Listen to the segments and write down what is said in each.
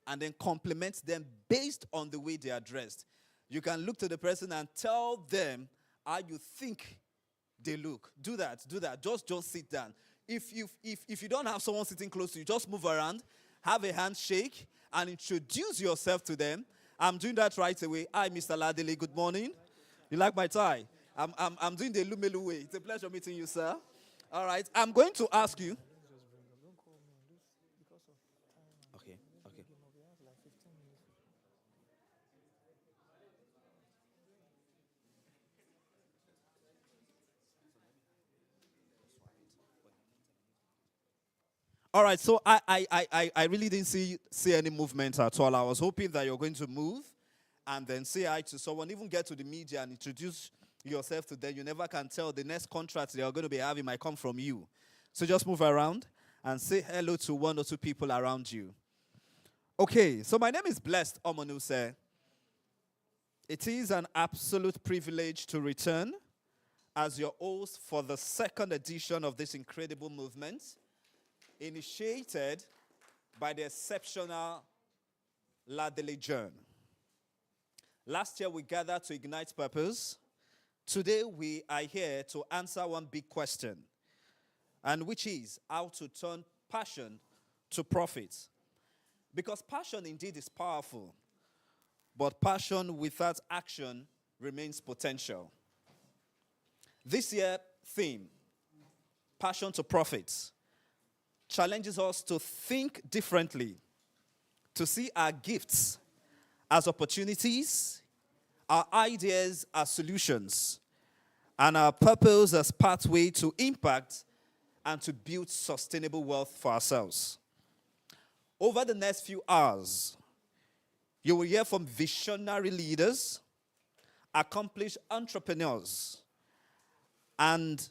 and then compliment them based on the way they are dressed. You can look to the person and tell them how you think they look. Do that. Just sit down. If you don't have someone sitting close to you, just move around, have a handshake, and introduce yourself to them. I'm doing that right away. Hi, Mr. Ladele. Good morning. You like my tie? I'm doing the Lumelu way. It's a pleasure meeting you, sir. All right. I'm going to ask you. Okay. All right, so I really didn't see any movement at all. I was hoping that you're going to move and then say hi to someone, even get to the media and introduce yourself to them. You never can tell. The next contract they are going to be having might come from you. So just move around and say hello to one or two people around you. Okay, so my name is Blessed Omonuse. It is an absolute privilege to return as your host for the second edition of this incredible movement, initiated by the exceptional Ladele John. Last year we gathered to ignite purpose. Today we are here to answer one big question, and which is how to turn passion to profit. Because passion indeed is powerful, but passion without action remains potential. This year's theme, passion to profit, challenges us to think differently, to see our gifts as opportunities, our ideas as solutions, and our purpose as pathway to impact and to build sustainable wealth for ourselves. Over the next few hours, you will hear from visionary leaders, accomplished entrepreneurs, and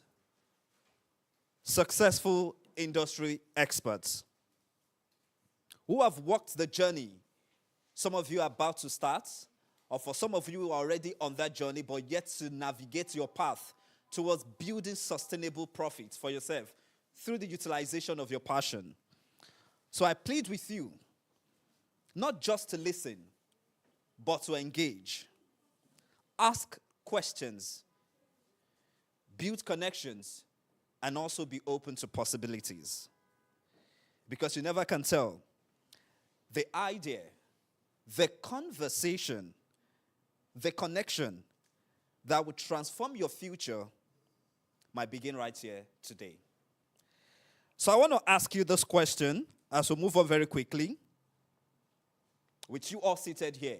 successful industry experts who have walked the journey. Some of you are about to start, or for some of you who are already on that journey but yet to navigate your path towards building sustainable profits for yourself through the utilization of your passion. So I plead with you, not just to listen, but to engage. Ask questions, build connections, and also be open to possibilities. Because you never can tell. The idea, the conversation, the connection that would transform your future might begin right here today. So I want to ask you this question as we move on very quickly. With you all seated here,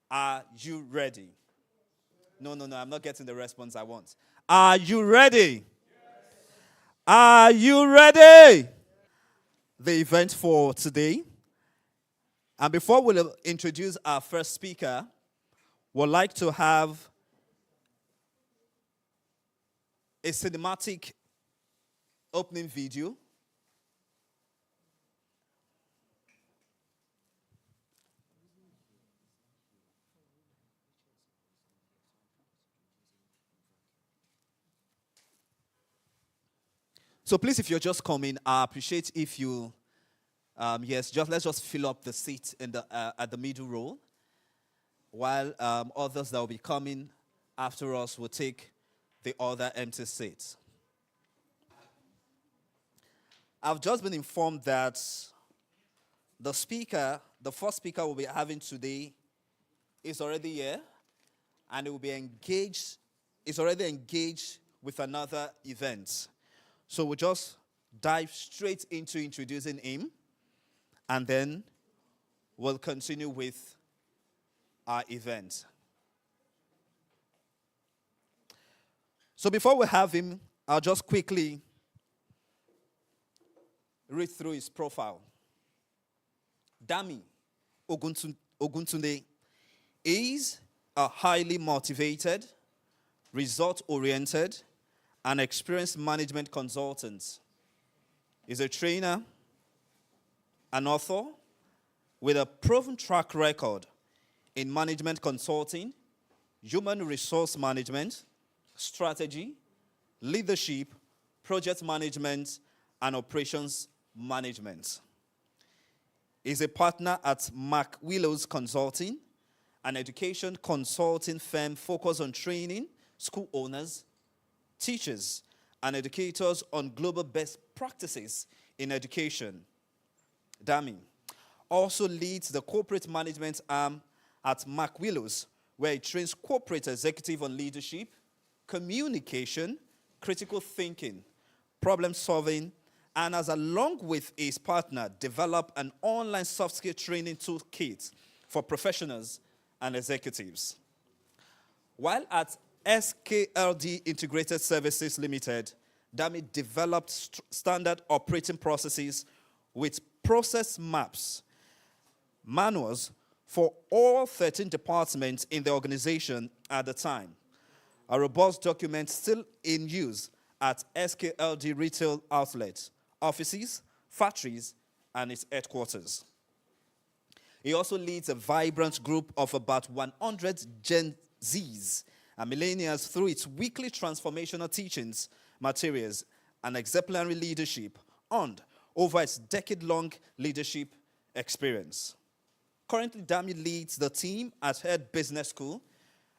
are you ready? No, I'm not getting the response I want. Are you ready? Are you ready? The event for today. And before we introduce our first speaker, we'd like to have a cinematic opening video. So please, if you're just coming, I appreciate if you, let's just fill up the seat in the at the middle row, while others that will be coming after us will take the other empty seats. I've just been informed that the first speaker we'll be having today is already here, and it will be engaged, is already engaged with another event. So we'll just dive straight into introducing him, and then we'll continue with our event. So before we have him, I'll just quickly read through his profile. Dami Oguntunde is a highly motivated, result-oriented, and experienced management consultant. He's a trainer, an author with a proven track record in management consulting, human resource management, strategy, leadership, project management, and operations management. He's a partner at Mark Willows Consulting, an education consulting firm focused on training school owners, teachers, and educators on global best practices in education. Dami also leads the corporate management arm at Mark Willows, where he trains corporate executives on leadership, communication, critical thinking, problem solving, and has, along with his partner, developed an online soft skill training toolkit for professionals and executives. While at SKLD Integrated Services Limited, Dami developed standard operating processes with process maps, manuals for all 13 departments in the organization at the time. A robust document still in use at SKLD retail outlets, offices, factories, and its headquarters. He also leads a vibrant group of about 100 Gen Zs and millennials through its weekly transformational teachings, materials, and exemplary leadership earned over its decade-long leadership experience. Currently, Dami leads the team at Head Business School,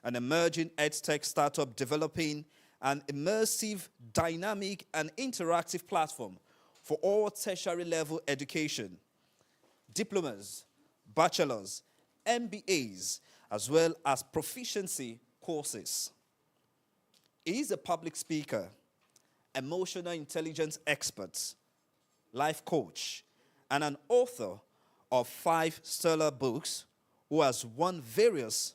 an emerging edtech startup developing an immersive, dynamic, and interactive platform for all tertiary level education, diplomas, bachelors, MBAs, as well as proficiency courses. He is a public speaker, emotional intelligence expert, life coach, and an author of 5 stellar books who has won various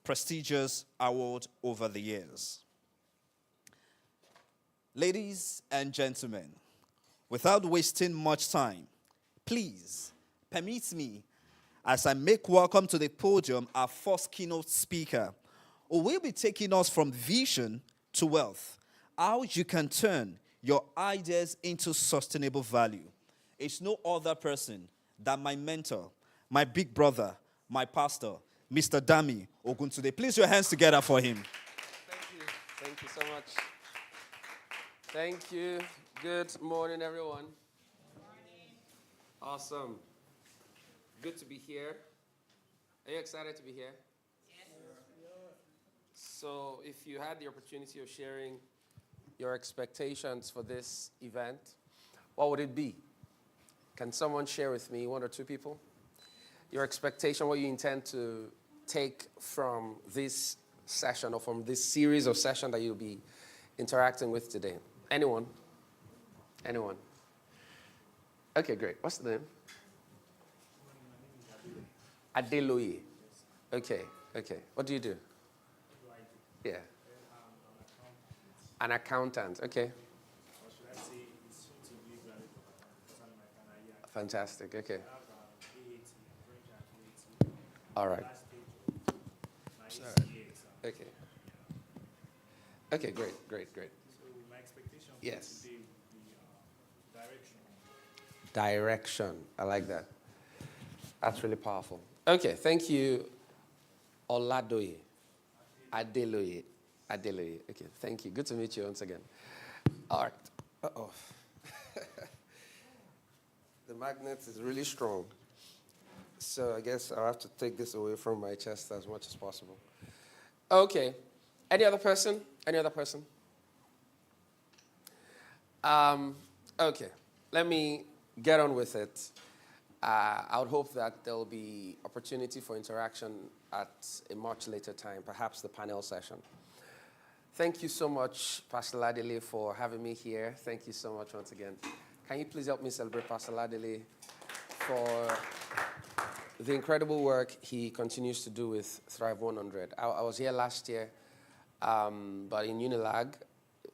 prestigious awards over the years. Ladies and gentlemen, without wasting much time, please permit me as I make welcome to the podium our first keynote speaker, who will be taking us from vision to wealth, how you can turn your ideas into sustainable value. It's no other person than my mentor, my big brother, my pastor, Mr. Dami Oguntunde. Please your hands together for him. Thank you. Thank you so much. Thank you. Good morning, everyone. Good morning. Awesome. Good to be here. Are you excited to be here? Yes. So, if you had the opportunity of sharing your expectations for this event, what would it be? Can someone share with me, 1 or 2 people? Your expectation, what you intend to take from this session or from this series of sessions that you'll be interacting with today. Anyone? Anyone? Okay, great. What's the name? Adeloye. Okay, okay. What do you do? Yeah. An accountant, okay. Fantastic, okay. All right. Okay. Okay, great, great, great. So my expectation for yes. today would be direction. Direction, I like that. That's really powerful. Okay, thank you, Oladoye. Adeloye. Adeloye, okay, thank you. Good to meet you once again. All right. Uh-oh. The magnet is really strong. So I guess I'll have to take this away from my chest as much as possible. Okay. Any other person? Any other person? Okay. Let me get on with it. I would hope that there will be opportunity for interaction at a much later time, perhaps the panel session. Thank you so much, Pastor Ladele, for having me here. Thank you so much once again. Can you please help me celebrate Pastor Ladele for the incredible work he continues to do with Thrive100. I was here last year, but in Unilag,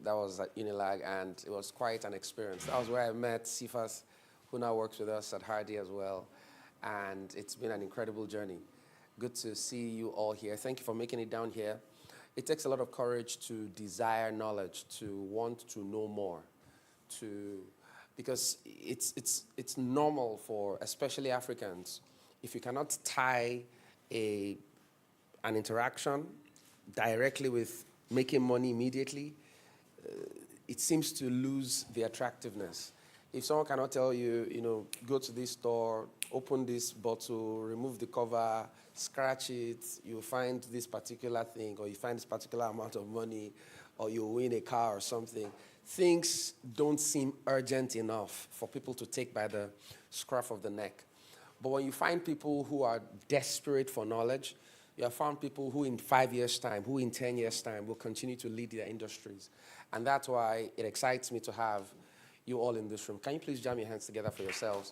that was at Unilag, and it was quite an experience. That was where I met Sifas, who now works with us at Hardy as well, and it's been an incredible journey. Good to see you all here. Thank you for making it down here. It takes a lot of courage to desire knowledge, to want to know more, because it's normal for especially Africans. If you cannot tie an interaction directly with making money immediately, it seems to lose the attractiveness. If someone cannot tell you, go to this store, open this bottle, remove the cover, scratch it, you find this particular thing, or you find this particular amount of money, or you win a car or something. Things don't seem urgent enough for people to take by the scruff of the neck. But when you find people who are desperate for knowledge, you have found people who in 5 years' time, who in 10 years' time will continue to lead their industries. And that's why it excites me to have you all in this room. Can you please jam your hands together for yourselves?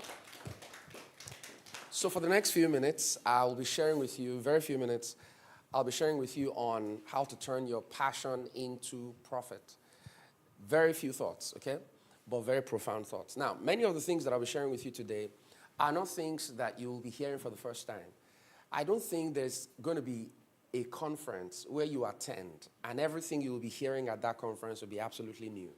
So for the next few minutes, I'll be sharing with you, very few minutes, I'll be sharing with you on how to turn your passion into profit. Very few thoughts, okay? But very profound thoughts. Now, many of the things that I'll be sharing with you today are not things that you will be hearing for the first time. I don't think there's going to be a conference where you attend and everything you will be hearing at that conference will be absolutely new,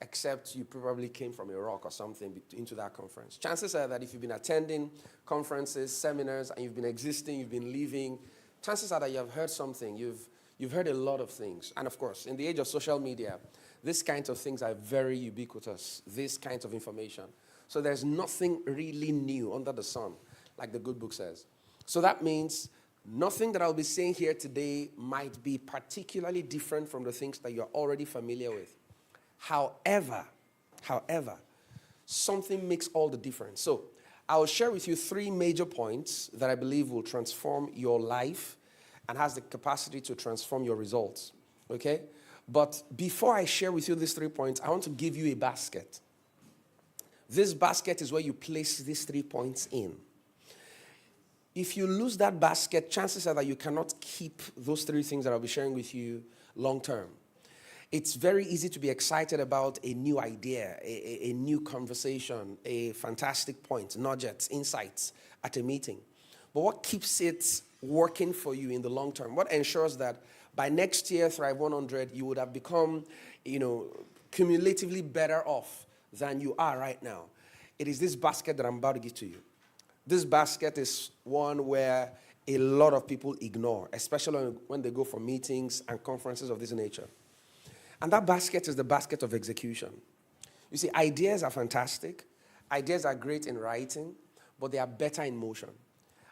except you probably came from a rock or something into that conference. Chances are that if you've been attending conferences, seminars, and you've been existing, you've been living, chances are that you have heard something. You've heard a lot of things. And of course, in the age of social media, these kinds of things are very ubiquitous, these kinds of information. So there's nothing really new under the sun, like the good book says. So that means nothing that I'll be saying here today might be particularly different from the things that you're already familiar with. However, something makes all the difference. So I'll share with you 3 major points that I believe will transform your life and has the capacity to transform your results, okay? But before I share with you these 3 points, I want to give you a basket. This basket is where you place these 3 points in. If you lose that basket, chances are that you cannot keep those 3 things that I'll be sharing with you long term. It's very easy to be excited about a new idea, a new conversation, a fantastic point, nuggets, insights at a meeting. But what keeps it working for you in the long term? What ensures that by next year, Thrive100, you would have become, cumulatively better off than you are right now? It is this basket that I'm about to give to you. This basket is one where a lot of people ignore, especially when they go for meetings and conferences of this nature. And that basket is the basket of execution. You see, ideas are fantastic. Ideas are great in writing, but they are better in motion.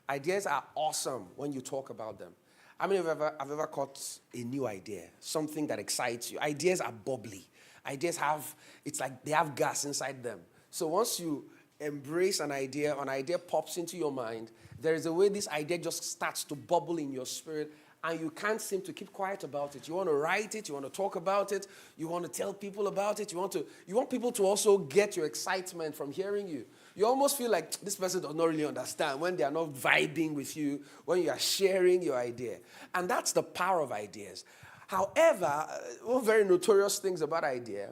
Ideas are awesome when you talk about them. How many have ever caught a new idea, something that excites you? Ideas are bubbly. Ideas it's like they have gas inside them. So once you embrace an idea pops into your mind, there is a way this idea just starts to bubble in your spirit, and you can't seem to keep quiet about it. You want to write it, you want to talk about it, you want to tell people about it, you want people to also get your excitement from hearing you. You almost feel like this person does not really understand when they are not vibing with you, when you are sharing your idea. And that's the power of ideas. However, one very notorious things about idea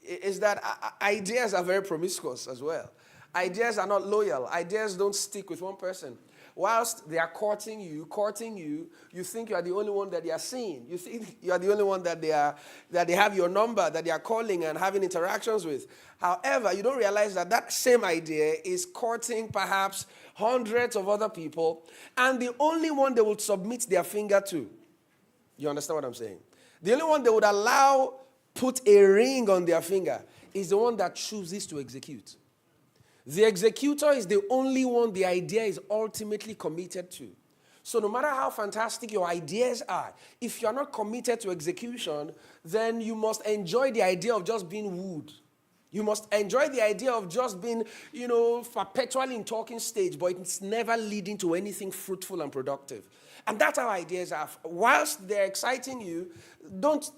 is that ideas are very promiscuous as well. Ideas are not loyal. Ideas don't stick with one person. Whilst they are courting you, you think you are the only one that they are seeing. You think you are the only one that they have your number, that they are calling and having interactions with. However, you don't realize that that same idea is courting perhaps hundreds of other people, and the only one they would submit their finger to. You understand what I'm saying? The only one they would allow put a ring on their finger is the one that chooses to execute. The executor is the only one the idea is ultimately committed to. So no matter how fantastic your ideas are, if you're not committed to execution, then you must enjoy the idea of just being wooed. You must enjoy the idea of just being, perpetually in talking stage, but it's never leading to anything fruitful and productive. And that's how ideas are. Whilst they're exciting you, don't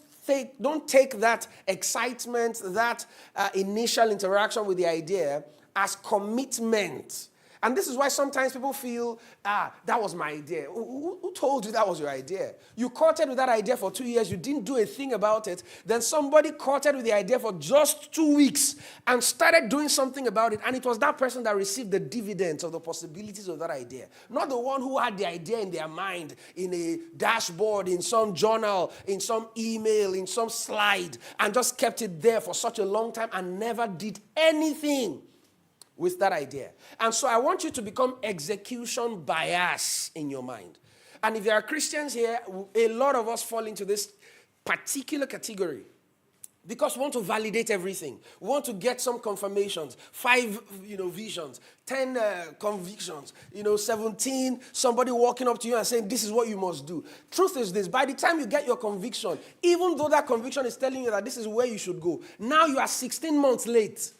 take that excitement, that initial interaction with the idea as commitment. And this is why sometimes people feel, that was my idea. Who told you that was your idea? You courted with that idea for 2 years. You didn't do a thing about it. Then somebody courted with the idea for just 2 weeks and started doing something about it. And it was that person that received the dividends of the possibilities of that idea. Not the one who had the idea in their mind, in a dashboard, in some journal, in some email, in some slide, and just kept it there for such a long time and never did anything with that idea. And so I want you to become execution bias in your mind. And if there are Christians here, a lot of us fall into this particular category. Because we want to validate everything. We want to get some confirmations. 5, visions. 10 convictions. 17, somebody walking up to you and saying, this is what you must do. Truth is this, by the time you get your conviction, even though that conviction is telling you that this is where you should go, now you are 16 months late.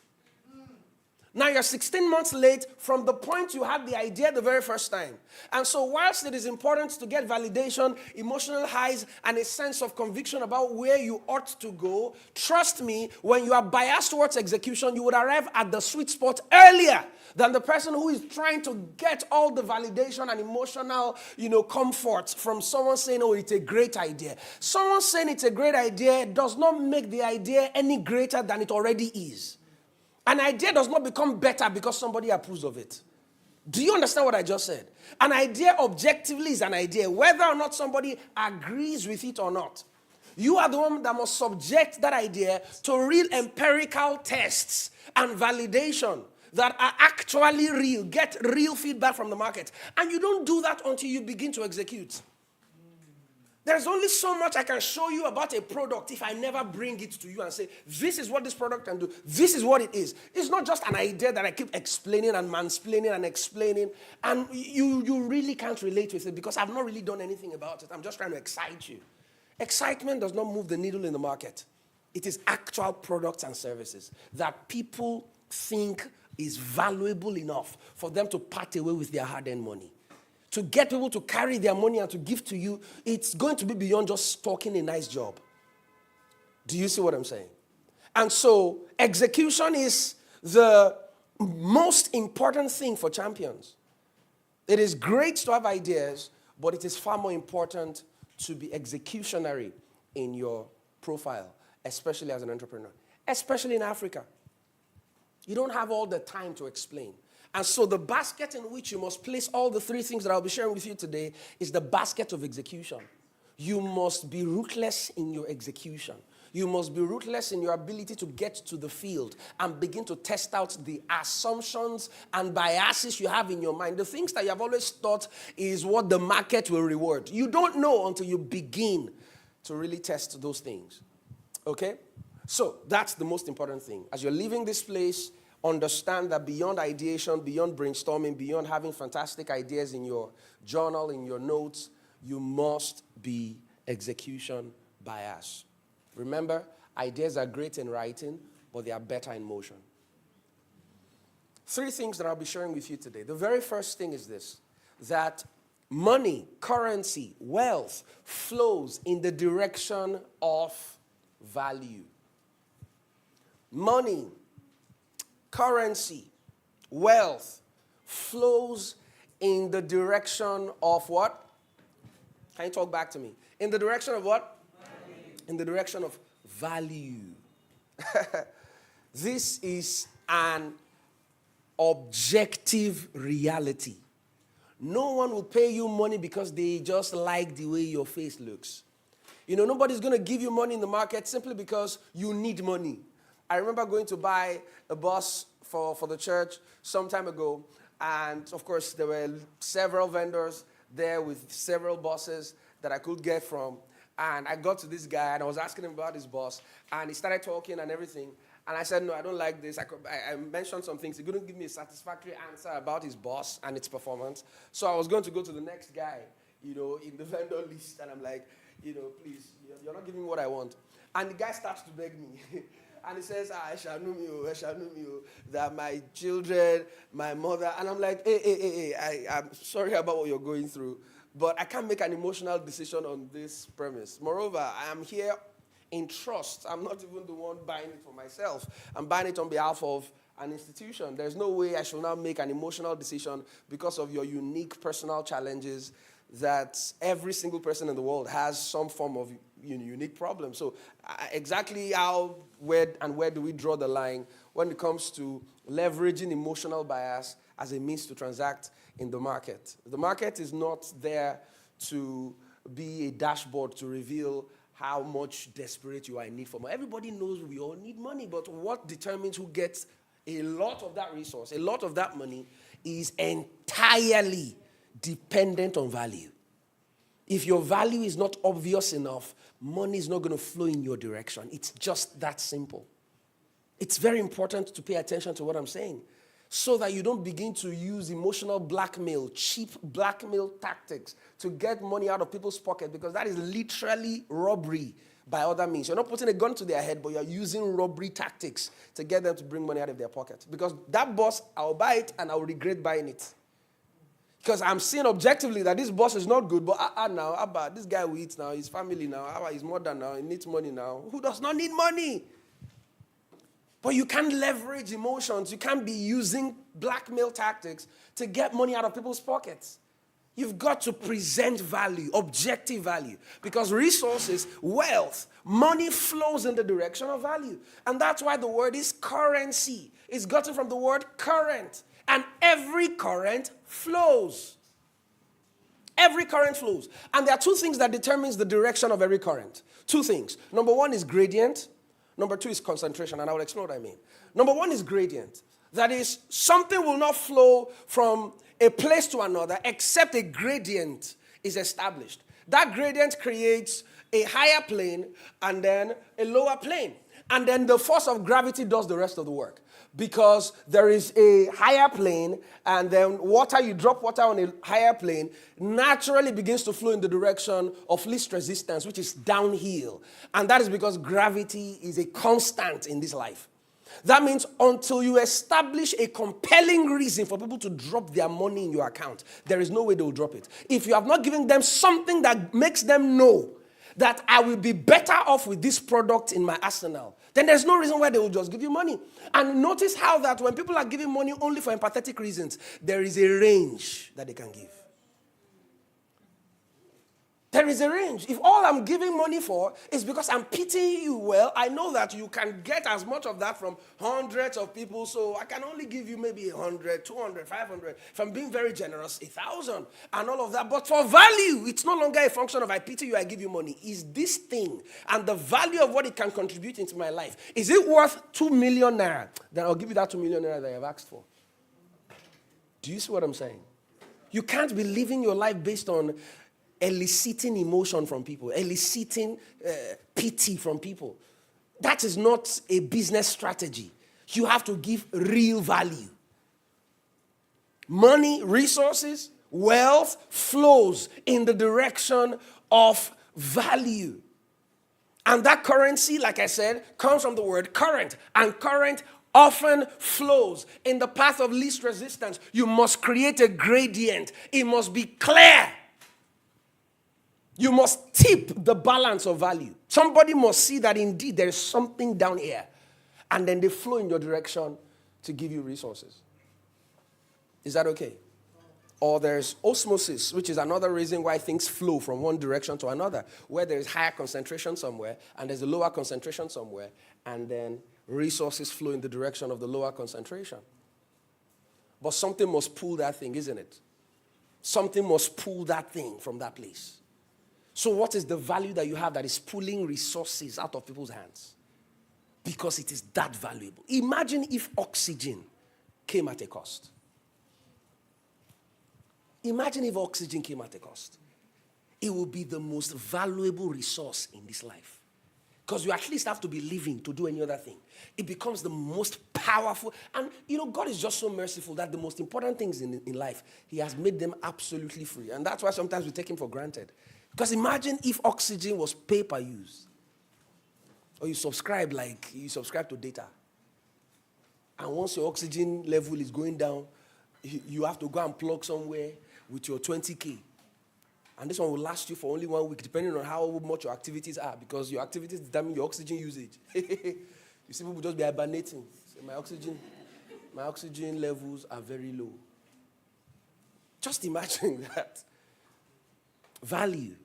Now you're 16 months late from the point you had the idea the very first time. And so whilst it is important to get validation, emotional highs, and a sense of conviction about where you ought to go, trust me, when you are biased towards execution, you would arrive at the sweet spot earlier than the person who is trying to get all the validation and emotional, comfort from someone saying, oh, it's a great idea. Someone saying it's a great idea does not make the idea any greater than it already is. An idea does not become better because somebody approves of it. Do you understand what I just said? An idea objectively is an idea, whether or not somebody agrees with it or not. You are the one that must subject that idea to real empirical tests and validation that are actually real, get real feedback from the market. And you don't do that until you begin to execute. There's only so much I can show you about a product if I never bring it to you and say, this is what this product can do. This is what it is. It's not just an idea that I keep explaining and mansplaining and explaining. And you really can't relate with it because I've not really done anything about it. I'm just trying to excite you. Excitement does not move the needle in the market. It is actual products and services that people think is valuable enough for them to part away with their hard-earned money. To get people to carry their money and to give to you, it's going to be beyond just talking a nice job. Do you see what I'm saying? And so execution is the most important thing for champions. It is great to have ideas, but it is far more important to be executionary in your profile, especially as an entrepreneur, especially in Africa. You don't have all the time to explain. And so the basket in which you must place all the 3 things that I'll be sharing with you today is the basket of execution. You must be ruthless in your execution. You must be ruthless in your ability to get to the field and begin to test out the assumptions and biases you have in your mind. The things that you have always thought is what the market will reward. You don't know until you begin to really test those things. Okay? So that's the most important thing. As you're leaving this place, understand that beyond ideation, beyond brainstorming, beyond having fantastic ideas in your journal, in your notes, you must be execution bias. Remember, ideas are great in writing, but they are better in motion. 3 things that I'll be sharing with you today. The very first thing is this, that money, currency, wealth flows in the direction of value. Money, currency, wealth flows in the direction of what? Can you talk back to me? In the direction of what? Value. In the direction of value. This is an objective reality. No one will pay you money because they just like the way your face looks. Nobody's going to give you money in the market simply because you need money. I remember going to buy a bus for the church some time ago, and of course there were several vendors there with several buses that I could get from, and I got to this guy and I was asking him about his bus, and he started talking and everything, and I said, no, I don't like this. I mentioned some things. He couldn't give me a satisfactory answer about his bus and its performance, so I was going to go to the next guy, in the vendor list, and I'm like, please, you're not giving me what I want. And the guy starts to beg me. And he says, I shall know you, that my children, my mother. And I'm like, hey, I'm sorry about what you're going through, but I can't make an emotional decision on this premise. Moreover, I am here in trust. I'm not even the one buying it for myself. I'm buying it on behalf of an institution. There's no way I shall now make an emotional decision because of your unique personal challenges that every single person in the world has some form of unique problem. So exactly how, where do we draw the line when it comes to leveraging emotional bias as a means to transact in the market? The market is not there to be a dashboard to reveal how much desperate you are in need for money. Everybody knows we all need money, but what determines who gets a lot of that resource, a lot of that money, is entirely dependent on value. If your value is not obvious enough, money is not going to flow in your direction. It's just that simple. It's very important to pay attention to what I'm saying so that you don't begin to use emotional blackmail, cheap blackmail tactics to get money out of people's pocket, because that is literally robbery by other means. You're not putting a gun to their head, but you're using robbery tactics to get them to bring money out of their pocket. Because that boss, I'll buy it and I'll regret buying it. Because I'm seeing objectively that this boss is not good, but now, this guy will eat now, his family now, his mother now, he needs money now. Who does not need money? But you can't leverage emotions. You can't be using blackmail tactics to get money out of people's pockets. You've got to present value, objective value. Because resources, wealth, money flows in the direction of value. And that's why the word is currency. It's gotten from the word current. And every current flows. Every current flows. And there are two things that determines the direction of every current. Two things. Number one is gradient. Number two is concentration. And I will explain what I mean. Number one is gradient. That is, something will not flow from a place to another except a gradient is established. That gradient creates a higher plane and then a lower plane. And then the force of gravity does the rest of the work. Because there is a higher plane, and then you drop water on a higher plane, naturally begins to flow in the direction of least resistance, which is downhill. And that is because gravity is a constant in this life. That means until you establish a compelling reason for people to drop their money in your account, there is no way they will drop it. If you have not given them something that makes them know that I will be better off with this product in my arsenal, then there's no reason why they will just give you money. And notice how that when people are giving money only for empathetic reasons, there is a range that they can give. There is a range. If all I'm giving money for is because I'm pitying you, well, I know that you can get as much of that from hundreds of people, so I can only give you maybe 100, 200, 500. If I'm being very generous, 1,000 and all of that. But for value, it's no longer a function of I pity you, I give you money. Is this thing and the value of what it can contribute into my life, is it worth 2 million naira? Then I'll give you that 2 million naira that you have asked for. Do you see what I'm saying? You can't be living your life based on eliciting emotion from people, eliciting pity from people. That is not a business strategy. You have to give real value. Money, resources, wealth flows in the direction of value. And that currency, like I said, comes from the word current. And current often flows in the path of least resistance. You must create a gradient. It must be clear. You must tip the balance of value. Somebody must see that indeed there is something down here. And then they flow in your direction to give you resources. Is that okay? Or there's osmosis, which is another reason why things flow from one direction to another, where there is higher concentration somewhere and there's a lower concentration somewhere, and then resources flow in the direction of the lower concentration. But something must pull that thing, isn't it? Something must pull that thing from that place. So what is the value that you have that is pulling resources out of people's hands? Because it is that valuable. Imagine if oxygen came at a cost. Imagine if oxygen came at a cost. It would be the most valuable resource in this life. Because you at least have to be living to do any other thing. It becomes the most powerful. And, God is just so merciful that the most important things in life, he has made them absolutely free. And that's why sometimes we take him for granted. Because imagine if oxygen was pay-per-use. Or you subscribe to data. And once your oxygen level is going down, you have to go and plug somewhere with your 20K. And this one will last you for only 1 week, depending on how much your activities are, because your activities determine your oxygen usage. You see people just be hibernating. Say, my oxygen levels are very low. Just imagine that. Value,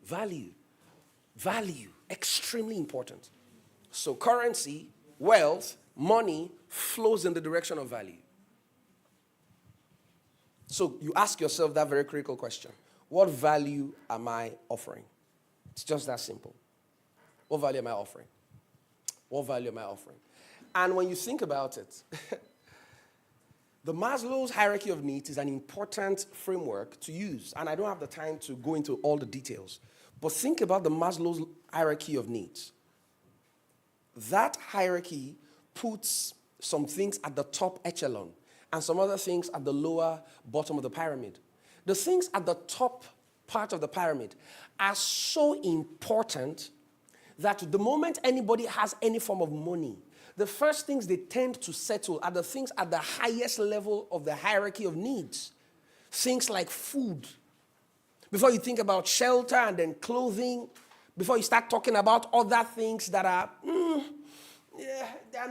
extremely important. So currency, wealth, money flows in the direction of value. So you ask yourself that very critical question. What value am I offering? It's just that simple. What value am I offering? What value am I offering? And when you think about it, The Maslow's hierarchy of needs is an important framework to use, and I don't have the time to go into all the details. But think about the Maslow's hierarchy of needs. That hierarchy puts some things at the top echelon and some other things at the lower bottom of the pyramid. The things at the top part of the pyramid are so important that the moment anybody has any form of money, the first things they tend to settle are the things at the highest level of the hierarchy of needs. Things like food. Before you think about shelter and then clothing, before you start talking about other things that are, they are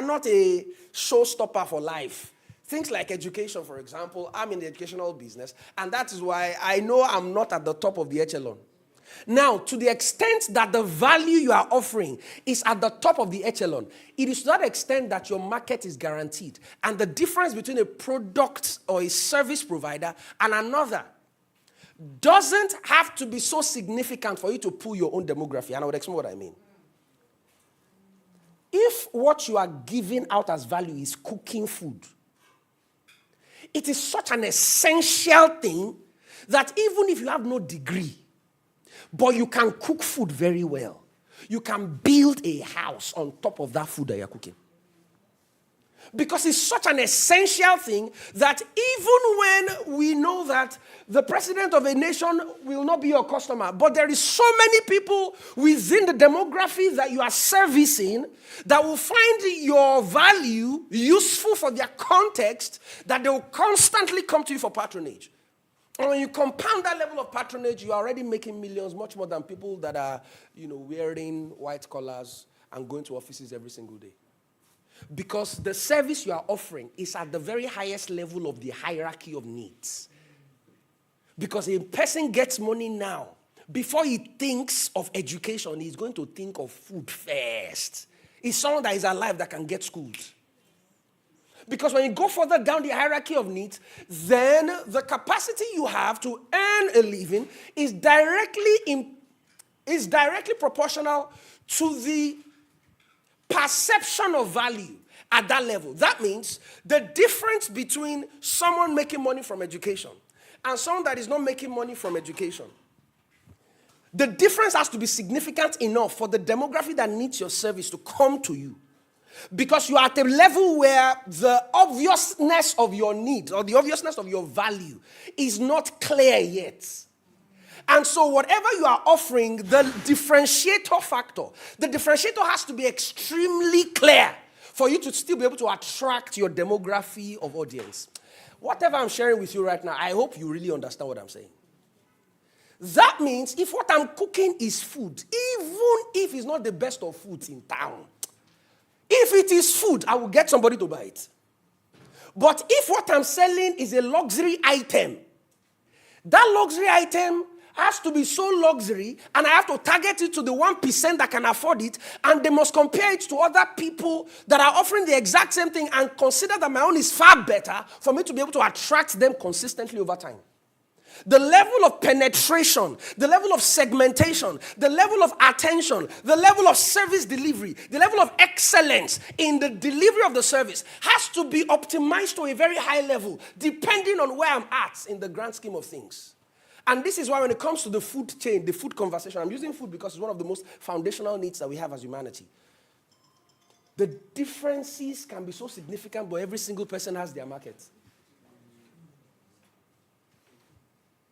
not a showstopper for life. Things like education, for example. I'm in the educational business, and that is why I know I'm not at the top of the echelon. Now, to the extent that the value you are offering is at the top of the echelon, it is to that extent that your market is guaranteed. And the difference between a product or a service provider and another doesn't have to be so significant for you to pull your own demography. And I would explain what I mean. If what you are giving out as value is cooking food, it is such an essential thing that even if you have no degree, but you can cook food very well, you can build a house on top of that food that you're cooking. Because it's such an essential thing that even when we know that the president of a nation will not be your customer, but there is so many people within the demography that you are servicing that will find your value useful for their context, that they will constantly come to you for patronage. And when you compound that level of patronage, you are already making millions, much more than people that are, wearing white collars and going to offices every single day. Because the service you are offering is at the very highest level of the hierarchy of needs. Because a person gets money now, before he thinks of education, he's going to think of food first. It's someone that is alive that can get schools. Because when you go further down the hierarchy of needs, then the capacity you have to earn a living is directly proportional to the perception of value at that level. That means the difference between someone making money from education and someone that is not making money from education, the difference has to be significant enough for the demography that needs your service to come to you. Because you are at a level where the obviousness of your need or the obviousness of your value is not clear yet. And so whatever you are offering, the differentiator has to be extremely clear for you to still be able to attract your demography of audience. Whatever I'm sharing with you right now, I hope you really understand what I'm saying. That means if what I'm cooking is food, even if it's not the best of foods in town, if it is food, I will get somebody to buy it. But if what I'm selling is a luxury item, that luxury item has to be so luxury, and I have to target it to the 1% that can afford it, and they must compare it to other people that are offering the exact same thing and consider that my own is far better for me to be able to attract them consistently over time. The level of penetration, the level of segmentation, the level of attention, the level of service delivery, the level of excellence in the delivery of the service has to be optimized to a very high level, depending on where I'm at in the grand scheme of things. And this is why when it comes to the food chain, the food conversation, I'm using food because it's one of the most foundational needs that we have as humanity. The differences can be so significant, but every single person has their market.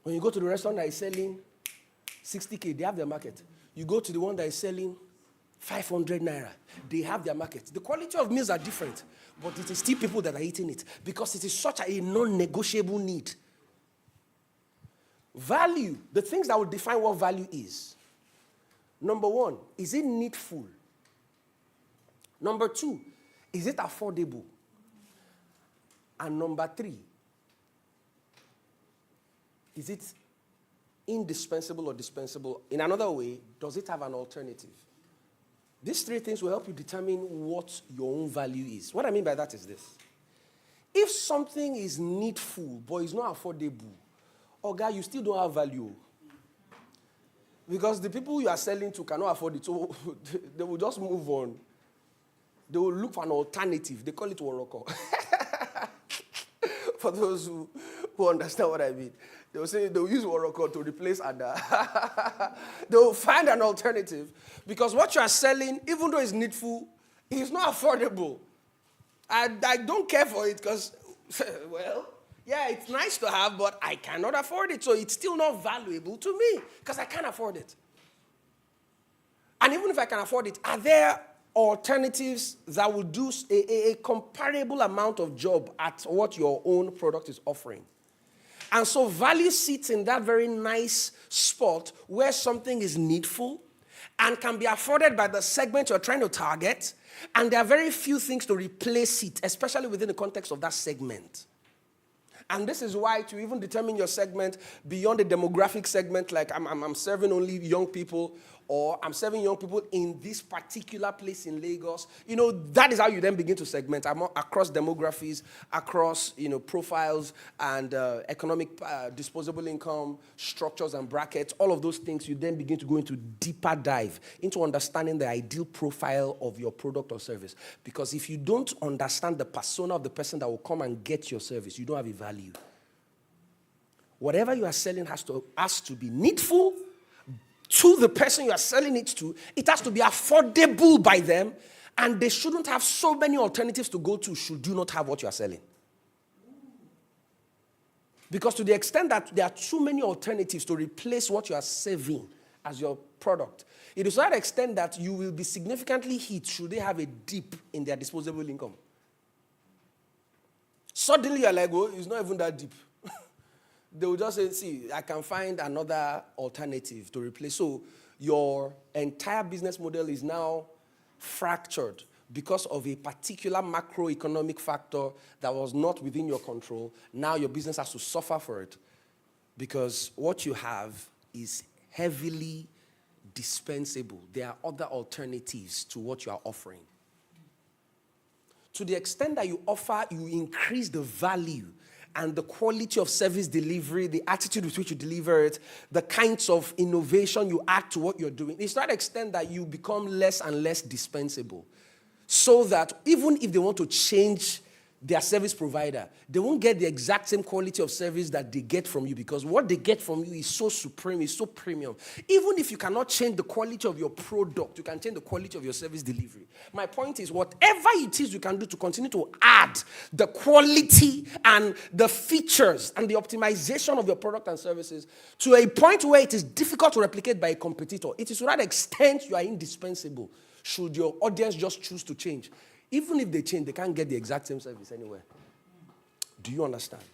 When you go to the restaurant that is selling 60K, they have their market. You go to the one that is selling 500 naira, they have their market. The quality of meals are different, but it is still people that are eating it because it is such a non-negotiable need. Value, the things that will define what value is. Number one, is it needful? Number two, is it affordable? And number three, is it indispensable or dispensable? In another way, does it have an alternative? These three things will help you determine what your own value is. What I mean by that is this. If something is needful but is not affordable, Oga, you still don't have value. Because the people you are selling to cannot afford it, so they will just move on. They will look for an alternative. They call it Waroko. For those who understand what I mean. They'll say they'll use Oracle to replace Ada. They'll find an alternative because what you are selling, even though it's needful, is not affordable. I don't care for it because, well, yeah, it's nice to have, but I cannot afford it. So it's still not valuable to me because I can't afford it. And even if I can afford it, are there alternatives that will do a comparable amount of job at what your own product is offering? And so value sits in that very nice spot where something is needful and can be afforded by the segment you're trying to target. And there are very few things to replace it, especially within the context of that segment. And this is why to even determine your segment beyond the demographic segment, like I'm serving only young people, or I'm serving young people in this particular place in Lagos, that is how you then begin to segment across demographies, across, profiles and economic disposable income, structures and brackets, all of those things. You then begin to go into deeper dive into understanding the ideal profile of your product or service. Because if you don't understand the persona of the person that will come and get your service, you don't have a value. Whatever you are selling has to be needful to the person you are selling it to. It has to be affordable by them, and they shouldn't have so many alternatives to go to should you not have what you are selling. Because to the extent that there are too many alternatives to replace what you are serving as your product, it is to that extent that you will be significantly hit should they have a dip in their disposable income. Suddenly you're like, oh, it's not even that deep. They will just say, see, I can find another alternative to replace. So your entire business model is now fractured because of a particular macroeconomic factor that was not within your control. Now your business has to suffer for it because what you have is heavily dispensable. There are other alternatives to what you are offering. To the extent that you increase the value and the quality of service delivery, the attitude with which you deliver it, the kinds of innovation you add to what you're doing. It's to that extent that you become less and less dispensable. So that even if they want to change their service provider, they won't get the exact same quality of service that they get from you because what they get from you is so supreme, is so premium. Even if you cannot change the quality of your product, you can change the quality of your service delivery. My point is, whatever it is you can do to continue to add the quality and the features and the optimization of your product and services to a point where it is difficult to replicate by a competitor, it is to that extent you are indispensable should your audience just choose to change. Even if they change, they can't get the exact same service anywhere. Do you understand?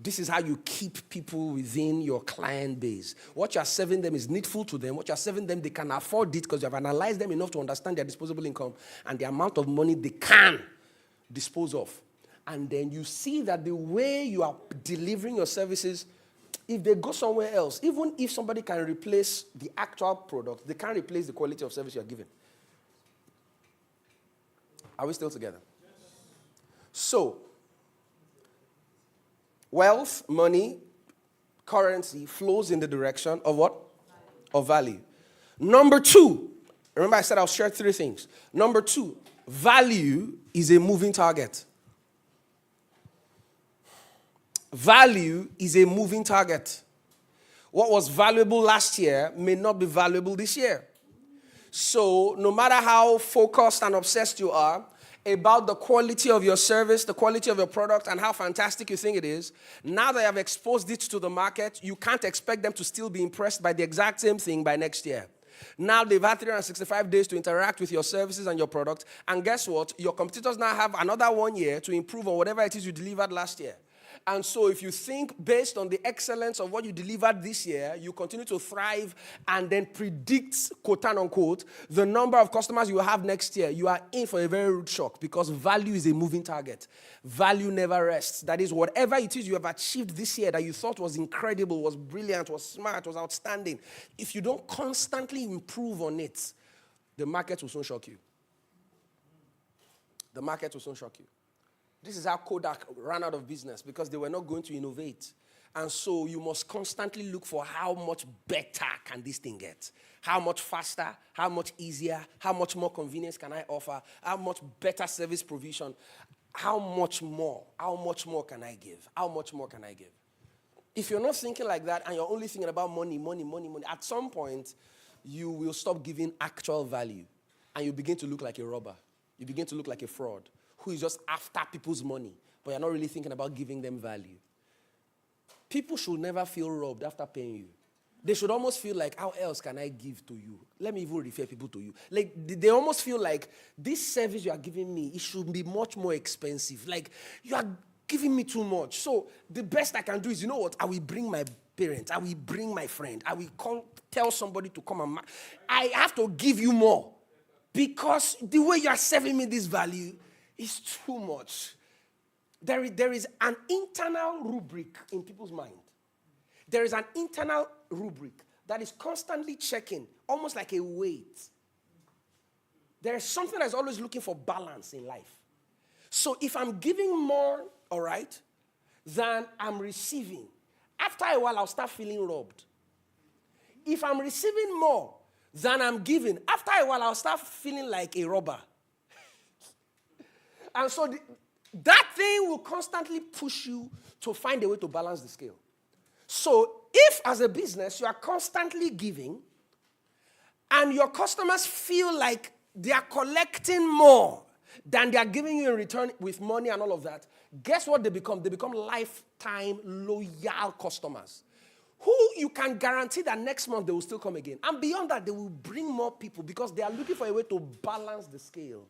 This is how you keep people within your client base. What you are serving them is needful to them. What you are serving them, they can afford it because you have analyzed them enough to understand their disposable income and the amount of money they can dispose of. And then you see that the way you are delivering your services, if they go somewhere else, even if somebody can replace the actual product, they can't replace the quality of service you are giving. Are we still together? Yes. So, wealth, money, currency flows in the direction of what? Of value. Number two, remember I said I'll share three things. Number two, value is a moving target. Value is a moving target. What was valuable last year may not be valuable this year. So no matter how focused and obsessed you are about the quality of your service, the quality of your product, and how fantastic you think it is, now that you have exposed it to the market, you can't expect them to still be impressed by the exact same thing by next year. Now they've had 365 days to interact with your services and your product, and guess what? Your competitors now have another 1 year to improve on whatever it is you delivered last year. And so if you think based on the excellence of what you delivered this year, you continue to thrive and then predict, quote unquote, the number of customers you will have next year, you are in for a very rude shock because value is a moving target. Value never rests. That is, whatever it is you have achieved this year that you thought was incredible, was brilliant, was smart, was outstanding, if you don't constantly improve on it, the market will soon shock you. The market will soon shock you. This is how Kodak ran out of business because they were not going to innovate. And so you must constantly look for how much better can this thing get? How much faster? How much easier? How much more convenience can I offer? How much better service provision? how much more? How much more can I give? How much more can I give? If you're not thinking like that and you're only thinking about money, at some point, you will stop giving actual value. And you begin to look like a robber. You begin to look like a fraud who is just after people's money, but you're not really thinking about giving them value. People should never feel robbed after paying you. They should almost feel like, how else can I give to you? Let me even refer people to you. Like, they almost feel like this service you are giving me, it should be much more expensive. Like, you are giving me too much. So the best I can do is, you know what? I will bring my parents. I will bring my friend. I will tell somebody to come and I have to give you more. Because the way you are serving me this value is too much. There is an internal rubric in people's mind. There is an internal rubric that is constantly checking, almost like a weight. There is something that's always looking for balance in life. So if I'm giving more, all right, than I'm receiving, after a while I'll start feeling robbed. If I'm receiving more than I'm giving, after a while I'll start feeling like a robber. And so that thing will constantly push you to find a way to balance the scale. So if as a business you are constantly giving and your customers feel like they are collecting more than they are giving you in return with money and all of that, guess what they become? They become lifetime loyal customers who you can guarantee that next month they will still come again. And beyond that, they will bring more people because they are looking for a way to balance the scale.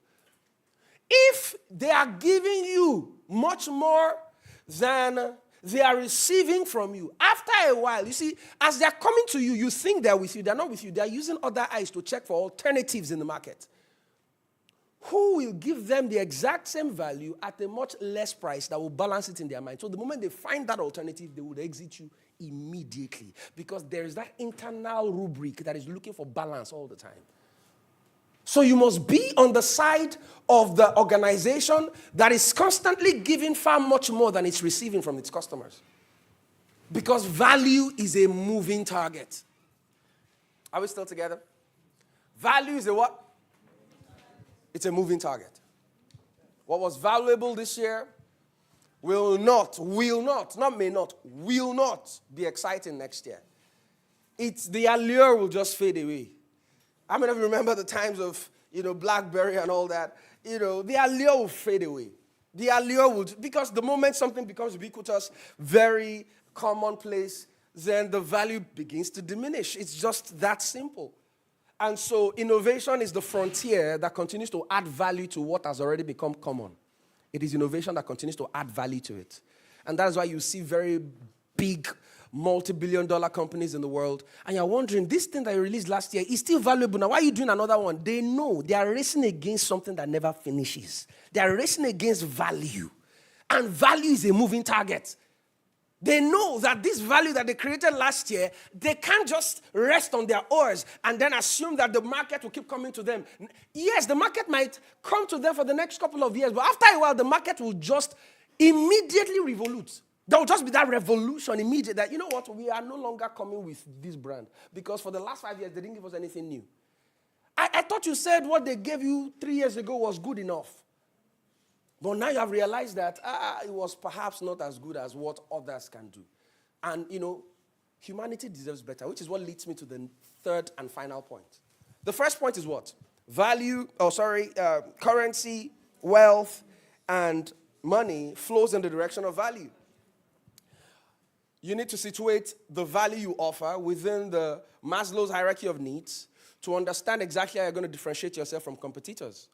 If they are giving you much more than they are receiving from you, after a while, you see, as they are coming to you, you think they're with you. They're not with you. They're using other eyes to check for alternatives in the market. Who will give them the exact same value at a much less price that will balance it in their mind? So the moment they find that alternative, they would exit you immediately because there is that internal rubric that is looking for balance all the time. So you must be on the side of the organization that is constantly giving far much more than it's receiving from its customers. Because value is a moving target. Are we still together? Value is a what? It's a moving target. What was valuable this year will not be exciting next year. The allure will just fade away. How many of you remember the times of, BlackBerry and all that? The allure will fade away. The allure will, because the moment something becomes ubiquitous, very commonplace, then the value begins to diminish. It's just that simple. And so innovation is the frontier that continues to add value to what has already become common. It is innovation that continues to add value to it. And that's why you see very big multi-billion-dollar companies in the world, and you're wondering, this thing that you released last year is still valuable. Now, why are you doing another one? They know they are racing against something that never finishes. They are racing against value. And value is a moving target. They know that this value that they created last year, they can't just rest on their oars and then assume that the market will keep coming to them. Yes, the market might come to them for the next couple of years, but after a while, the market will just immediately revolute. There will just be that revolution immediate that, you know what, we are no longer coming with this brand. Because for the last 5 years, they didn't give us anything new. I thought you said what they gave you 3 years ago was good enough. But now you have realized that it was perhaps not as good as what others can do. And, humanity deserves better, which is what leads me to the third and final point. The first point is what? Currency, wealth, and money flows in the direction of value. You need to situate the value you offer within the Maslow's hierarchy of needs to understand exactly how you're going to differentiate yourself from competitors.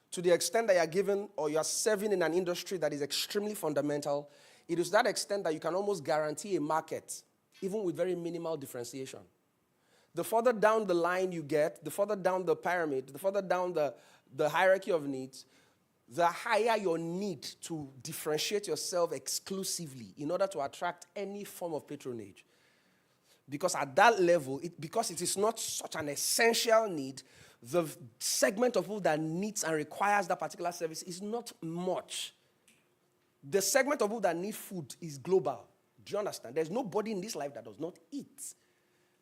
To the extent that you're given or you're serving in an industry that is extremely fundamental, it is to that extent that you can almost guarantee a market, even with very minimal differentiation. The further down the line you get, the further down the pyramid, the further down the hierarchy of needs, the higher your need to differentiate yourself exclusively in order to attract any form of patronage. Because at that level, because it is not such an essential need, the segment of people that needs and requires that particular service is not much. The segment of people that need food is global. Do you understand? There's nobody in this life that does not eat.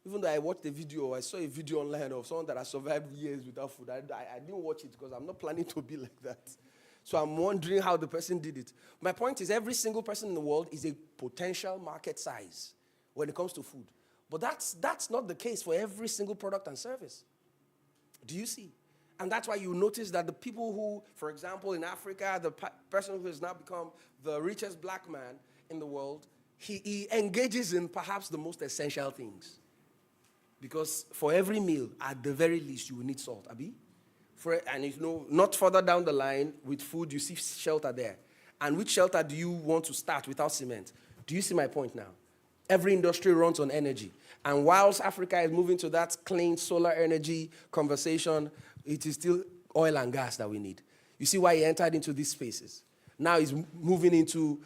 Even though I saw a video online of someone that has survived years without food. I didn't watch it because I'm not planning to be like that. So I'm wondering how the person did it. My point is every single person in the world is a potential market size when it comes to food. But that's not the case for every single product and service. Do you see? And that's why you notice that the people who, for example, in Africa, the person who has now become the richest black man in the world, he engages in perhaps the most essential things. Because for every meal, at the very least, you will need salt, Abi. And you know, not further down the line, with food, you see shelter there. And which shelter do you want to start without cement? Do you see my point now? Every industry runs on energy. And whilst Africa is moving to that clean solar energy conversation, it is still oil and gas that we need. You see why he entered into these spaces. Now he's moving into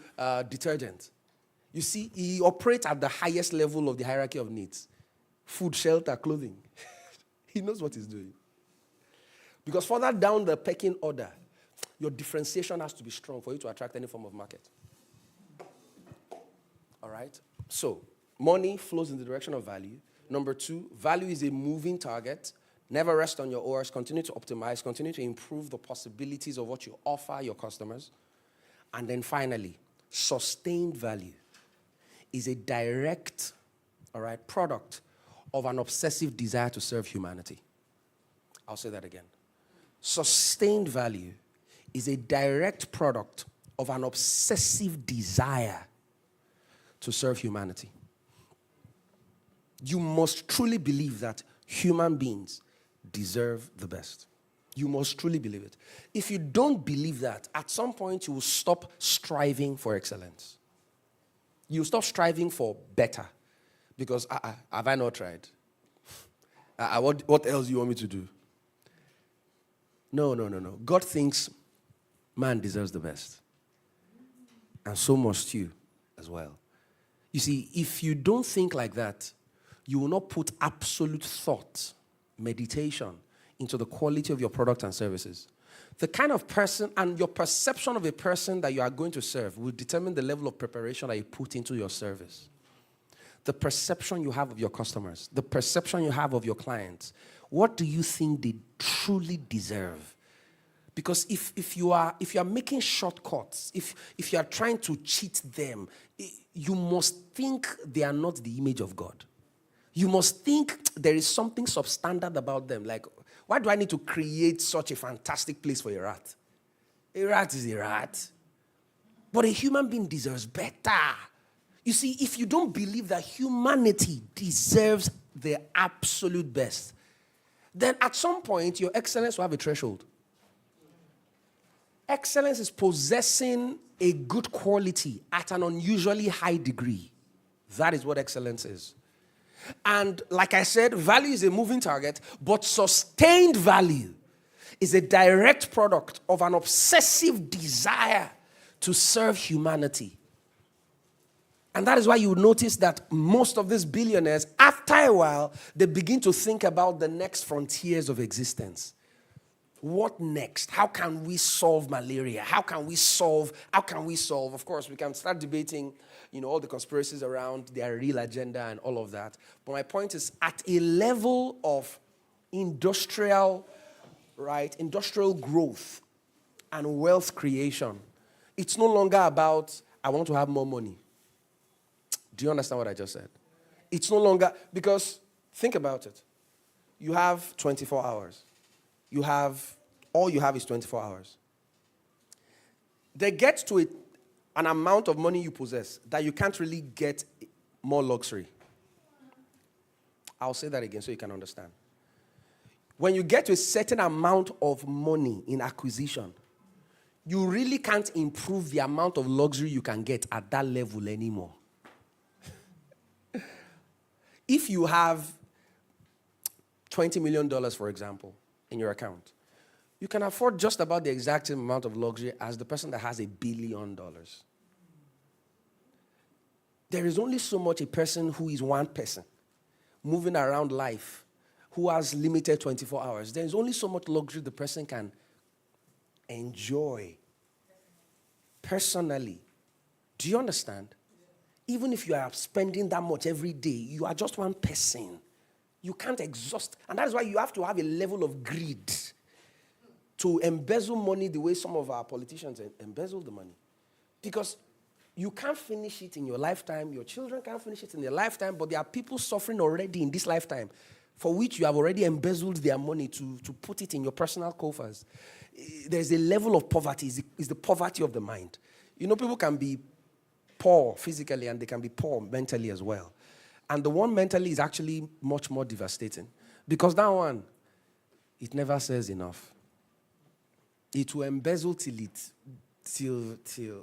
detergent. You see, he operates at the highest level of the hierarchy of needs. Food, shelter, clothing. He knows what he's doing. Because further down the pecking order, your differentiation has to be strong for you to attract any form of market. All right? So, money flows in the direction of value. Number 2, value is a moving target. Never rest on your oars. Continue to optimize. Continue to improve the possibilities of what you offer your customers. And then finally, sustained value is a direct, product of an obsessive desire to serve humanity. I'll say that again. Sustained value is a direct product of an obsessive desire to serve humanity. You must truly believe that human beings deserve the best. You must truly believe it. If you don't believe that, at some point you will stop striving for excellence. You will stop striving for better. Because, have I not tried? What else do you want me to do? No. God thinks man deserves the best. And so must you as well. You see, if you don't think like that, you will not put absolute thought, meditation, into the quality of your product and services. The kind of person and your perception of a person that you are going to serve will determine the level of preparation that you put into your service. The perception you have of your customers, the perception you have of your clients. What do you think they truly deserve? Because if you are making shortcuts, if you are trying to cheat them, you must think they are not the image of God. You must think there is something substandard about them. Like, why do I need to create such a fantastic place for a rat? A rat is a rat. But a human being deserves better. You see, if you don't believe that humanity deserves the absolute best, then at some point, your excellence will have a threshold. Excellence is possessing a good quality at an unusually high degree. That is what excellence is. And like I said, value is a moving target, but sustained value is a direct product of an obsessive desire to serve humanity. And that is why you notice that most of these billionaires, after a while, they begin to think about the next frontiers of existence. What next? How can we solve malaria? How can we solve? Of course, we can start debating, all the conspiracies around their real agenda and all of that. But my point is, at a level of industrial growth and wealth creation, it's no longer about, I want to have more money. Do you understand what I just said? It's no longer, because think about it. You have 24 hours. All you have is 24 hours. They get to an amount of money you possess that you can't really get more luxury. I'll say that again so you can understand. When you get to a certain amount of money in acquisition, you really can't improve the amount of luxury you can get at that level anymore. If you have $20 million, for example, in your account, you can afford just about the exact same amount of luxury as the person that has $1 billion. There is only so much a person who is one person moving around life who has limited 24 hours. There is only so much luxury the person can enjoy personally. Do you understand? Even if you are spending that much every day, you are just one person. You can't exhaust. And that is why you have to have a level of greed. to embezzle money the way some of our politicians embezzle the money. Because you can't finish it in your lifetime, your children can't finish it in their lifetime, but there are people suffering already in this lifetime for which you have already embezzled their money to put it in your personal coffers. There's a level of poverty, it's the poverty of the mind. You know, people can be poor physically and they can be poor mentally as well. And the one mentally is actually much more devastating. Because that one, it never says enough. It will embezzle till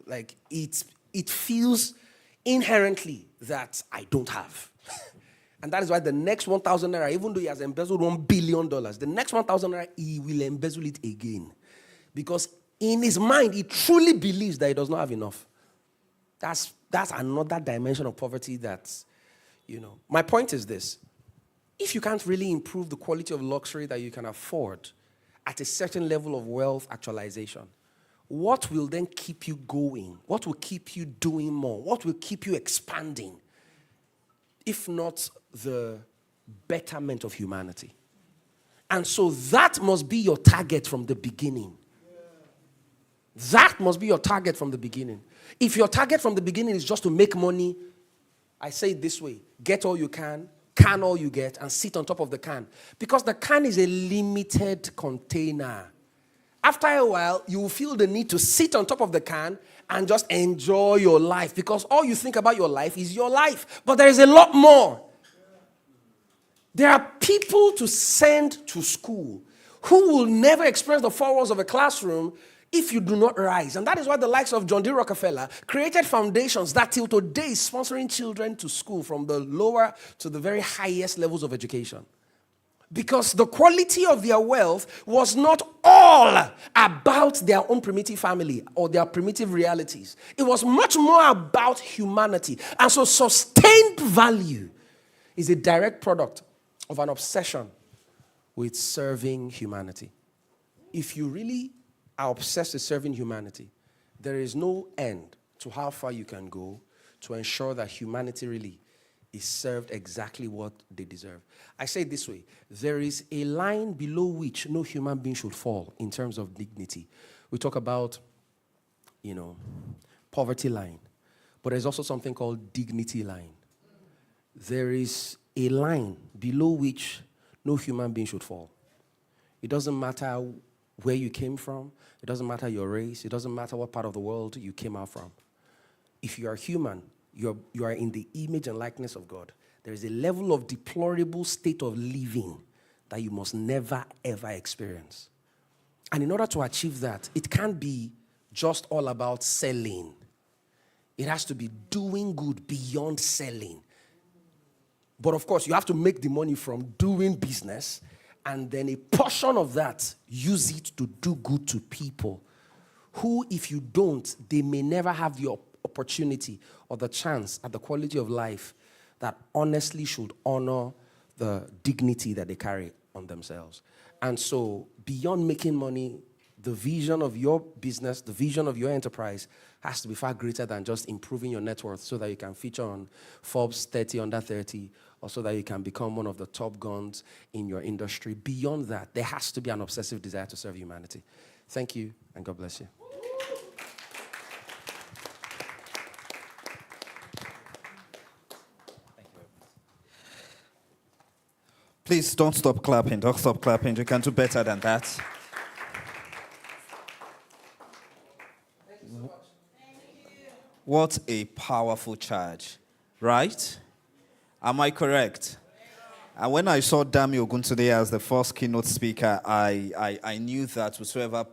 like it feels inherently that I don't have. And that is why the next 1,000 naira, even though he has embezzled $1 billion, the next 1,000 naira, he will embezzle it again. Because in his mind, he truly believes that he does not have enough. That's another dimension of poverty that's, you know. My point is this. If you can't really improve the quality of luxury that you can afford at a certain level of wealth actualization, what will then keep you going? What will keep you doing more? What will keep you expanding? If not the betterment of humanity. And so that must be your target from the beginning. That must be your target from the beginning. If your target from the beginning is just to make money, I say it this way: get all you can all you get, and sit on top of the can. Because the can is a limited container. After a while, you will feel the need to sit on top of the can and just enjoy your life. Because all you think about your life is your life. But there is a lot more. There are people to send to school who will never experience the four walls of a classroom if you do not rise. And that is why the likes of John D. Rockefeller created foundations that till today is sponsoring children to school from the lower to the very highest levels of education. Because the quality of their wealth was not all about their own primitive family or their primitive realities. It was much more about humanity. And so sustained value is a direct product of an obsession with serving humanity. If you really are obsessed with serving humanity, there is no end to how far you can go to ensure that humanity really is served exactly what they deserve. I say it this way: there is a line below which no human being should fall in terms of dignity. We talk about, poverty line, but there's also something called dignity line. There is a line below which no human being should fall. It doesn't matter where you came from. It doesn't matter your race. It doesn't matter what part of the world you came out from. If you are human, you are in the image and likeness of God. There is a level of deplorable state of living that you must never, ever experience. And in order to achieve that, it can't be just all about selling. It has to be doing good beyond selling. But of course, you have to make the money from doing business, and then a portion of that, use it to do good to people who, if you don't, they may never have the opportunity or the chance at the quality of life that honestly should honor the dignity that they carry on themselves. And so, beyond making money, the vision of your business, the vision of your enterprise has to be far greater than just improving your net worth so that you can feature on Forbes 30 under 30, or so that you can become one of the top guns in your industry. Beyond that, there has to be an obsessive desire to serve humanity. Thank you, and God bless you. Please don't stop clapping. Don't stop clapping. You can do better than that. Thank you so much. What a powerful charge, right? Am I correct? And when I saw Dami Oguntunde as the first keynote speaker, I knew that whoever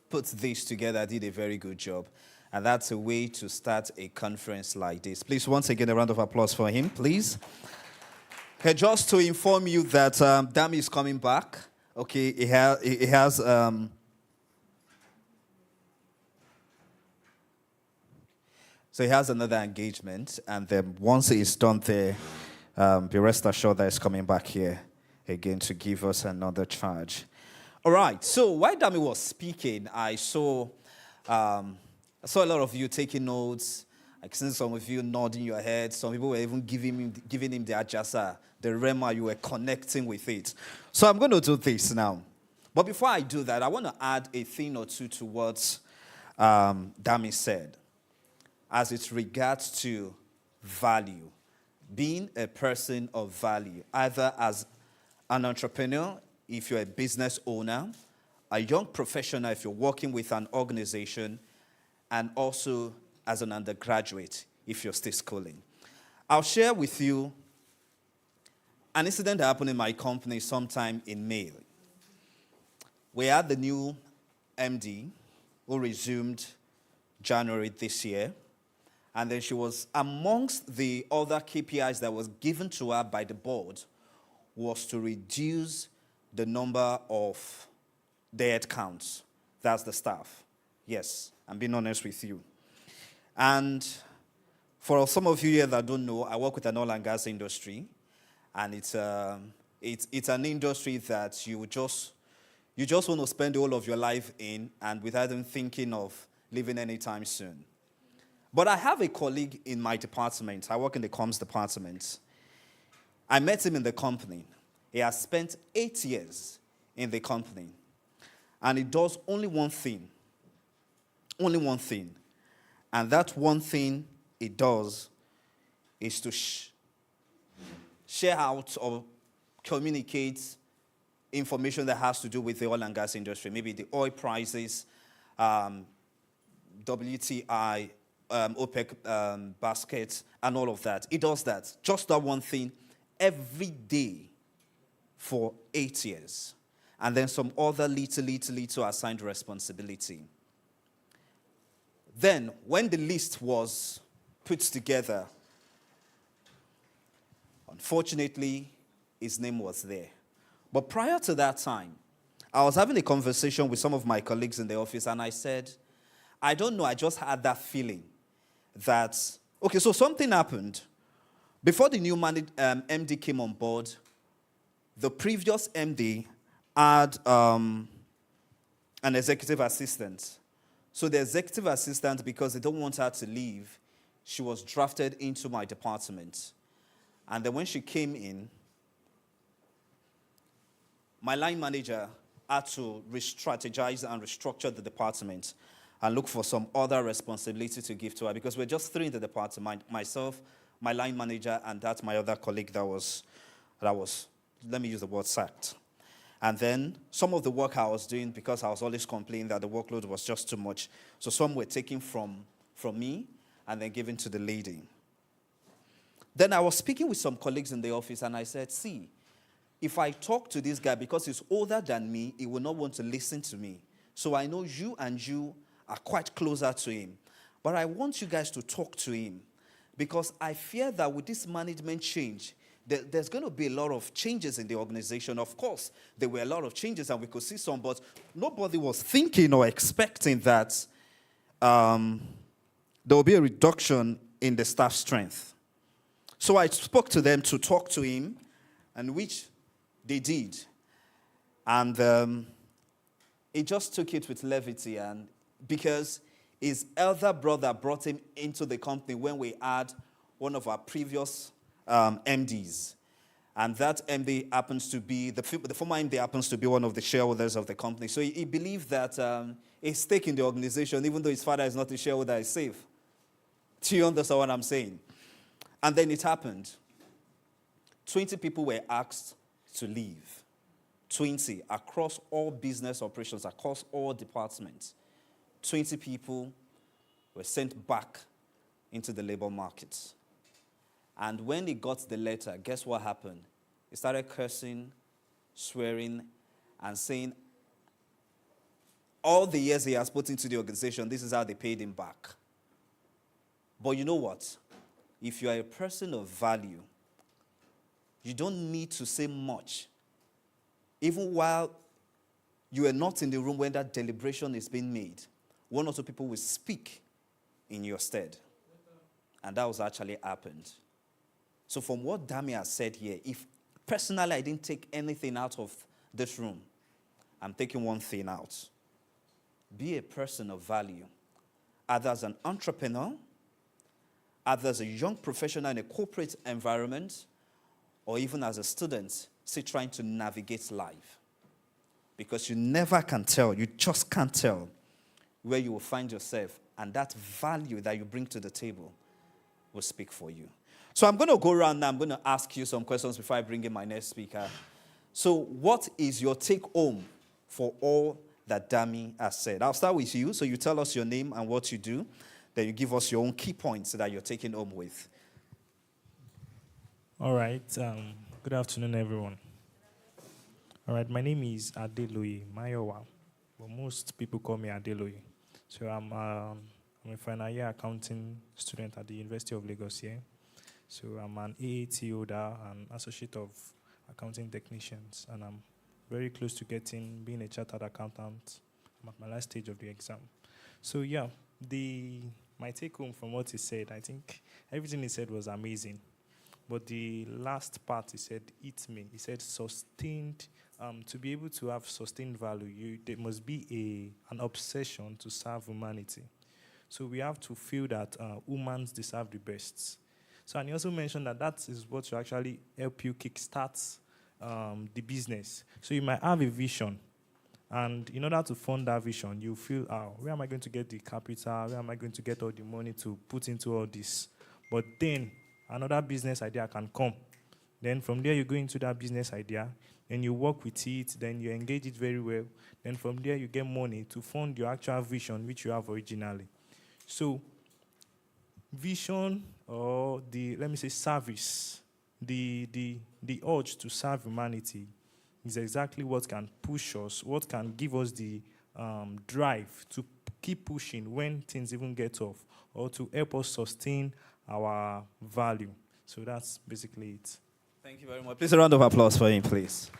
put this together did a very good job. And that's a way to start a conference like this. Please, once again, a round of applause for him, please. Okay, just to inform you that Dami is coming back. Okay, he has so he has another engagement, and then once he's done there, be rest assured that he's coming back here again to give us another charge. All right, so while Dami was speaking, I saw a lot of you taking notes. I can see some of you nodding your head. Some people were even giving him the ajasa, the rema. You were connecting with it. So I'm going to do this now. But before I do that, I want to add a thing or two to what Dami said as it regards to value. Being a person of value, either as an entrepreneur, if you're a business owner, a young professional, if you're working with an organization, and also as an undergraduate, if you're still schooling. I'll share with you an incident that happened in my company sometime in May. We had the new MD who resumed January this year. And then she was amongst the other KPIs that was given to her by the board was to reduce the number of the head counts. That's the staff. Yes, I'm being honest with you. And for some of you here that don't know, I work with an oil and gas industry. And it's an industry that you just want to spend all of your life in and without even thinking of leaving anytime soon. But I have a colleague in my department. I work in the comms department. I met him in the company. He has spent 8 years in the company. And he does only one thing. Only one thing. And that one thing he does is to share out or communicate information that has to do with the oil and gas industry. Maybe the oil prices, WTI, OPEC baskets, and all of that. He does that. Just that one thing every day for 8 years. And then some other little assigned responsibility. Then, when the list was put together, unfortunately, his name was there. But prior to that time, I was having a conversation with some of my colleagues in the office, and I said, I don't know, I just had that feeling that, okay, so something happened. Before the new MD came on board, the previous MD had an executive assistant. So the executive assistant, because they don't want her to leave, she was drafted into my department. And then when she came in, my line manager had to re-strategize and restructure the department and look for some other responsibility to give to her, because we're just three in the department, myself, my line manager, and that's my other colleague that was, let me use the word, sacked. And then some of the work I was doing, because I was always complaining that the workload was just too much, so some were taken from me and then given to the lady. Then I was speaking with some colleagues in the office, and I said, see, if I talk to this guy, because he's older than me, he will not want to listen to me. So I know you and you are quite closer to him. But I want you guys to talk to him, because I fear that with this management change, there's going to be a lot of changes in the organization. Of course, there were a lot of changes, and we could see some, but nobody was thinking or expecting that there will be a reduction in the staff strength. So I spoke to them to talk to him, and which they did. And he just took it with levity, and because his elder brother brought him into the company when we had one of our previous MDs. And that MD happens to be, the former MD happens to be one of the shareholders of the company. So he believed that his stake in the organization, even though his father is not a shareholder, is safe. Do you understand what I'm saying? And then it happened. 20 people were asked to leave. 20 across all business operations, across all departments. 20 people were sent back into the labor market. And when he got the letter, guess what happened? He started cursing, swearing, and saying all the years he has put into the organization, this is how they paid him back. But you know what? If you are a person of value, you don't need to say much. Even while you are not in the room when that deliberation is being made, one or two people will speak in your stead. And that was actually happened. So from what Dami has said here, if personally I didn't take anything out of this room, I'm taking one thing out. Be a person of value. Either as an entrepreneur, either as a young professional in a corporate environment, or even as a student, still trying to navigate life. because you never can tell, you just can't tell where you will find yourself, and that value that you bring to the table will speak for you. So I'm going to go around now. I'm going to ask you some questions before I bring in my next speaker. So what is your take home for all that Dami has said? I'll start with you. So you tell us your name and what you do. Then you give us your own key points that you're taking home with. All right. Good afternoon, everyone. All right. My name is Adeloye Mayowa, but most people call me Adeloye. So I'm a final year accounting student at the University of Lagos here. So I'm an AAT holder and associate of accounting technicians, and I'm very close to being a chartered accountant. I'm at my last stage of the exam. So yeah, my take home from what he said, I think everything he said was amazing. But the last part he said, he said sustained, to be able to have sustained value, there must be an obsession to serve humanity. So we have to feel that humans deserve the best. So, and he also mentioned that is what will actually help you kickstart the business. So you might have a vision, and in order to fund that vision, you feel, where am I going to get the capital? Where am I going to get all the money to put into all this? But then another business idea can come. Then from there, you go into that business idea, and you work with it, then you engage it very well. Then from there, you get money to fund your actual vision, which you have originally. So vision, or service, the urge to serve humanity is exactly what can push us, what can give us the drive to keep pushing when things even get tough, or to help us sustain our value. So that's basically it. Thank you very much. Please a round of applause for him, please.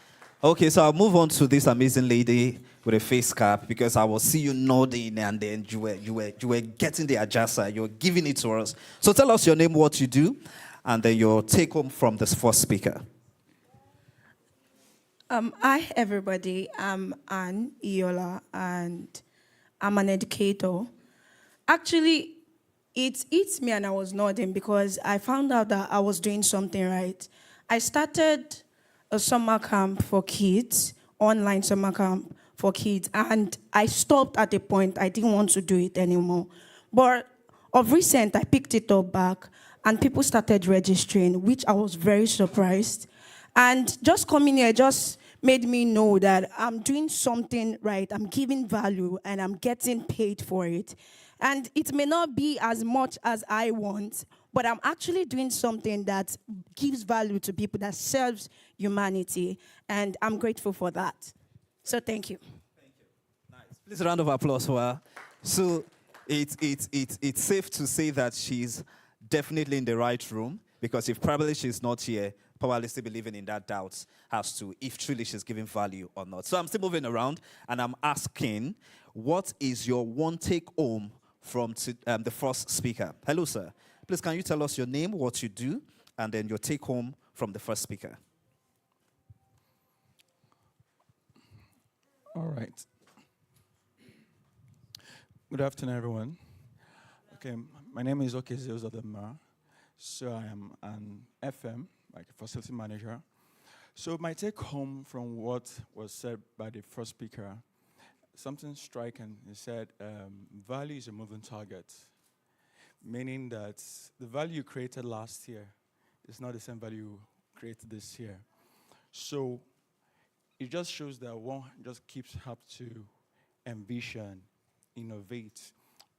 Okay, so I'll move on to this amazing lady with a face cap, because I will see you nodding, and then you were getting the ajasa, you were giving it to us. So tell us your name, what you do, and then your take home from this first speaker. Hi, everybody. I'm Anne Iola, and I'm an educator. Actually, it hit me and I was nodding because I found out that I was doing something right. I started a summer camp for kids, online summer camp for kids, and I stopped at a point. I didn't want to do it anymore. But of recent, I picked it up back, and people started registering, which I was very surprised. And just coming here just made me know that I'm doing something right, I'm giving value, and I'm getting paid for it. And it may not be as much as I want, but I'm actually doing something that gives value to people, that serves humanity, and I'm grateful for that. So thank you. Thank you. Nice. Please a round of applause for her. So it's safe to say that she's definitely in the right room, because if probably she's not here, probably still be living in that doubt as to if truly she's giving value or not. So I'm still moving around, and I'm asking, what is your one take home from the first speaker? Hello, sir. Please, can you tell us your name, what you do, and then your take home from the first speaker? All right. Good afternoon, everyone. Okay, my name is Okezeus Adama. So I am an FM, like a facility manager. So my take home from what was said by the first speaker, something striking. He said, value is a moving target, meaning that the value you created last year is not the same value you created this year. So it just shows that one just keeps have to envision, innovate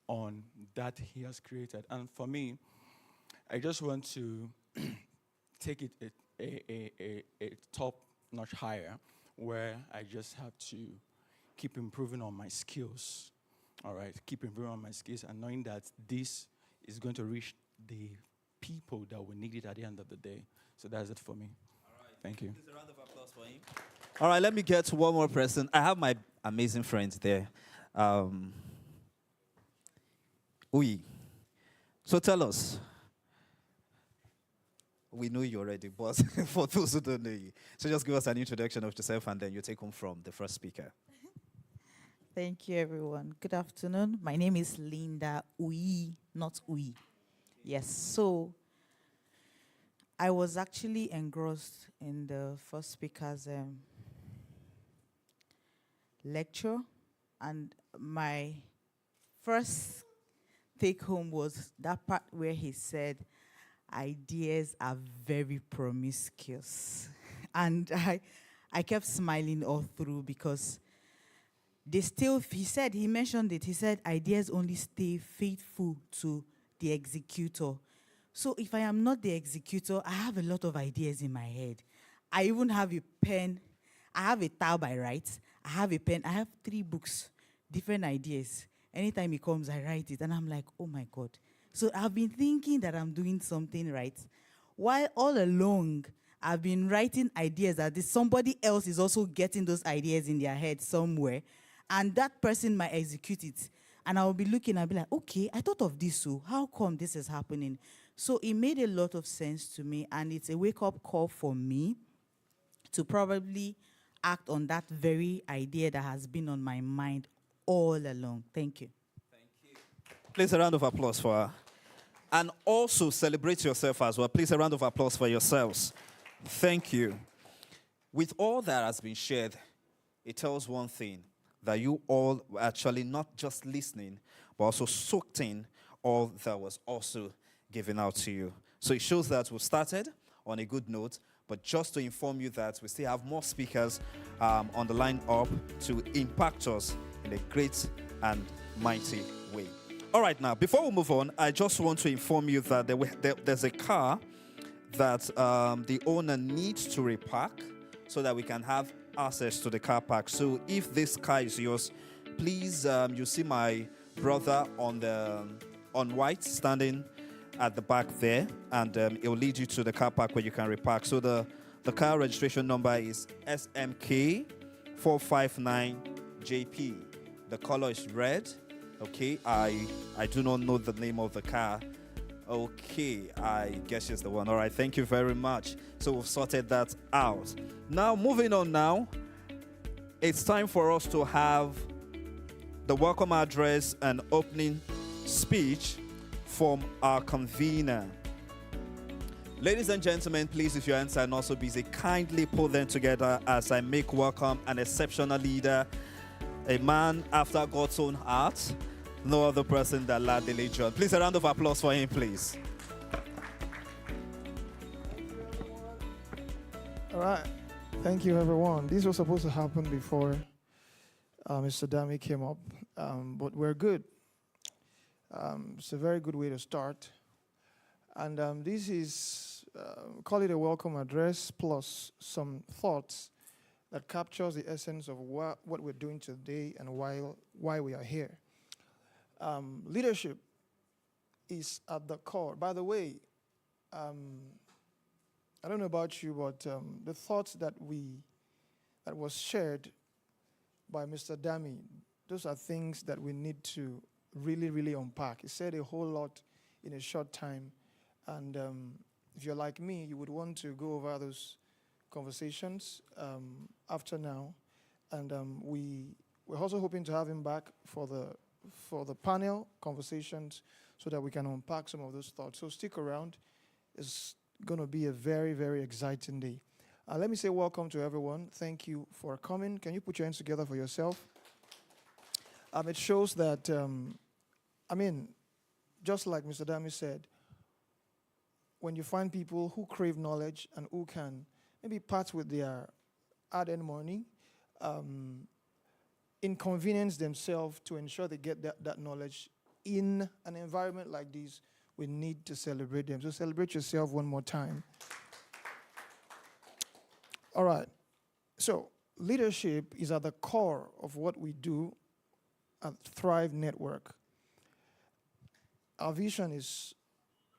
on that he has created. And for me, I just want to take it a top notch higher, where I just have to keep improving on my skills. All right, keep improving on my skills, and knowing that this is going to reach the people that will need it at the end of the day. So that's it for me. All right. Thank you. Please a round of applause for him. All right, let me get to one more person. I have my amazing friends there. Uyi. So tell us. We know you already, but for those who don't know you, so just give us an introduction of yourself, and then you take home from the first speaker. Thank you, everyone. Good afternoon. My name is Linda Uyi, not Uyi. Yes, so I was actually engrossed in the first speaker's lecture, and my first take home was that part where he said, ideas are very promiscuous. And I kept smiling all through because he mentioned it, he said ideas only stay faithful to the executor. So if I am not the executor, I have a lot of ideas in my head. I even have a pen. I have a tab I write. I have a pen. I have 3 books, different ideas. Anytime it comes, I write it. And I'm like, oh my God. So I've been thinking that I'm doing something right. While all along, I've been writing ideas that somebody else is also getting those ideas in their head somewhere. And that person might execute it. And I'll be looking, I'll be like, okay, I thought of this, so how come this is happening? So it made a lot of sense to me, and it's a wake-up call for me to probably act on that very idea that has been on my mind all along. Thank you. Please a round of applause for her. And also celebrate yourself as well. Please a round of applause for yourselves. Thank you. With all that has been shared, it tells one thing, that you all were actually not just listening, but also soaked in all that was also given out to you. So it shows that we've started on a good note, but just to inform you that we still have more speakers on the line up to impact us in a great and mighty way. All right, now, before we move on, I just want to inform you that there's a car that the owner needs to repark so that we can have access to the car park. So if this car is yours, please, you see my brother on white standing at the back there, and it will lead you to the car park where you can repark. So the car registration number is SMK 459JP. The color is red. Okay, I do not know the name of the car. Okay, I guess it's the one. All right, thank you very much. So we've sorted that out. Now, moving on now, it's time for us to have the welcome address and opening speech from our convener. Ladies and gentlemen, please, if your hands are not so busy, kindly pull them together as I make welcome an exceptional leader, a man after God's own heart, no other person than Ladele John. Please, a round of applause for him, please. All right. Thank you, everyone. This was supposed to happen before Mr. Dami came up, but we're good. It's a very good way to start. And this is, call it a welcome address plus some thoughts that captures the essence of what we're doing today and why we are here. Leadership is at the core. By the way, I don't know about you, but the thoughts that was shared by Mr. Dami, those are things that we need to really, really unpack. He said a whole lot in a short time, and if you're like me, you would want to go over those conversations after now, and we're also hoping to have him back for the panel conversations so that we can unpack some of those thoughts. So stick around. It's going to be a very, very exciting day. Let me say welcome to everyone. Thank you for coming. Can you put your hands together for yourself? It shows that, just like Mr. Dami said, when you find people who crave knowledge and who can maybe part with their hard-earned money, inconvenience themselves to ensure they get that knowledge in an environment like this, we need to celebrate them. So celebrate yourself one more time. All right. So leadership is at the core of what we do at Thrive Network. Our vision is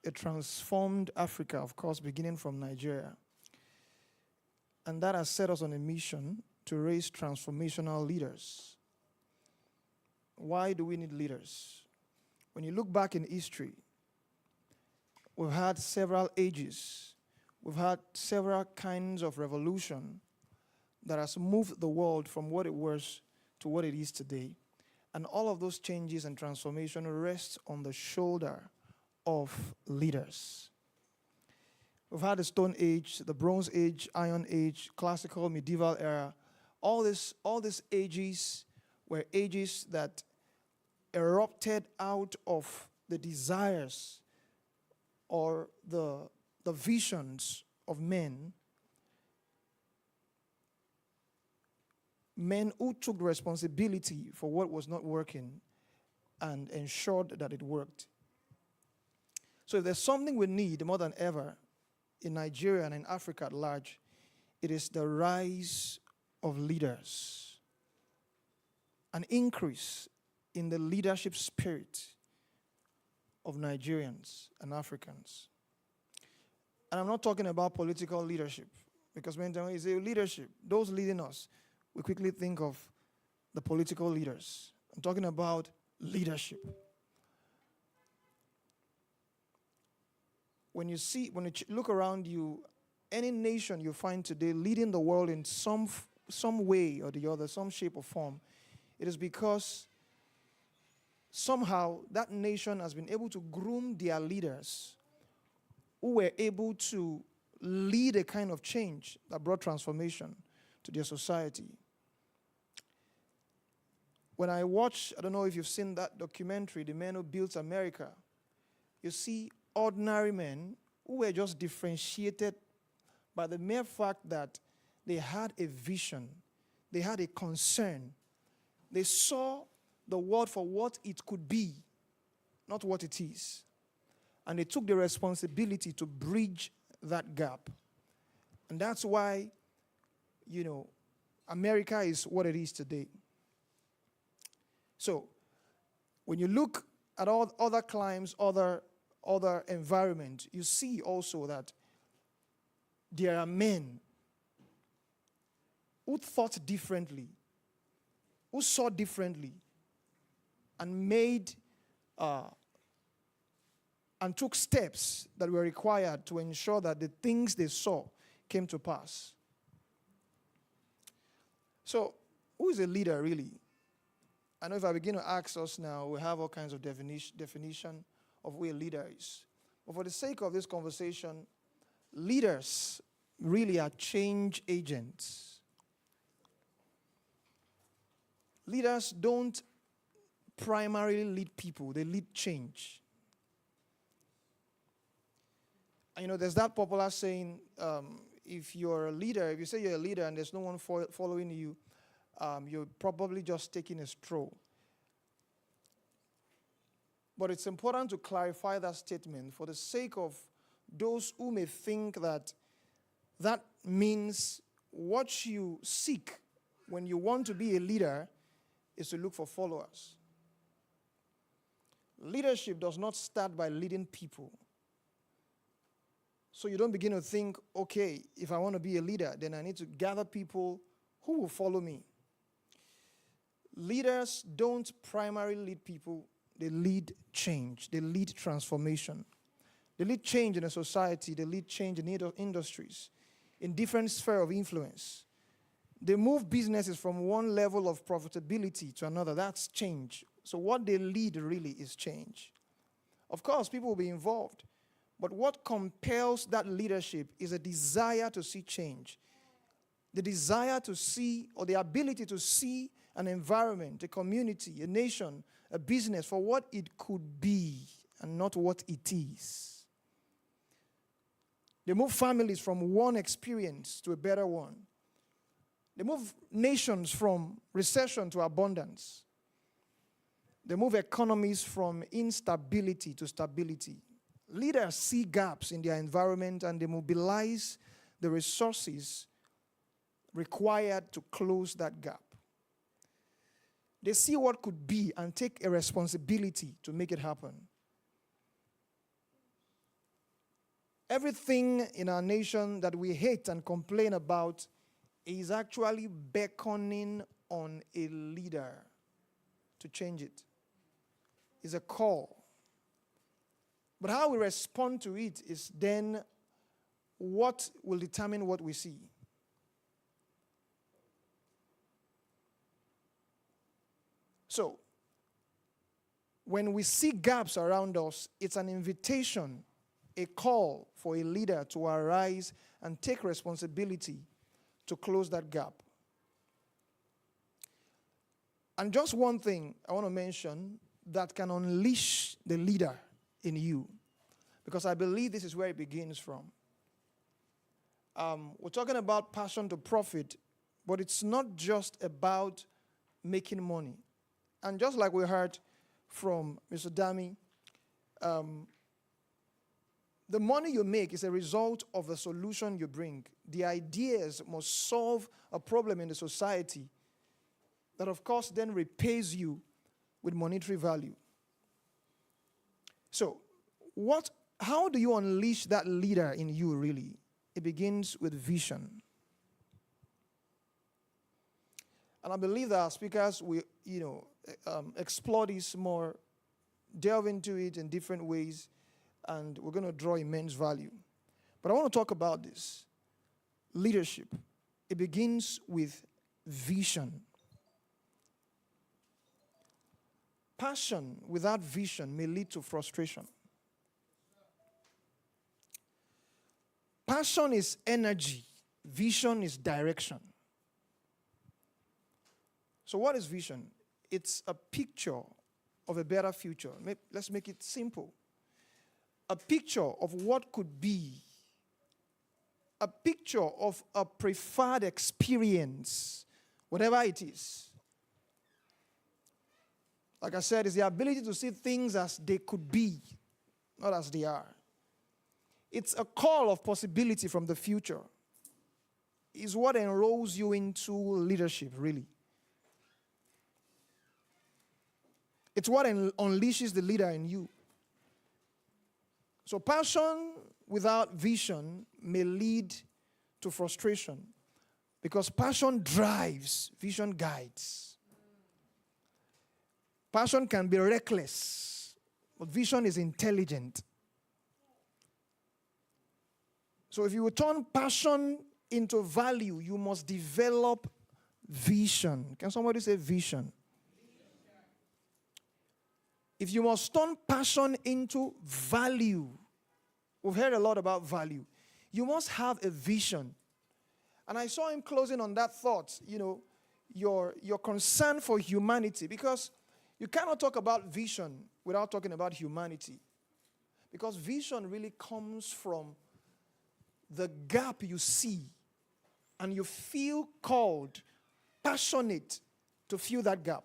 a transformed Africa, of course, beginning from Nigeria. And that has set us on a mission to raise transformational leaders. Why do we need leaders? When you look back in history, we've had several ages. We've had several kinds of revolution that has moved the world from what it was to what it is today. And all of those changes and transformation rest on the shoulder of leaders. We've had the Stone Age, the Bronze Age, Iron Age, classical, medieval era. All these ages were ages that erupted out of the desires or the visions of men who took responsibility for what was not working and ensured that it worked. So if there's something we need more than ever in Nigeria and in Africa at large, it is the rise of leaders, an increase in the leadership spirit of Nigerians and Africans. And I'm not talking about political leadership, because when you say leadership, those leading us, we quickly think of the political leaders. I'm talking about leadership. When you look around you, any nation you find today leading the world in some way or the other, some shape or form, it is because somehow that nation has been able to groom their leaders who were able to lead a kind of change that brought transformation to their society. When I watch, I don't know if you've seen that documentary, The Man Who Built America, you see ordinary men who were just differentiated by the mere fact that they had a vision, they had a concern. They saw the world for what it could be, not what it is. And they took the responsibility to bridge that gap. And that's why, America is what it is today. So, when you look at all other climes, other environments, you see also that there are men who thought differently, who saw differently, and made and took steps that were required to ensure that the things they saw came to pass. So, who is a leader really? I know if I begin to ask us now, we have all kinds of definition of who a leader is. But for the sake of this conversation, leaders really are change agents. Leaders don't primarily lead people, they lead change. And there's that popular saying, if you're a leader, if you say you're a leader and there's no one following you, you're probably just taking a stroll. But it's important to clarify that statement for the sake of those who may think that that means what you seek when you want to be a leader is to look for followers. Leadership does not start by leading people. So you don't begin to think, okay, if I want to be a leader, then I need to gather people who will follow me. Leaders don't primarily lead people, they lead change, they lead transformation. They lead change in a society, they lead change in industries, in different spheres of influence. They move businesses from one level of profitability to another. That's change. So what they lead really is change. Of course, people will be involved, but what compels that leadership is a desire to see change. The desire to see, or the ability to see an environment, a community, a nation, a business for what it could be and not what it is. They move families from one experience to a better one. They move nations from recession to abundance. They move economies from instability to stability. Leaders see gaps in their environment and they mobilize the resources required to close that gap. They see what could be and take a responsibility to make it happen. Everything in our nation that we hate and complain about is actually beckoning on a leader to change it. It's a call. But how we respond to it is then what will determine what we see. So, when we see gaps around us, it's an invitation, a call for a leader to arise and take responsibility to close that gap. And just one thing I want to mention that can unleash the leader in you, because I believe this is where it begins from. We're talking about passion to profit, but it's not just about making money. And just like we heard from Mr. Dami, the money you make is a result of the solution you bring. The ideas must solve a problem in the society that, of course, then repays you with monetary value. So, how do you unleash that leader in you, really? It begins with vision. And I believe that our speakers will, explore this more, delve into it in different ways, and we're going to draw immense value. But I want to talk about this. Leadership. It begins with vision. Passion without vision may lead to frustration. Passion is energy. Vision is direction. So what is vision? It's a picture of a better future. Let's make it simple. A picture of what could be. A picture of a preferred experience, whatever it is. Like I said, it's the ability to see things as they could be, not as they are. It's a call of possibility from the future. It's what enrolls you into leadership, really. It's what unleashes the leader in you. So passion without vision may lead to frustration, because passion drives, vision guides. Passion can be reckless, but vision is intelligent. So if you will turn passion into value, you must develop vision. Can somebody say vision? If you must turn passion into value, we've heard a lot about value, you must have a vision. And I saw him closing on that thought, your concern for humanity, because you cannot talk about vision without talking about humanity. Because vision really comes from the gap you see, and you feel called, passionate to fill that gap.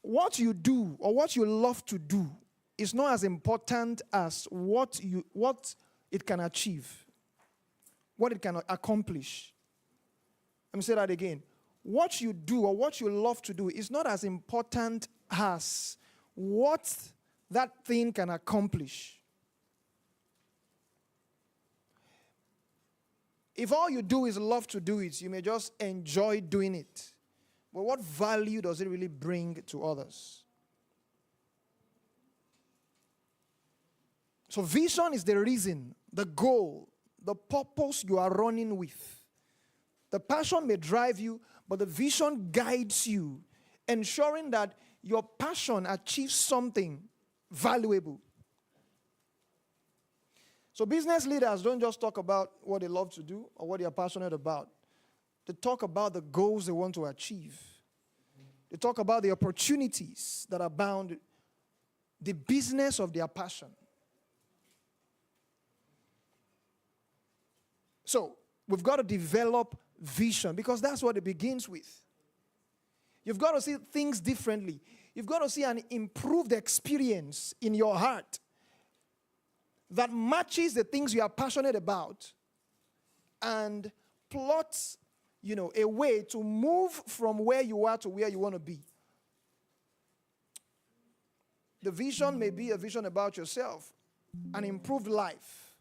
What you do or what you love to do is not as important as what it can achieve, what it can accomplish. Let me say that again. What you do or what you love to do is not as important as what that thing can accomplish. If all you do is love to do it, you may just enjoy doing it. But what value does it really bring to others? So vision is the reason, the goal, the purpose you are running with. The passion may drive you, but the vision guides you, ensuring that your passion achieves something valuable. So business leaders don't just talk about what they love to do or what they are passionate about. They talk about the goals they want to achieve. They talk about the opportunities that abound, the business of their passion. So we've got to develop vision, because that's what it begins with. You've got to see things differently. You've got to see an improved experience in your heart that matches the things you are passionate about, and plots, a way to move from where you are to where you want to be. The vision may be a vision about yourself, an improved life,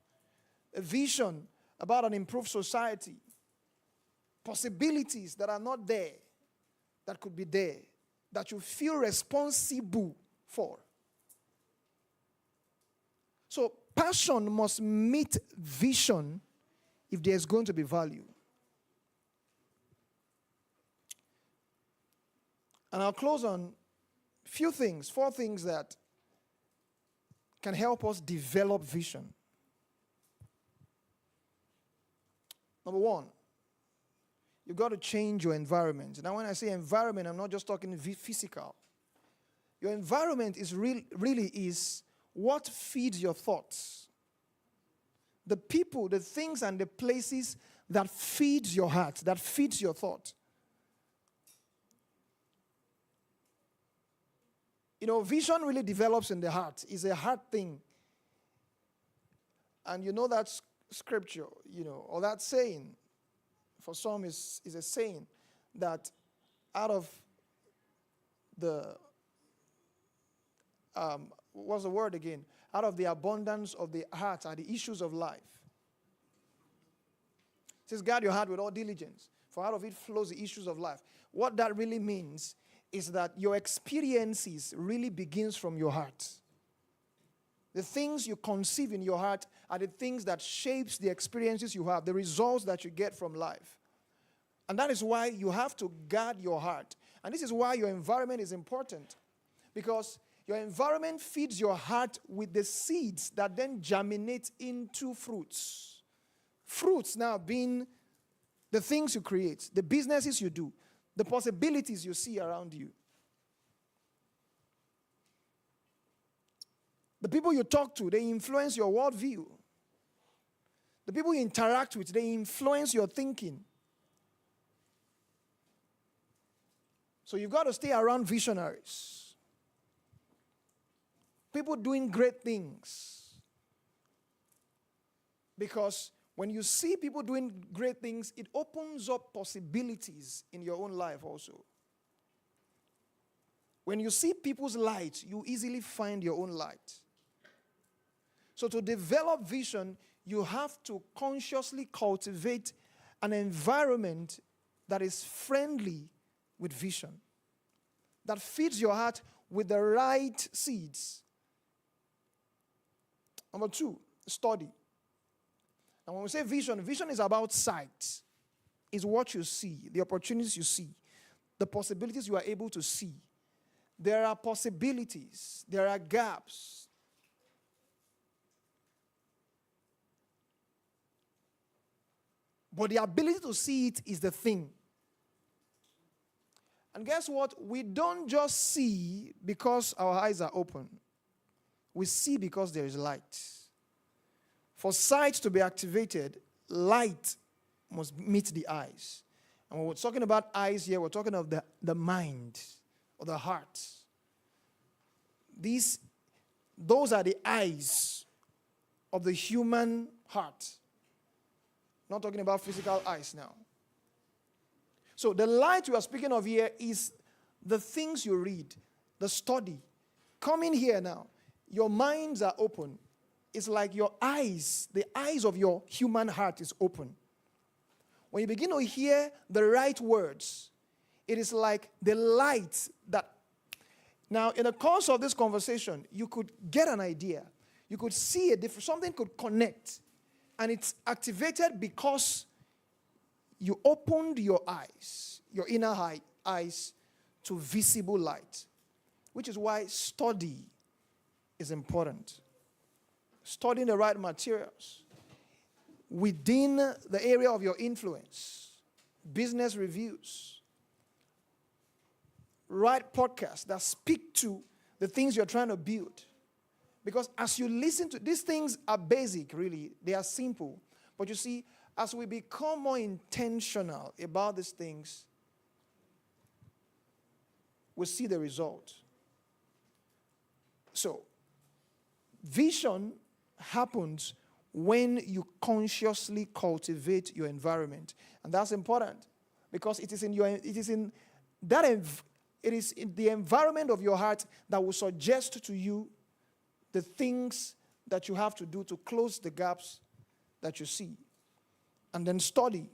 a vision about an improved society, possibilities that are not there, that could be there, that you feel responsible for. So passion must meet vision if there's going to be value. And I'll close on four things that can help us develop vision. Number one, you've got to change your environment. Now, when I say environment, I'm not just talking physical. Your environment is really is what feeds your thoughts. The people, the things, and the places that feeds your heart, that feeds your thought. Vision really develops in the heart. It's a heart thing. And that scripture, or that saying, for some is a saying that out of the, what's the word again? Out of the abundance of the heart are the issues of life. It says, guard your heart with all diligence, for out of it flows the issues of life. What that really means is that your experiences really begins from your heart. The things you conceive in your heart are the things that shapes the experiences you have, the results that you get from life. And that is why you have to guard your heart. And this is why your environment is important. Because your environment feeds your heart with the seeds that then germinate into fruits. Fruits now being the things you create, the businesses you do, the possibilities you see around you. The people you talk to, they influence your worldview. The people you interact with, they influence your thinking. So you've got to stay around visionaries. People doing great things. Because when you see people doing great things, it opens up possibilities in your own life also. When you see people's light, you easily find your own light. So to develop vision, you have to consciously cultivate an environment that is friendly with vision, that feeds your heart with the right seeds. Number two, study. And when we say vision, vision is about sight. It's what you see, the opportunities you see, the possibilities you are able to see. There are possibilities, there are gaps. But the ability to see it is the thing. And guess what? We don't just see because our eyes are open. We see because there is light. For sight to be activated, light must meet the eyes. And when we're talking about eyes here, we're talking of the mind or the heart. Those are the eyes of the human heart. Not talking about physical eyes now. So the light we are speaking of here is the things you read, the study. Come in here now. Your minds are open. It's like your eyes, the eyes of your human heart is open. When you begin to hear the right words, it is like the light that... Now, in the course of this conversation, you could get an idea. You could see a different... Something could connect. And it's activated because you opened your eyes, your inner eyes, to visible light. Which is why study is important. Studying the right materials within the area of your influence, business reviews, right podcasts that speak to the things you're trying to build. Because as you listen to, these things are basic, really. They are simple. But you see, as we become more intentional about these things, we see the result. So, vision happens when you consciously cultivate your environment. And that's important because it is in the environment of your heart that will suggest to you the things that you have to do to close the gaps that you see. And then study,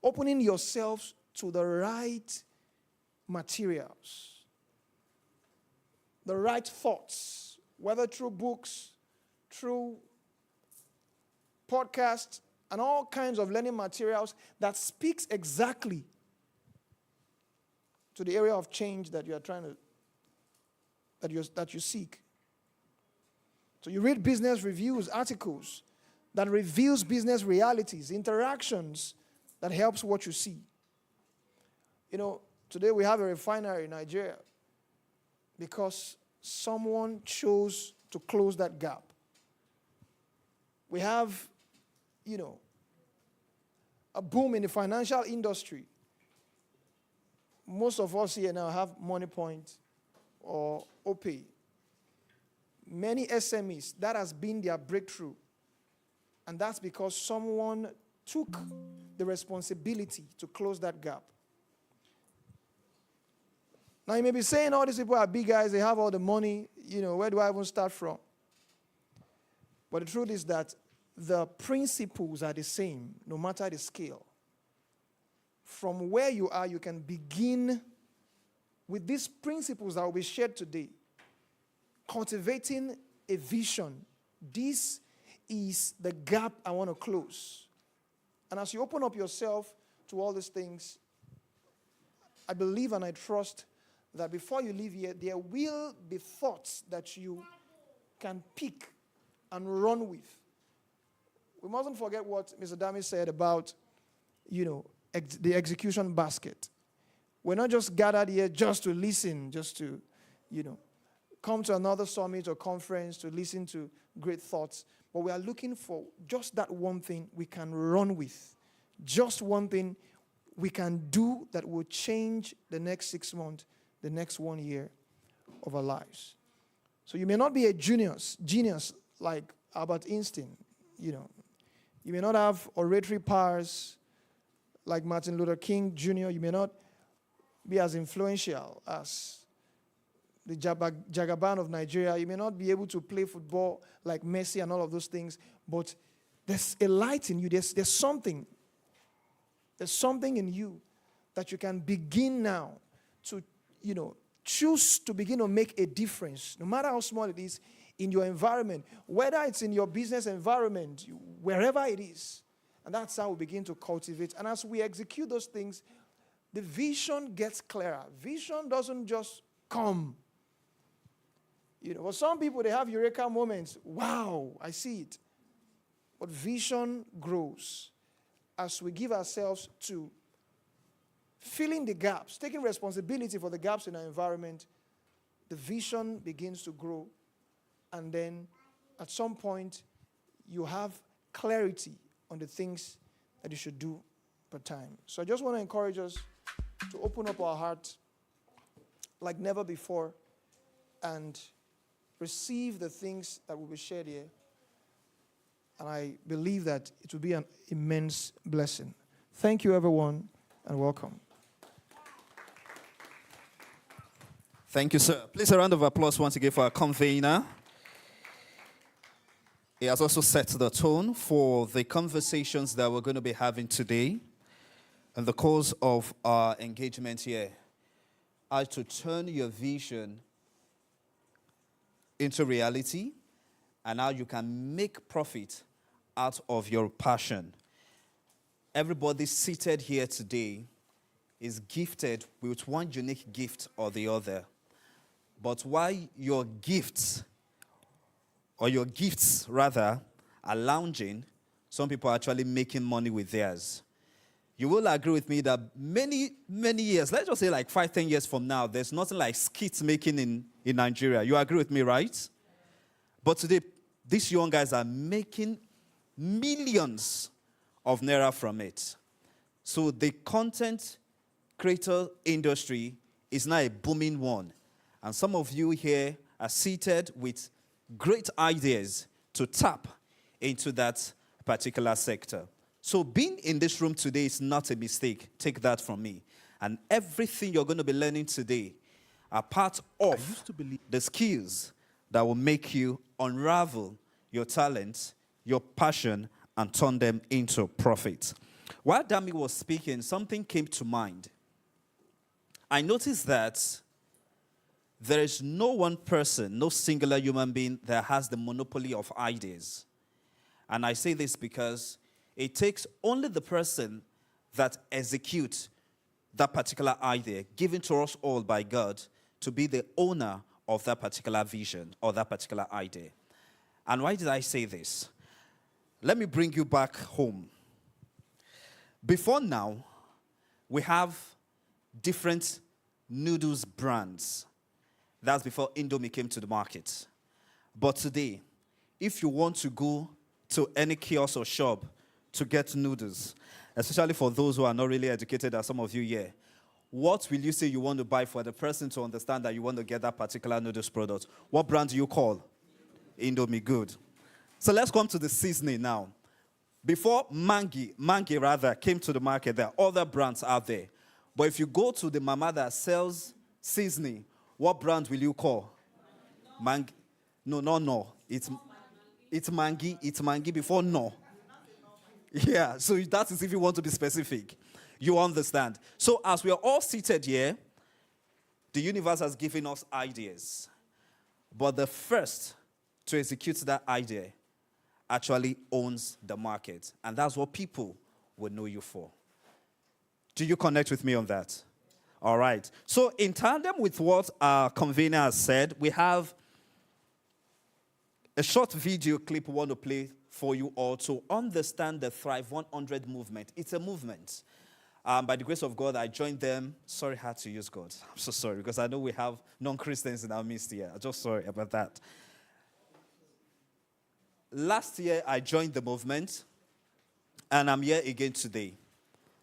opening yourselves to the right materials, the right thoughts, whether through books, through podcasts, and all kinds of learning materials that speaks exactly to the area of change that you are trying to, that you seek. So you read business reviews, articles that reveals business realities, interactions that helps what you see. You know, today we have a refinery in Nigeria because someone chose to close that gap. We have, you know, a boom in the financial industry. Most of us here now have Money Point or OPay. Many SMEs, that has been their breakthrough. And that's because someone took the responsibility to close that gap. Now you may be saying all these people are big guys, they have all the money, you know, where do I even start from? But the truth is that the principles are the same, no matter the scale. From where you are, you can begin with these principles that will be shared today. Cultivating a vision. This is the gap I want to close. And as you open up yourself to all these things, I believe and I trust that before you leave here, there will be thoughts that you can pick and run with. We mustn't forget what Mr. Dami said about, you know, the execution basket. We're not just gathered here just to listen, just to, you know, come to another summit or conference to listen to great thoughts. But we are looking for just that one thing we can run with. Just one thing we can do that will change the next 6 months, the next 1 year of our lives. So you may not be a genius like Albert Einstein, you know. You may not have oratory powers like Martin Luther King Jr. You may not be as influential as the Jagaban of Nigeria. You may not be able to play football like Messi and all of those things. But there's a light in you. There's something. There's something in you that you can begin now to, you know, choose to begin to make a difference, no matter how small it is, in your environment, whether it's in your business environment, wherever it is. And that's how we begin to cultivate. And as we execute those things, the vision gets clearer. Vision doesn't just come. You know, for some people, they have eureka moments. Wow, I see it. But vision grows as we give ourselves to filling the gaps, taking responsibility for the gaps in our environment. The vision begins to grow. And then at some point, you have clarity on the things that you should do per time. So I just want to encourage us to open up our heart like never before and receive the things that will be shared here. And I believe that it will be an immense blessing. Thank you, everyone, and welcome. Thank you, sir. Please a round of applause once again for our convener. He has also set the tone for the conversations that we're going to be having today in the course of our engagement here. How to turn your vision into reality and how you can make profit out of your passion. Everybody seated here today is gifted with one unique gift or the other. But why your gifts, or your gifts rather, are lounging, some people are actually making money with theirs. You will agree with me that many, many years, let's just say like 5-10 years from now, there's nothing like skits making in Nigeria. You agree with me, right? But today, these young guys are making millions of naira from it. So the content creator industry is now a booming one. And some of you here are seated with great ideas to tap into that particular sector. So being in this room today is not a mistake. Take that from me. And everything you're going to be learning today are part of the skills that will make you unravel your talents, your passion, and turn them into profit. While Dami was speaking, something came to mind. I noticed that there is no one person, no singular human being that has the monopoly of ideas. And I say this because it takes only the person that executes that particular idea given to us all by God to be the owner of that particular vision or that particular idea. And why did I say this? Let me bring you back home. Before now, we have different noodles brands. That's before Indomie came to the market. But today, if you want to go to any kiosk or shop to get noodles, especially for those who are not really educated, as some of you here, what will you say you want to buy for the person to understand that you want to get that particular noodles product? What brand do you call? Indomie. Good. So let's come to the seasoning now. Before Mangi rather, came to the market, there are other brands out there. But if you go to the mama that sells seasoning, what brand will you call? Mangi. No. It's Mangi. It's Mangi before no. Yeah, so that is if you want to be specific. You understand. So as we are all seated here, the universe has given us ideas. But the first to execute that idea actually owns the market. And that's what people will know you for. Do you connect with me on that? All right. So in tandem with what our convener has said, we have a short video clip we want to play for you all to understand the Thrive100 movement. It's a movement. By the grace of God, I joined them. Sorry, I had to use God. I'm so sorry, because I know we have non-Christians in our midst here. I'm just sorry about that. Last year, I joined the movement, and I'm here again today.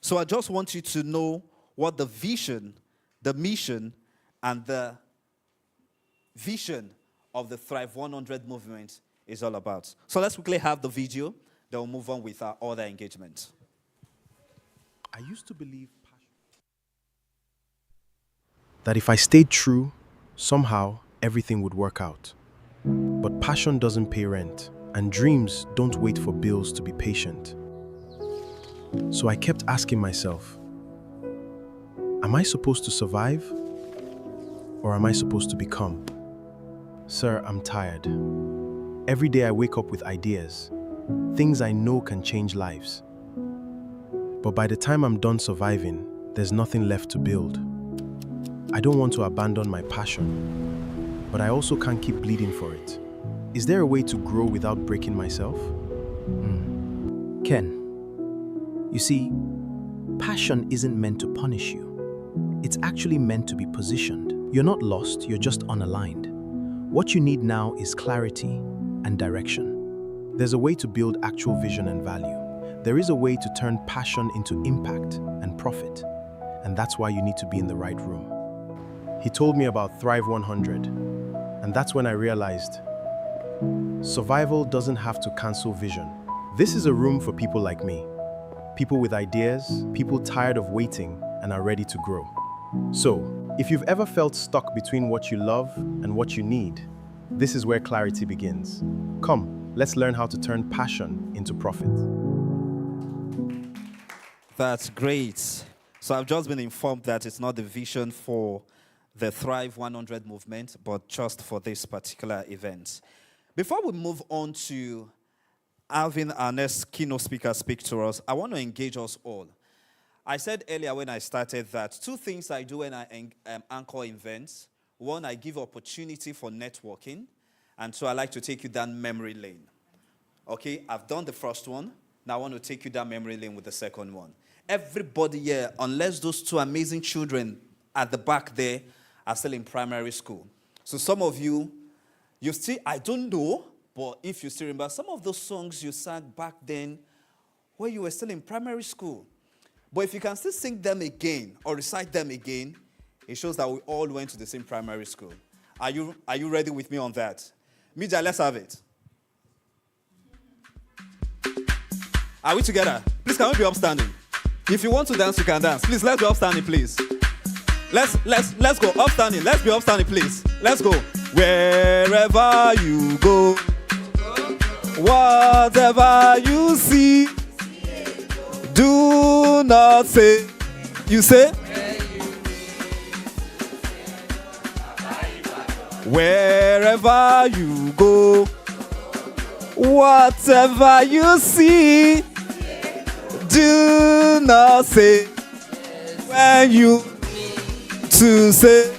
So I just want you to know what the vision, the mission, and the vision of the Thrive100 movement is all about. So let's quickly have the video, then we'll move on with our other engagement. I used to believe that if I stayed true, somehow everything would work out. But passion doesn't pay rent, and dreams don't wait for bills to be patient. So I kept asking myself, am I supposed to survive? Or am I supposed to become? Sir, I'm tired. Every day I wake up with ideas, things I know can change lives. But by the time I'm done surviving, there's nothing left to build. I don't want to abandon my passion, but I also can't keep bleeding for it. Is there a way to grow without breaking myself? Ken, you see, passion isn't meant to punish you. It's actually meant to be positioned. You're not lost, you're just unaligned. What you need now is clarity and direction. There's a way to build actual vision and value. There is a way to turn passion into impact and profit. And that's why you need to be in the right room. He told me about Thrive100. And that's when I realized survival doesn't have to cancel vision. This is a room for people like me. People with ideas, people tired of waiting and are ready to grow. So, if you've ever felt stuck between what you love and what you need, this is where clarity begins. Come, let's learn how to turn passion into profit. That's great. So I've just been informed that it's not the vision for the Thrive100 movement, but just for this particular event. Before we move on to having our next keynote speaker speak to us, I want to engage us all. I said earlier when I started that two things I do when I anchor events. One, I give opportunity for networking. And so I like to take you down memory lane. Okay, I've done the first one. Now I want to take you down memory lane with the second one. Everybody here, unless those two amazing children at the back there are still in primary school. So some of you still, I don't know, but if you still remember, some of those songs you sang back then when you were still in primary school. But if you can still sing them again or recite them again, it shows that we all went to the same primary school. Are you ready with me on that? Media, let's have it. Are we together? Please, can we be upstanding? If you want to dance, you can dance. Please, let's be upstanding, please. Let's go. Upstanding. Let's be upstanding, please. Let's go. Wherever you go, whatever you see, do not say. You say? Wherever you go, whatever you see, do not say when you to say.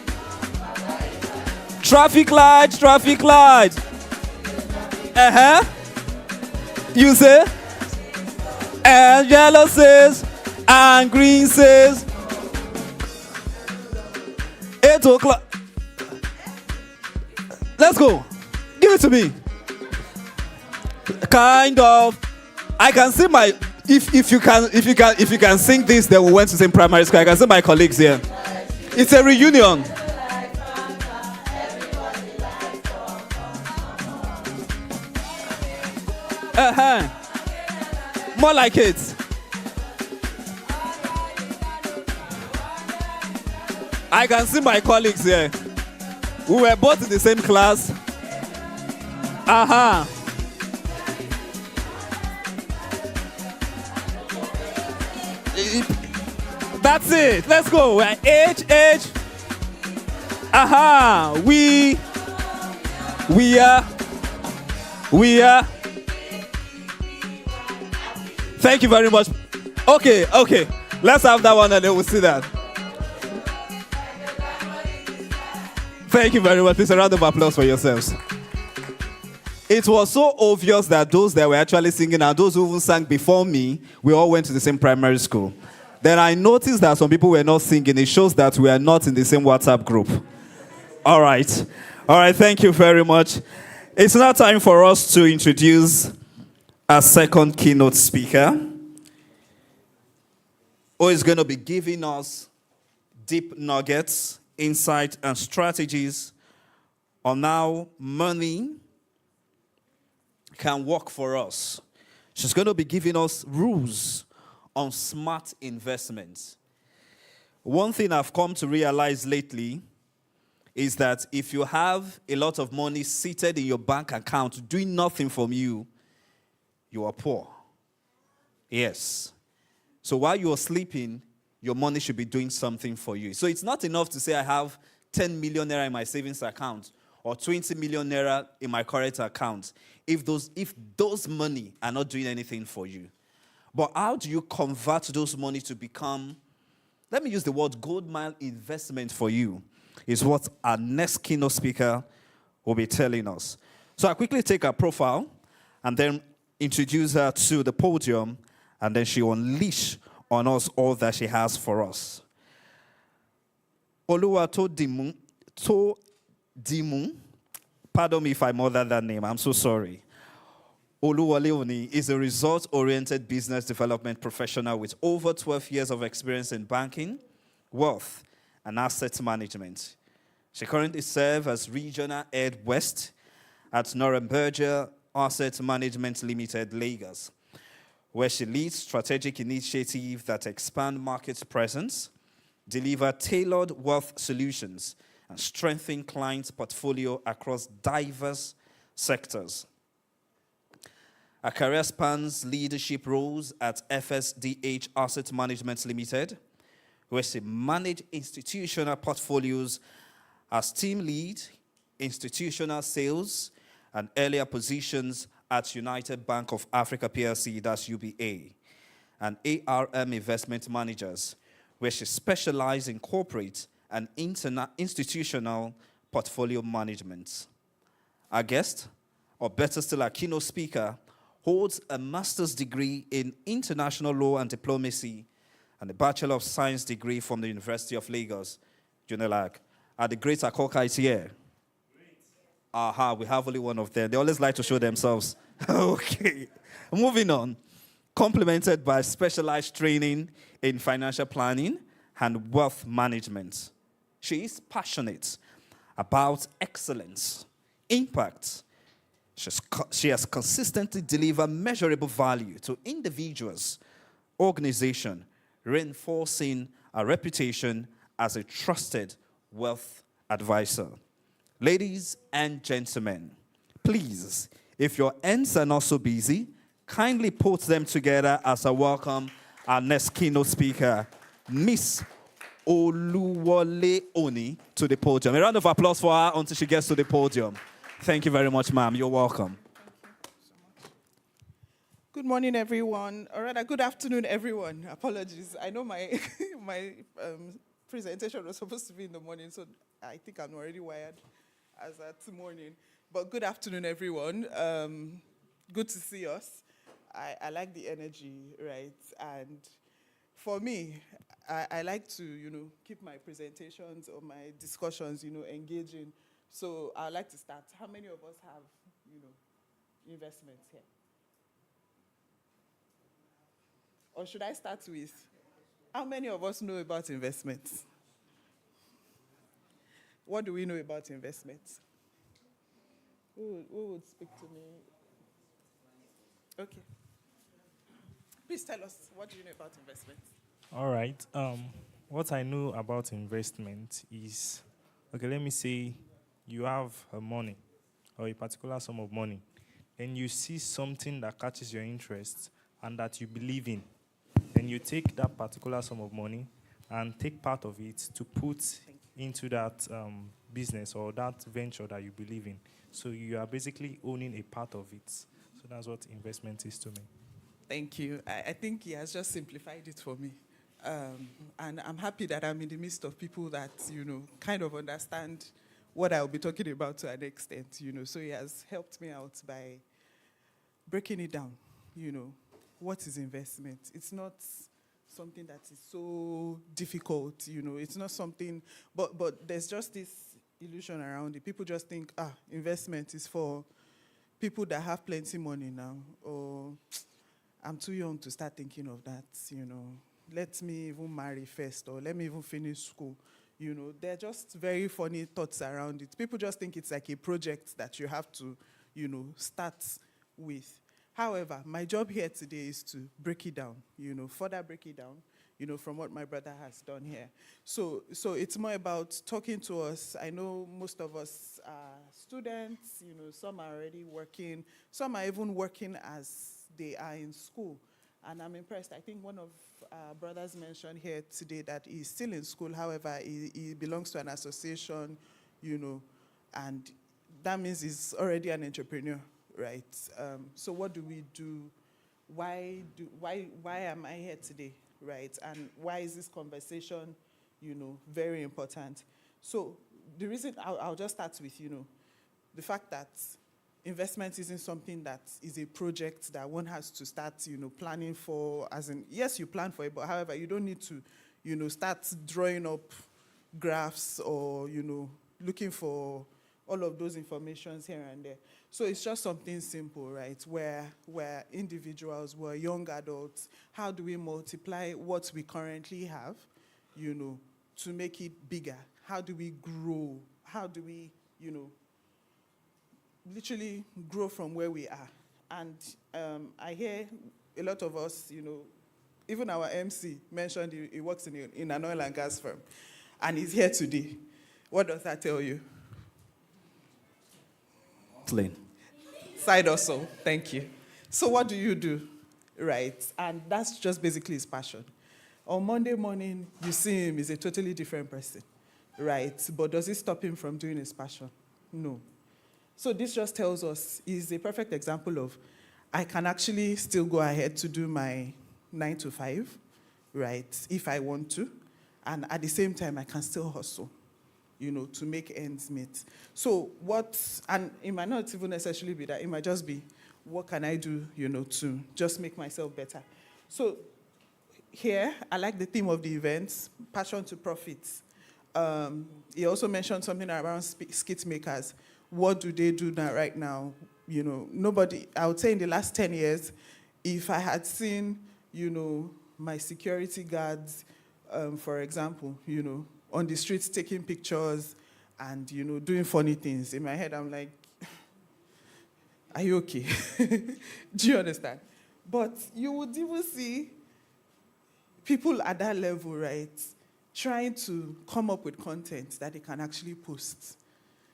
Traffic light, traffic light. You say. And yellow says, And green says 8 o'clock. Let's go. Give it to me. Kind of. I can see my if you can sing this, then we went to the same primary school. I can see my colleagues here. It's a reunion. More like it. I can see my colleagues here. We were both in the same class. That's it. Let's go. We're age. We are. Thank you very much. Okay. Let's have that one and then we'll see that. Thank you very much. Please, a round of applause for yourselves. It was so obvious that those that were actually singing and those who even sang before me, we all went to the same primary school. Then I noticed that some people were not singing. It shows that we are not in the same WhatsApp group. All right, thank you very much. It's now time for us to introduce our second keynote speaker, who is going to be giving us deep nuggets, insight, and strategies on how money can work for us. She's going to be giving us rules on smart investments. One thing I've come to realize lately is that if you have a lot of money seated in your bank account doing nothing for you, you are poor. Yes. So while you are sleeping, your money should be doing something for you. So it's not enough to say I have 10 million naira in my savings account or 20 million naira in my current account if those money are not doing anything for you. But how do you convert those money to become, let me use the word gold mine investment for you, is what our next keynote speaker will be telling us. So I'll quickly take her profile and then introduce her to the podium, and then she will unleash on us all that she has for us. Oluwatodimu, pardon me if I murdered that name, I'm so sorry. Oluwaleoni is a result-oriented business development professional with over 12 years of experience in banking, wealth, and asset management. She currently serves as Regional Head West at Norrenberger Asset Management Limited, Lagos, where she leads strategic initiatives that expand market presence, deliver tailored wealth solutions, and strengthen clients' portfolio across diverse sectors. Her career spans leadership roles at FSDH Asset Management Limited, where she managed institutional portfolios as team lead, institutional sales, and earlier positions at United Bank of Africa PLC, that's UBA, and ARM Investment Managers, where she specialized in corporate and institutional portfolio management. Our guest, or better still, our keynote speaker, holds a master's degree in international law and diplomacy and a Bachelor of Science degree from the University of Lagos, UNILAG. Are the great Akoka here? Great. We have only one of them. They always like to show themselves. Okay. Moving on. Complemented by specialized training in financial planning and wealth management. She is passionate about excellence, impact. She has consistently delivered measurable value to individuals, organizations, reinforcing a reputation as a trusted wealth advisor. Ladies and gentlemen, please, if your ends are not so busy, kindly put them together as I welcome our next keynote speaker, Miss Oluwaleoni, to the podium. A round of applause for her until she gets to the podium. Thank you very much, ma'am. You're welcome. Good morning, everyone. Or rather, good afternoon, everyone. Apologies. I know my presentation was supposed to be in the morning, so I think I'm already wired as at morning. But good afternoon, everyone. Good to see us. I like the energy, right? And for me, I like to, keep my presentations or my discussions, engaging. So I'd like to start. How many of us have, investments here? Or should I start with, how many of us know about investments? What do we know about investments? Who would speak to me? Okay. Please tell us, what do you know about investments? All right. What I know about investment is, okay, let me say you have a money or a particular sum of money, and you see something that catches your interest and that you believe in. Then you take that particular sum of money and take part of it to put into that business or that venture that you believe in. So you are basically owning a part of it. So that's what investment is to me. Thank you. I think he has just simplified it for me. And I'm happy that I'm in the midst of people that, kind of understand what I'll be talking about to an extent, So he has helped me out by breaking it down, What is investment? It's not something that is so difficult, It's not something, but there's just this illusion around it. People just think, investment is for people that have plenty money now, or I'm too young to start thinking of that, Let me even marry first, or let me even finish school. They're just very funny thoughts around it. People just think it's like a project that you have to, start with. However, my job here today is to break it down, further break it down, from what my brother has done here. So it's more about talking to us. I know most of us are students, some are already working, some are even working as they are in school. And I'm impressed. I think one of our brothers mentioned here today that he's still in school. However, he belongs to an association, and that means he's already an entrepreneur, right? So what do we do? Why am I here today, right? And why is this conversation, very important? So the reason, I'll just start with, the fact that investment isn't something that is a project that one has to start, planning for, as in, yes, you plan for it, but however, you don't need to, start drawing up graphs or, looking for all of those informations here and there. So it's just something simple, right? Where individuals, we're young adults, how do we multiply what we currently have, to make it bigger? How do we grow? How do we, literally grow from where we are? And I hear a lot of us, even our MC mentioned he works in an oil and gas firm, and he's here today. What does that tell you? Lane. Side hustle, thank you. So what do you do, right? And that's just basically his passion. On Monday morning, you see him, he's a totally different person, right? But does it stop him from doing his passion? No. So this just tells us, he's a perfect example of, I can actually still go ahead to do my 9 to 5, right, if I want to, and at the same time, I can still hustle, to make ends meet. So and it might not even necessarily be that, it might just be, what can I do, to just make myself better? So here, I like the theme of the events, passion to profits. He also mentioned something around skit makers. What do they do now, right now? Nobody, I would say in the last 10 years, if I had seen, my security guards, for example, on the streets taking pictures and, doing funny things, in my head, I'm like, are you okay? Do you understand? But you would even see people at that level, right, trying to come up with content that they can actually post,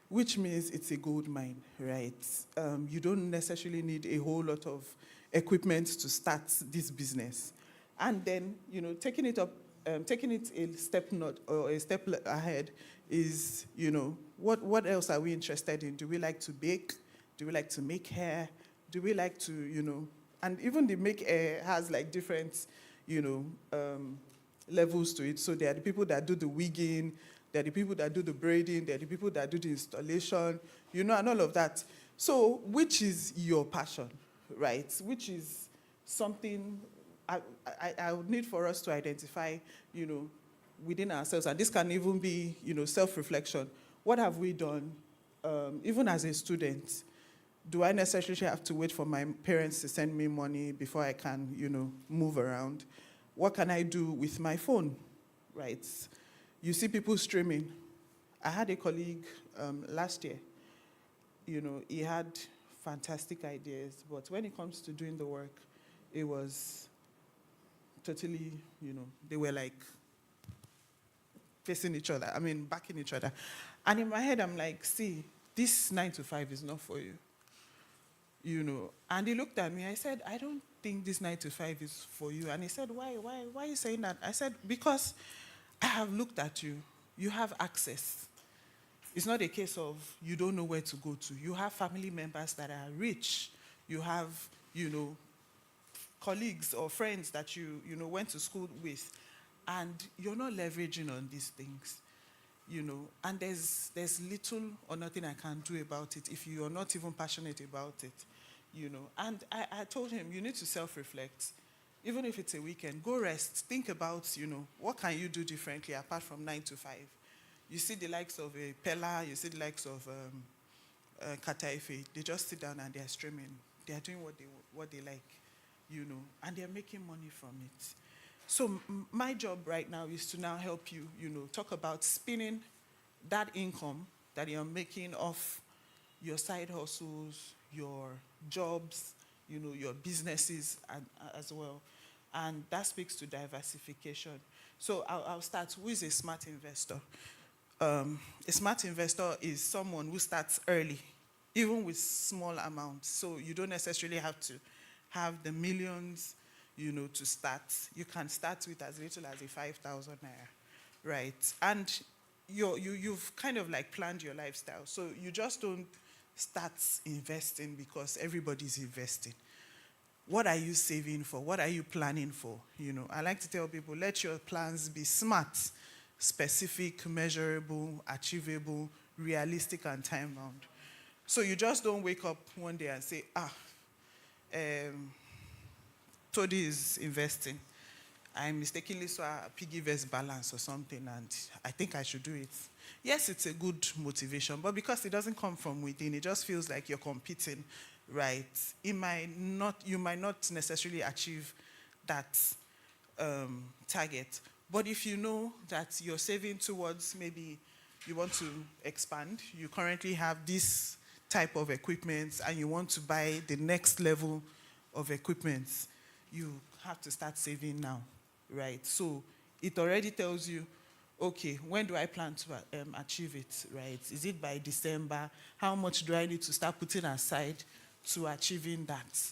which means it's a gold mine, right? You don't necessarily need a whole lot of equipment to start this business. And then, taking it a step ahead is, what else are we interested in? Do we like to bake? Do we like to make hair? Do we like to, and even the make hair has like different, levels to it. So there are the people that do the wigging, there are the people that do the braiding, there are the people that do the installation, and all of that. So which is your passion, right? Which is something, I would need for us to identify, within ourselves, and this can even be, self-reflection. What have we done, even as a student? Do I necessarily have to wait for my parents to send me money before I can, move around? What can I do with my phone, right? You see people streaming. I had a colleague last year, he had fantastic ideas, but when it comes to doing the work, it was totally, they were like facing each other, backing each other. And in my head, I'm like, see, this 9 to 5 is not for you. And he looked at me. I said, I don't think this 9 to 5 is for you. And he said, why are you saying that? I said, because I have looked at you. You have access. It's not a case of you don't know where to go to. You have family members that are rich. You have, colleagues or friends that you went to school with. And you're not leveraging on these things. And there's little or nothing I can do about it if you're not even passionate about it, And I told him, you need to self-reflect. Even if it's a weekend, go rest. Think about, what can you do differently apart from 9 to 5? You see the likes of Pella, you see the likes of Kataife. They just sit down and they're streaming. They're doing what they like, and they're making money from it. So my job right now is to now help you, talk about spinning that income that you're making off your side hustles, your jobs, your businesses as well. And that speaks to diversification. So I'll start. Who is a smart investor? A smart investor is someone who starts early, even with small amounts. So you don't necessarily have to have the millions, to start. You can start with as little as a 5,000 naira, right? And you've kind of like planned your lifestyle. So you just don't start investing because everybody's investing. What are you saving for? What are you planning for? I like to tell people, let your plans be smart, specific, measurable, achievable, realistic, and time-bound. So you just don't wake up one day and say, Todi is investing. I mistakenly saw a piggyverse balance or something, and I think I should do it. Yes, it's a good motivation, but because it doesn't come from within, it just feels like you're competing, right? You might not necessarily achieve that target. But if you know that you're saving towards maybe you want to expand, you currently have this type of equipment and you want to buy the next level of equipment, you have to start saving now, right? So it already tells you, okay, when do I plan to achieve it, right? Is it by December? How much do I need to start putting aside to achieving that,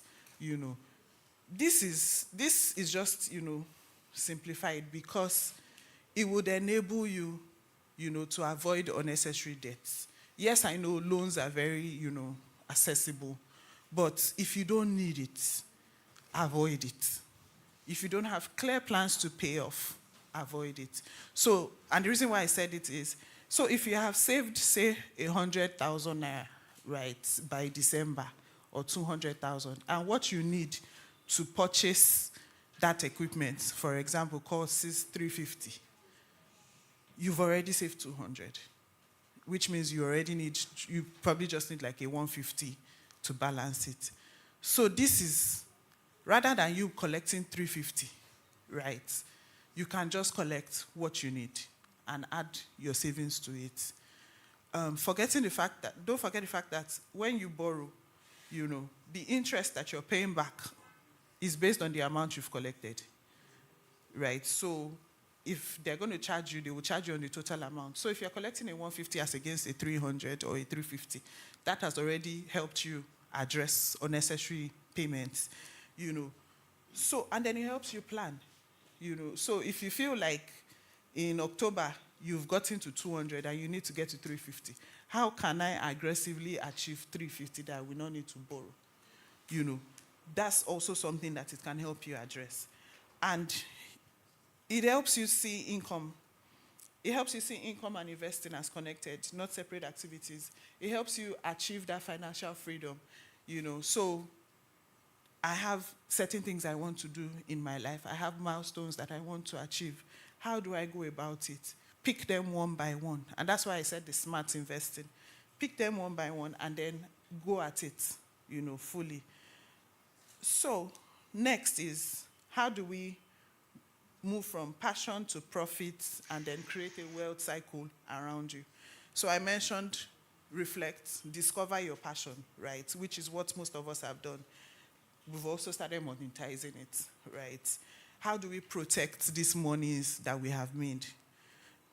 This is just, simplified because it would enable you, to avoid unnecessary debts. Yes, I know loans are very, accessible, but if you don't need it, avoid it. If you don't have clear plans to pay off, avoid it. So, and the reason why I said it is, so if you have saved, say, 100,000 naira, right, by December, or 200,000, and what you need to purchase that equipment, for example, costs 350, you've already saved 200, which means you probably just need like a 150 to balance it. So this is, rather than you collecting 350, right, you can just collect what you need and add your savings to it. Don't forget the fact that when you borrow, the interest that you're paying back is based on the amount you've collected, right? So if they're going to charge you, they will charge you on the total amount. So if you're collecting a 150 as against a 300 or a 350, that has already helped you address unnecessary payments, So, and then it helps you plan, So if you feel like in October you've gotten to 200 and you need to get to 350, how can I aggressively achieve 350 that I will not need to borrow? That's also something that it can help you address. And it helps you see income. It helps you see income and investing as connected, not separate activities. It helps you achieve that financial freedom, So I have certain things I want to do in my life. I have milestones that I want to achieve. How do I go about it? Pick them one by one. And that's why I said the smart investing. Pick them one by one and then go at it, fully. So next is, how do we move from passion to profits and then create a wealth cycle around you? So I mentioned reflect, discover your passion, right? Which is what most of us have done. We've also started monetizing it, right? How do we protect these monies that we have made?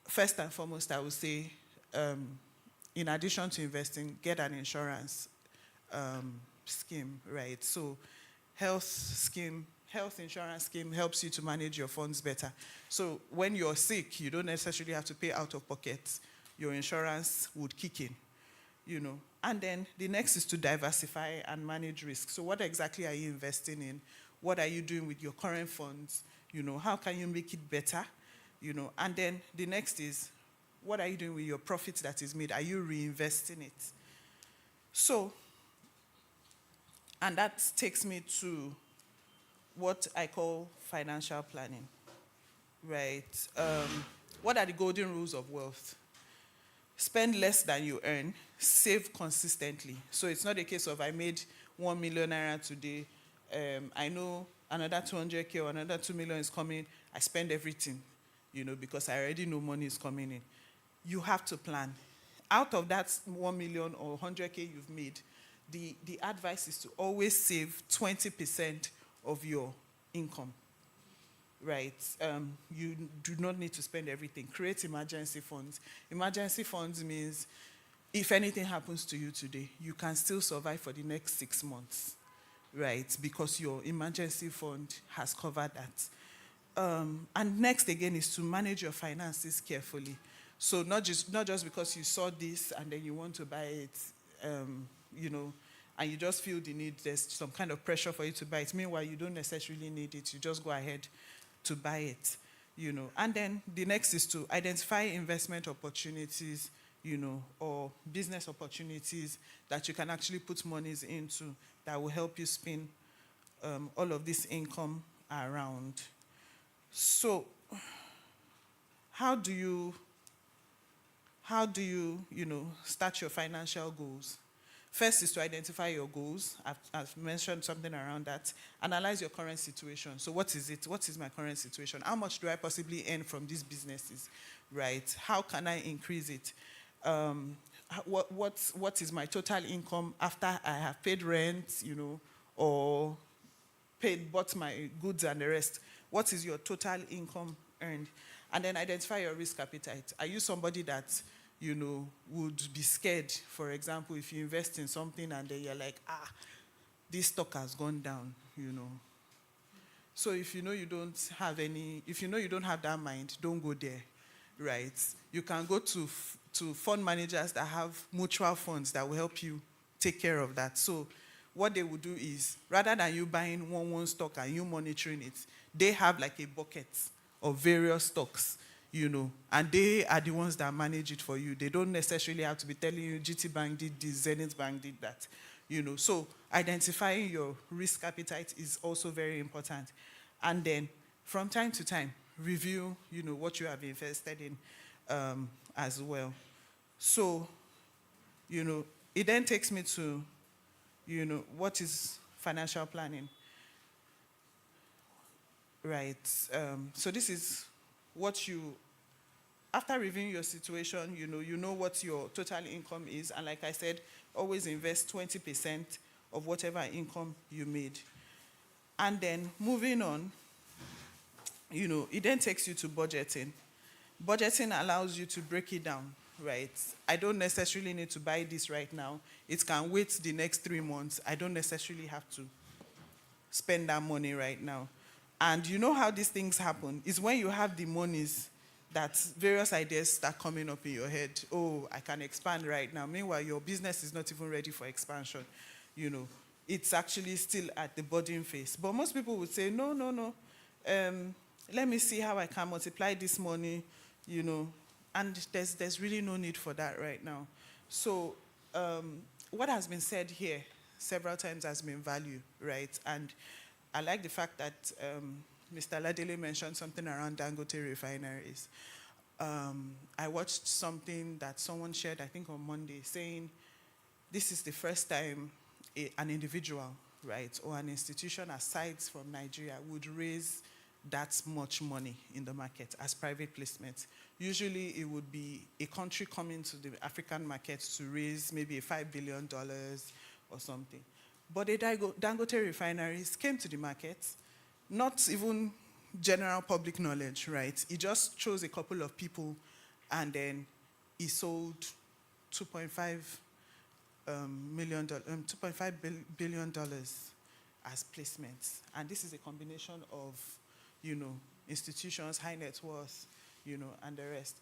First and foremost, I would say, in addition to investing, get an insurance scheme, right? So health insurance scheme helps you to manage your funds better. So when you're sick, you don't necessarily have to pay out of pocket. Your insurance would kick in, And then the next is to diversify and manage risk. So what exactly are you investing in? What are you doing with your current funds? How can you make it better? And then the next is, what are you doing with your profits that is made? Are you reinvesting it? So, and that takes me to what I call financial planning, right? What are the golden rules of wealth? Spend less than you earn, save consistently. So it's not a case of I made 1 million naira today, I know another 200K or another 2 million is coming, I spend everything, because I already know money is coming in. You have to plan. Out of that 1 million or 100K you've made, the advice is to always save 20% of your income, right? You do not need to spend everything. Create emergency funds. Emergency funds means if anything happens to you today, you can still survive for the next 6 months, right? Because your emergency fund has covered that. And next again is to manage your finances carefully. So not just because you saw this and then you want to buy it, and you just feel the need, there's some kind of pressure for you to buy it. Meanwhile, you don't necessarily need it. You just go ahead to buy it, And then the next is to identify investment opportunities, or business opportunities that you can actually put monies into that will help you spin all of this income around. So how do you start your financial goals? First is to identify your goals. I've mentioned something around that. Analyze your current situation. So what is it? What is my current situation? How much do I possibly earn from these businesses, right? How can I increase it? What is my total income after I have paid rent, or bought my goods and the rest? What is your total income earned? And then identify your risk appetite. Are you somebody that would be scared, for example, if you invest in something and then you're like, this stock has gone down, So if you don't have that mind, don't go there, right? You can go to fund managers that have mutual funds that will help you take care of that. So what they will do is, rather than you buying one stock and you monitoring it, they have like a bucket of various stocks, and they are the ones that manage it for you. They don't necessarily have to be telling you GT Bank did this, Zenith Bank did that, So identifying your risk appetite is also very important. And then from time to time, review, what you have invested in as well. So, it then takes me to, what is financial planning? Right. So this is what after reviewing your situation, you know what your total income is. And like I said, always invest 20% of whatever income you made. And then moving on, it then takes you to budgeting. Budgeting allows you to break it down, right? I don't necessarily need to buy this right now. It can wait the next 3 months. I don't necessarily have to spend that money right now. And you know how these things happen is when you have the monies that various ideas start coming up in your head. Oh, I can expand right now. Meanwhile, your business is not even ready for expansion. It's actually still at the budding phase. But most people would say, no. Let me see how I can multiply this money, and there's really no need for that right now. So what has been said here several times has been value, right? And I like the fact that Mr. Ladele mentioned something around Dangote refineries. I watched something that someone shared, I think on Monday, saying this is the first time an individual, right, or an institution aside from Nigeria would raise that much money in the market as private placement. Usually it would be a country coming to the African market to raise maybe $5 billion or something. But the Dangote refineries came to the market, not even general public knowledge, right? He just chose a couple of people and then he sold $2.5 billion as placements. And this is a combination of, institutions, high net worth, and the rest.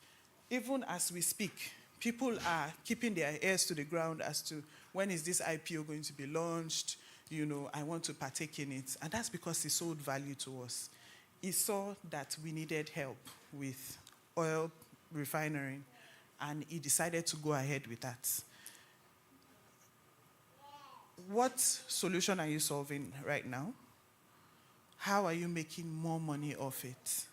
Even as we speak, people are keeping their ears to the ground as to when is this IPO going to be launched, I want to partake in it. And that's because he sold value to us. He saw that we needed help with oil refining, and he decided to go ahead with that. What solution are you solving right now? How are you making more money off it?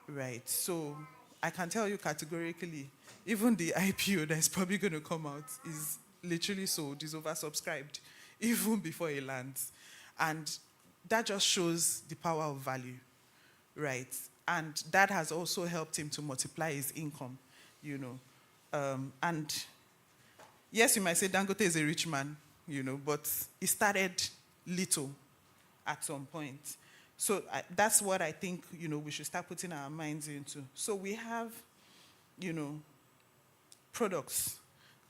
Right, so I can tell you categorically, even the IPO that is probably going to come out is literally sold, is oversubscribed, even before it lands. And that just shows the power of value, right? And that has also helped him to multiply his income, And yes, you might say Dangote is a rich man, but he started little at some point. So that's what I think, we should start putting our minds into. So we have, products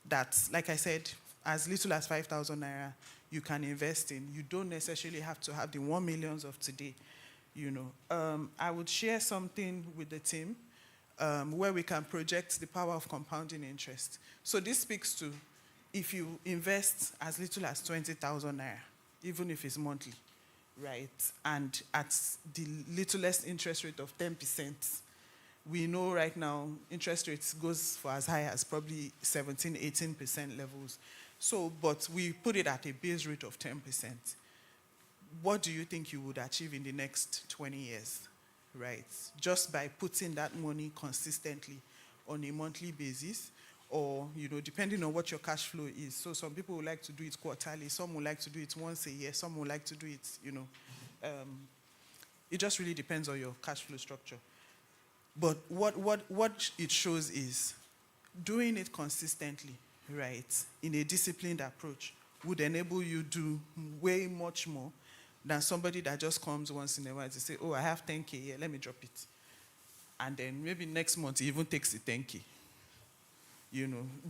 that, like I said, as little as 5,000 naira, you can invest in. You don't necessarily have to have the 1 million of today, I would share something with the team where we can project the power of compounding interest. So this speaks to if you invest as little as 20,000 naira, even if it's monthly, right? And at the littlest interest rate of 10%, we know right now interest rates goes for as high as probably 17, 18% levels. So, but we put it at a base rate of 10%. What do you think you would achieve in the next 20 years, right? Just by putting that money consistently on a monthly basis, or, depending on what your cash flow is. So some people would like to do it quarterly, some would like to do it once a year, some would like to do it, it just really depends on your cash flow structure. But what it shows is doing it consistently, right, in a disciplined approach would enable you to do way much more than somebody that just comes once in a while to say, oh, I have 10K here, let me drop it. And then maybe next month he even takes the 10K.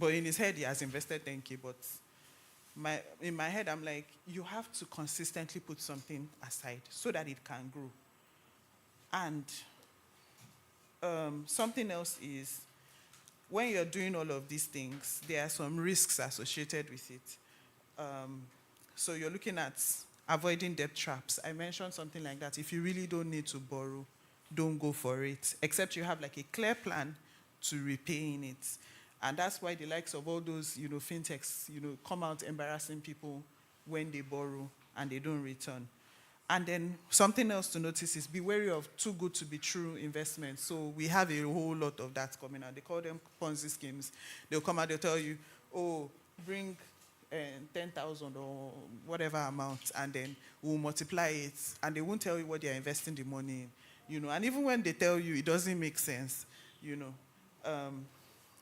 But in his head, he has invested 10K, but in my head, I'm like, you have to consistently put something aside so that it can grow. And something else is, when you're doing all of these things, there are some risks associated with it. So you're looking at avoiding debt traps. I mentioned something like that. If you really don't need to borrow, don't go for it, except you have like a clear plan to repaying it. And that's why the likes of all those, fintechs, come out embarrassing people when they borrow and they don't return. And then something else to notice is be wary of too good to be true investments. So we have a whole lot of that coming out. They call them Ponzi schemes. They'll come out, they'll tell you, oh, bring 10,000 or whatever amount, and then we'll multiply it. And they won't tell you what they're investing the money in. And even when they tell you, it doesn't make sense,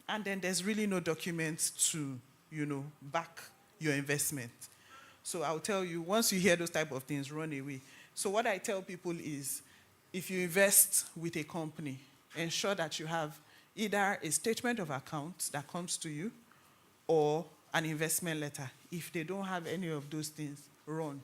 and then there's really no documents to, back your investment. So I'll tell you, once you hear those type of things, run away. So what I tell people is, if you invest with a company, ensure that you have either a statement of accounts that comes to you or an investment letter. If they don't have any of those things, run.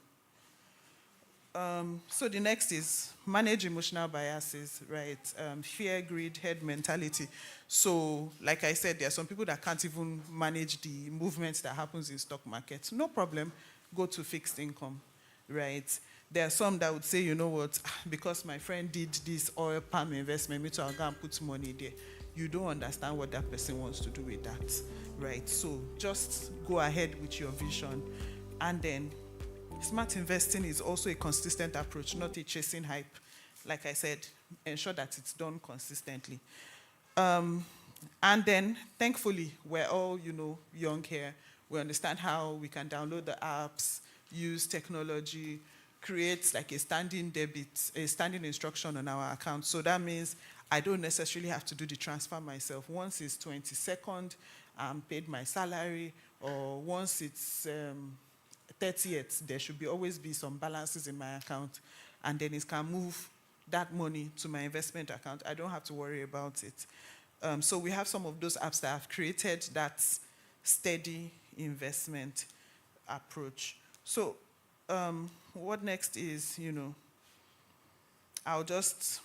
So the next is manage emotional biases, right? Fear, greed, head mentality. So, like I said, there are some people that can't even manage the movements that happens in stock markets. No problem, go to fixed income, right? There are some that would say, you know what, because my friend did this oil palm investment, me too, I'll go and put money there. You don't understand what that person wants to do with that, right? So just go ahead with your vision. And then smart investing is also a consistent approach, not a chasing hype. Like I said, ensure that it's done consistently. And then, thankfully, we're all, young here. We understand how we can download the apps, use technology, create like a standing debit, a standing instruction on our account. So that means I don't necessarily have to do the transfer myself. Once it's 22nd, I'm paid my salary, or once it's 30th, there should always be some balances in my account, and then it can move that money to my investment account. I don't have to worry about it. So we have some of those apps that have created that steady investment approach. So what next is,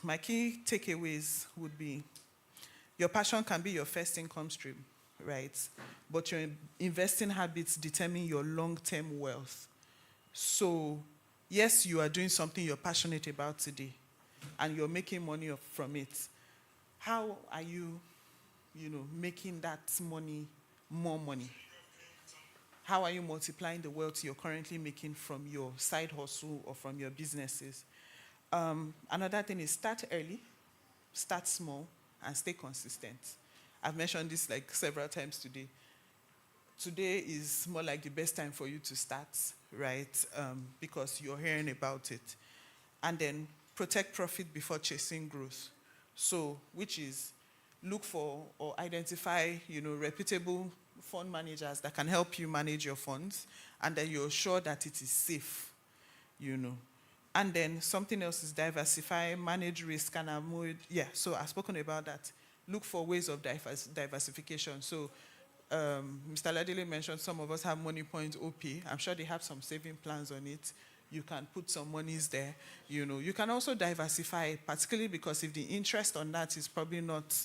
my key takeaways would be, your passion can be your first income stream, right? But your investing habits determine your long-term wealth. So yes, you are doing something you're passionate about today, and you're making money from it. How are you, making that money more money? How are you multiplying the wealth you're currently making from your side hustle or from your businesses? Another thing is start early, start small, and stay consistent. I've mentioned this like several times today. Today is more like the best time for you to start, right? Because you're hearing about it. And then protect profit before chasing growth. So, which is look for or identify, reputable fund managers that can help you manage your funds, and then you're sure that it is safe, And then something else is diversify, manage risk, and avoid. Yeah, so I've spoken about that. Look for ways of diversification. So Mr. Ladele mentioned some of us have Money Point OP. I'm sure they have some saving plans on it. You can put some monies there. You can also diversify, particularly because if the interest on that is probably not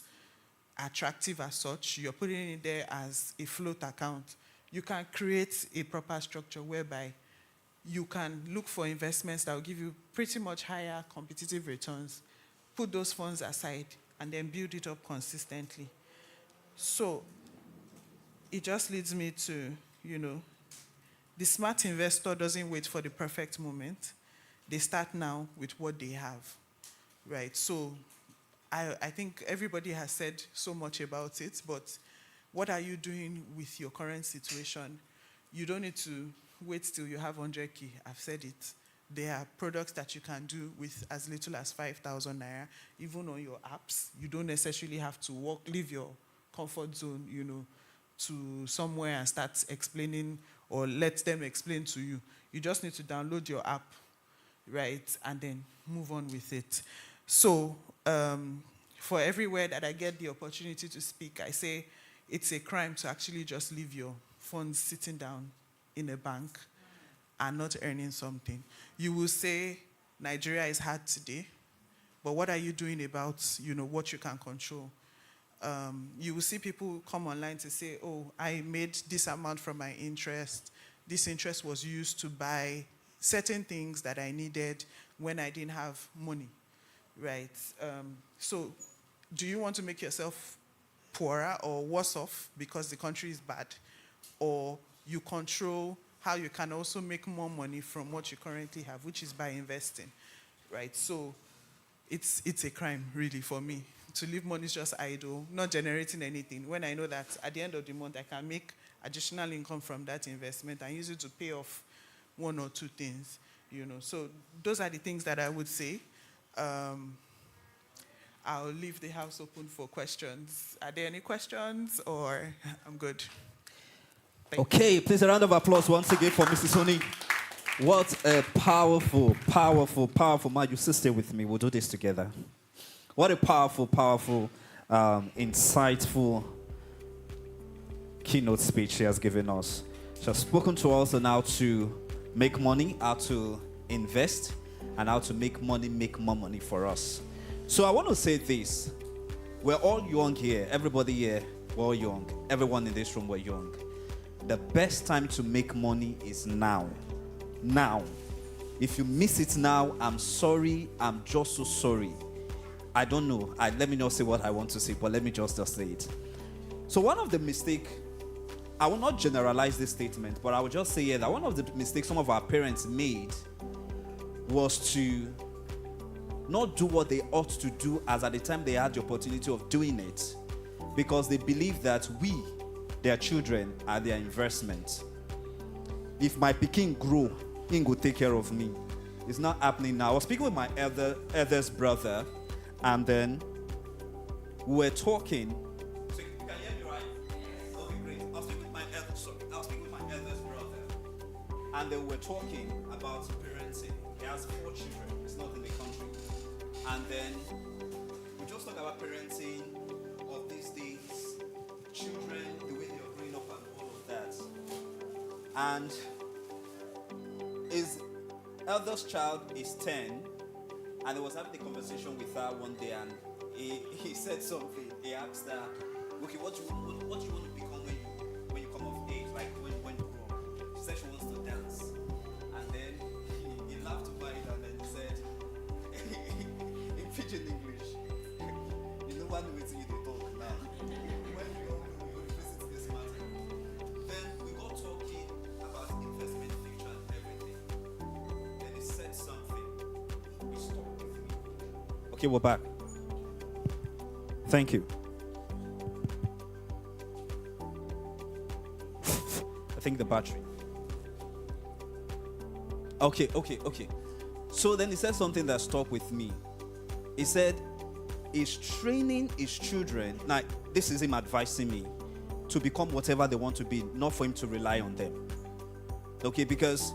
attractive as such, you're putting it there as a float account. You can create a proper structure whereby you can look for investments that will give you pretty much higher competitive returns, put those funds aside, and then build it up consistently. So it just leads me to, the smart investor doesn't wait for the perfect moment. They start now with what they have, right? So I think everybody has said so much about it, but what are you doing with your current situation? You don't need to wait till you have 100K. I've said it. There are products that you can do with as little as 5,000 naira, even on your apps. You don't necessarily have to leave your comfort zone, to somewhere and start explaining or let them explain to you. You just need to download your app, right, and then move on with it. So for everywhere that I get the opportunity to speak, I say it's a crime to actually just leave your funds sitting down in a bank and not earning something. You will say Nigeria is hard today, but what are you doing about, what you can control? You will see people come online to say, oh, I made this amount from my interest. This interest was used to buy certain things that I needed when I didn't have money, right? So do you want to make yourself poorer or worse off because the country is bad? Or you control how you can also make more money from what you currently have, which is by investing, right? So it's a crime, really, for me, to leave money just idle, not generating anything, when I know that at the end of the month, I can make additional income from that investment and use it to pay off one or two things, So those are the things that I would say. I'll leave the house open for questions. Are there any questions, or I'm good? Okay, please a round of applause once again for Mrs. Honey. What a powerful, powerful, powerful man. You still stay with me. We'll do this together. What a powerful, powerful, insightful keynote speech she has given us. She has spoken to us on how to make money, how to invest, and how to make money make more money for us. So I want to say this. We're all young here. Everybody here, we're all young. Everyone in this room, we're young. The best time to make money is now. Now. If you miss it now, I'm sorry. I'm just so sorry. I don't know. Let me not say what I want to say, but let me just say it. So one of the mistakes I will not generalize this statement, but I will just say here that one of the mistakes some of our parents made was to not do what they ought to do as at the time they had the opportunity of doing it, because they believe that we, their children, are their investment. If my pikin grow, he will take care of me. It's not happening now. I was speaking with my eldest brother, and then we were talking. So you can hear me, right? Okay, great. I was speaking with my eldest brother, and then we were talking about parenting. He has 4 children. It's not in the country. And then we just talk about parenting of these days, children, the way they're growing up, and all of that. And his eldest child is 10, and he was having a conversation with her one day, and he said something. He asked her, "Okay, what do you want to become when you come of age, like when you grow up?" She said she wants to dance, and then he laughed about it, and then he said, in pidgin English, "You know what we see they talk now. When we visit this matter." Then we got talking about investment, future, and everything. Then he said something. He stopped with me. Okay, we're back. Thank you. I think the battery. Okay. So then he said something that stuck with me. He said, he's training his children. Now, this is him advising me to become whatever they want to be, not for him to rely on them. Okay, because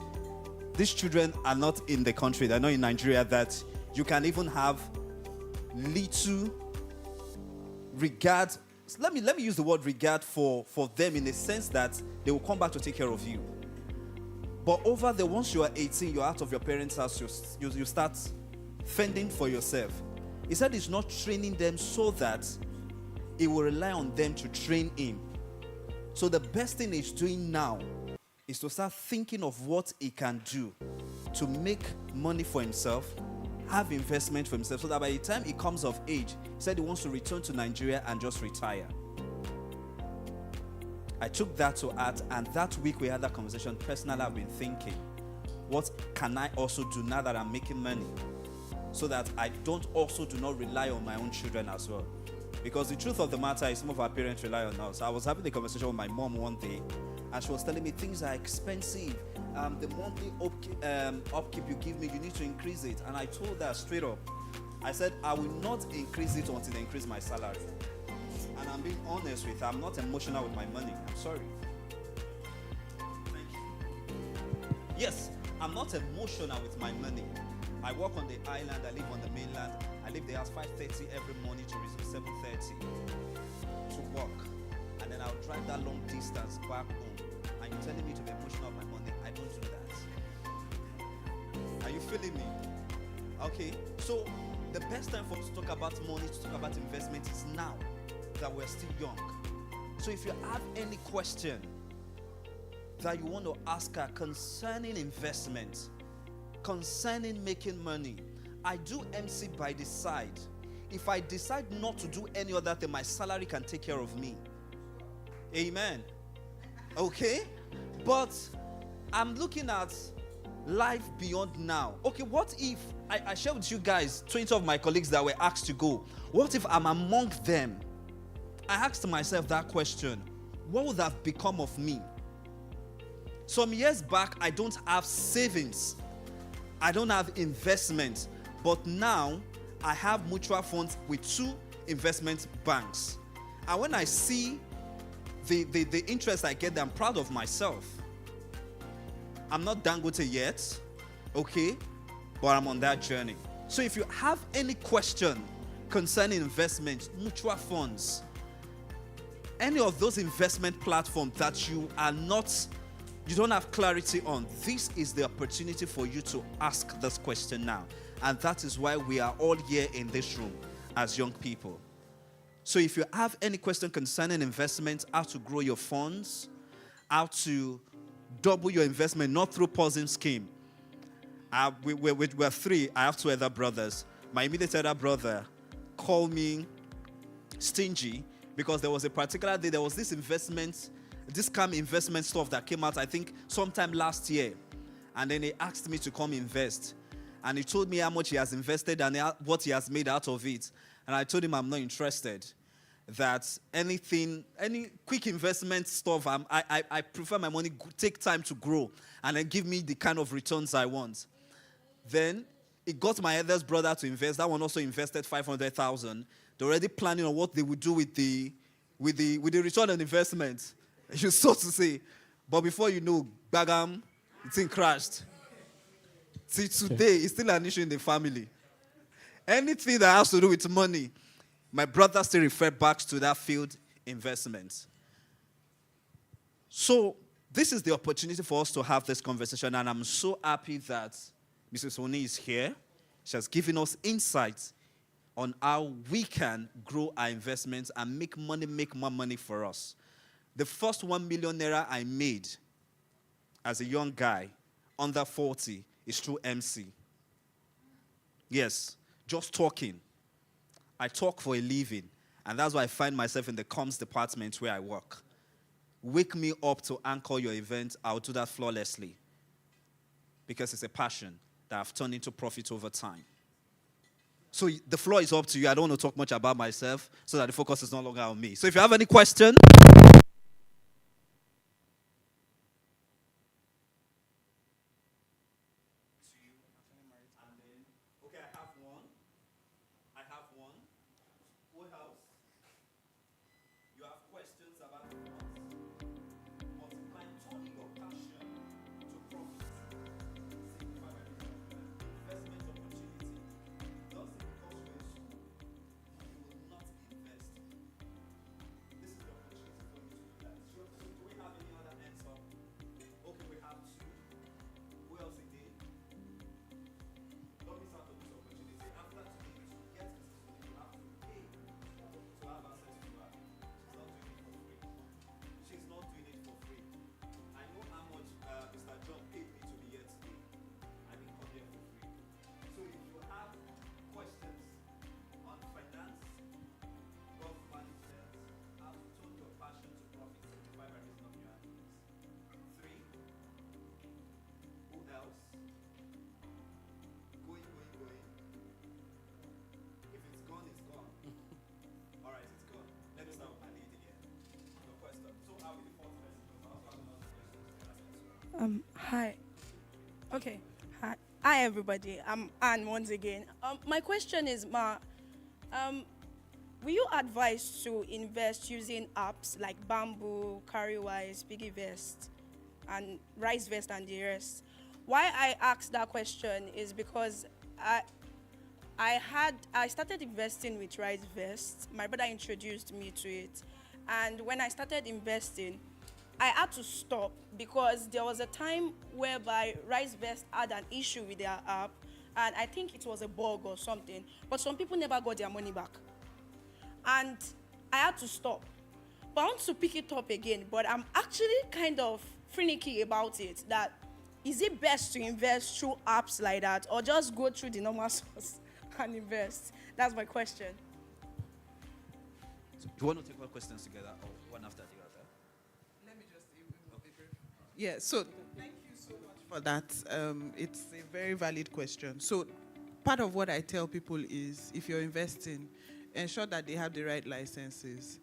these children are not in the country. They're not in Nigeria, that you can even have little regard. Let me use the word regard for them, in the sense that they will come back to take care of you. But over there, once you are 18, you're out of your parents' house, you start fending for yourself. He said he's not training them so that he will rely on them to train him. So the best thing he's doing now is to start thinking of what he can do to make money for himself, have investment for himself, so that by the time he comes of age, he said he wants to return to Nigeria and just retire. I took that to heart, and that week we had that conversation. Personally, I've been thinking, what can I also do now that I'm making money, so that I do not rely on my own children as well? Because the truth of the matter is, some of our parents rely on us. I was having a conversation with my mom one day, and she was telling me things are expensive. The monthly upkeep you give me, you need to increase it. And I told her straight up, I said, I will not increase it until they increase my salary. And I'm being honest with her. I'm not emotional with my money. I'm sorry. Thank you. Yes, I'm not emotional with my money. I work on the island. I live on the mainland. I leave the house 5:30 every morning to resume 7:30 to work. And then I'll drive that long distance back home. And you're telling me to be emotional with my money? I don't do that. Are you feeling me? Okay. So the best time for us to talk about money, to talk about investment, is now that we're still young. So if you have any question that you want to ask her concerning investment, concerning making money, I do MC by the side. If I decide not to do any other thing, my salary can take care of me. Amen. Okay? But I'm looking at life beyond now. Okay, what if I share with you guys 20 of my colleagues that were asked to go? What if I'm among them? I asked myself that question. What would have become of me? Some years back, I don't have savings. I don't have investments. But now, I have mutual funds with 2 investment banks. And when I see the interest I get, I'm proud of myself. I'm not Dangote yet, okay? But I'm on that journey. So if you have any question concerning investment, mutual funds, any of those investment platforms that you don't have clarity on, this is the opportunity for you to ask this question now. And that is why we are all here in this room as young people. So if you have any question concerning investment, how to grow your funds, how to double your investment, not through pausing scheme. We're 3. I have 2 other brothers. My immediate elder brother called me stingy because there was a particular day, there was this investment this scam investment stuff that came out, I think, sometime last year. And then he asked me to come invest. And he told me how much he has invested and what he has made out of it. And I told him I'm not interested. That any quick investment stuff, I prefer my money take time to grow and then give me the kind of returns I want. Then it got my eldest brother to invest. That one also invested 500,000. They're already planning on what they would do with the return on investment. You so to say. But before you know, bagam, the thing crashed. See, today it's still an issue in the family. Anything that has to do with money, my brother still referred back to that field investment. So this is the opportunity for us to have this conversation, and I'm so happy that Mrs. Oni is here. She has given us insights on how we can grow our investments and make more money for us. The first 1 million naira I made as a young guy, under 40, is through MC. Yes, just talking. I talk for a living, and that's why I find myself in the comms department where I work. Wake me up to anchor your event, I'll do that flawlessly. Because it's a passion that I've turned into profit over time. So the floor is up to you. I don't want to talk much about myself so that the focus is no longer on me. So if you have any question, Hi. Okay. Hi, everybody. I'm Anne once again. My question is, will you advise to invest using apps like Bamboo, Carrywise, PiggyVest, and RiceVest, and the rest? Why I asked that question is because I started investing with RiceVest. My brother introduced me to it, and when I started investing, I had to stop because there was a time whereby RiceVest had an issue with their app, and I think it was a bug or something, but some people never got their money back. And I had to stop. But I want to pick it up again, but I'm actually kind of finicky about it, that is it best to invest through apps like that or just go through the normal source and invest? That's my question. So you want to take all questions together or one after the other? Yeah, so thank you so much for that. It's a very valid question. So part of what I tell people is if you're investing, ensure that they have the right licenses.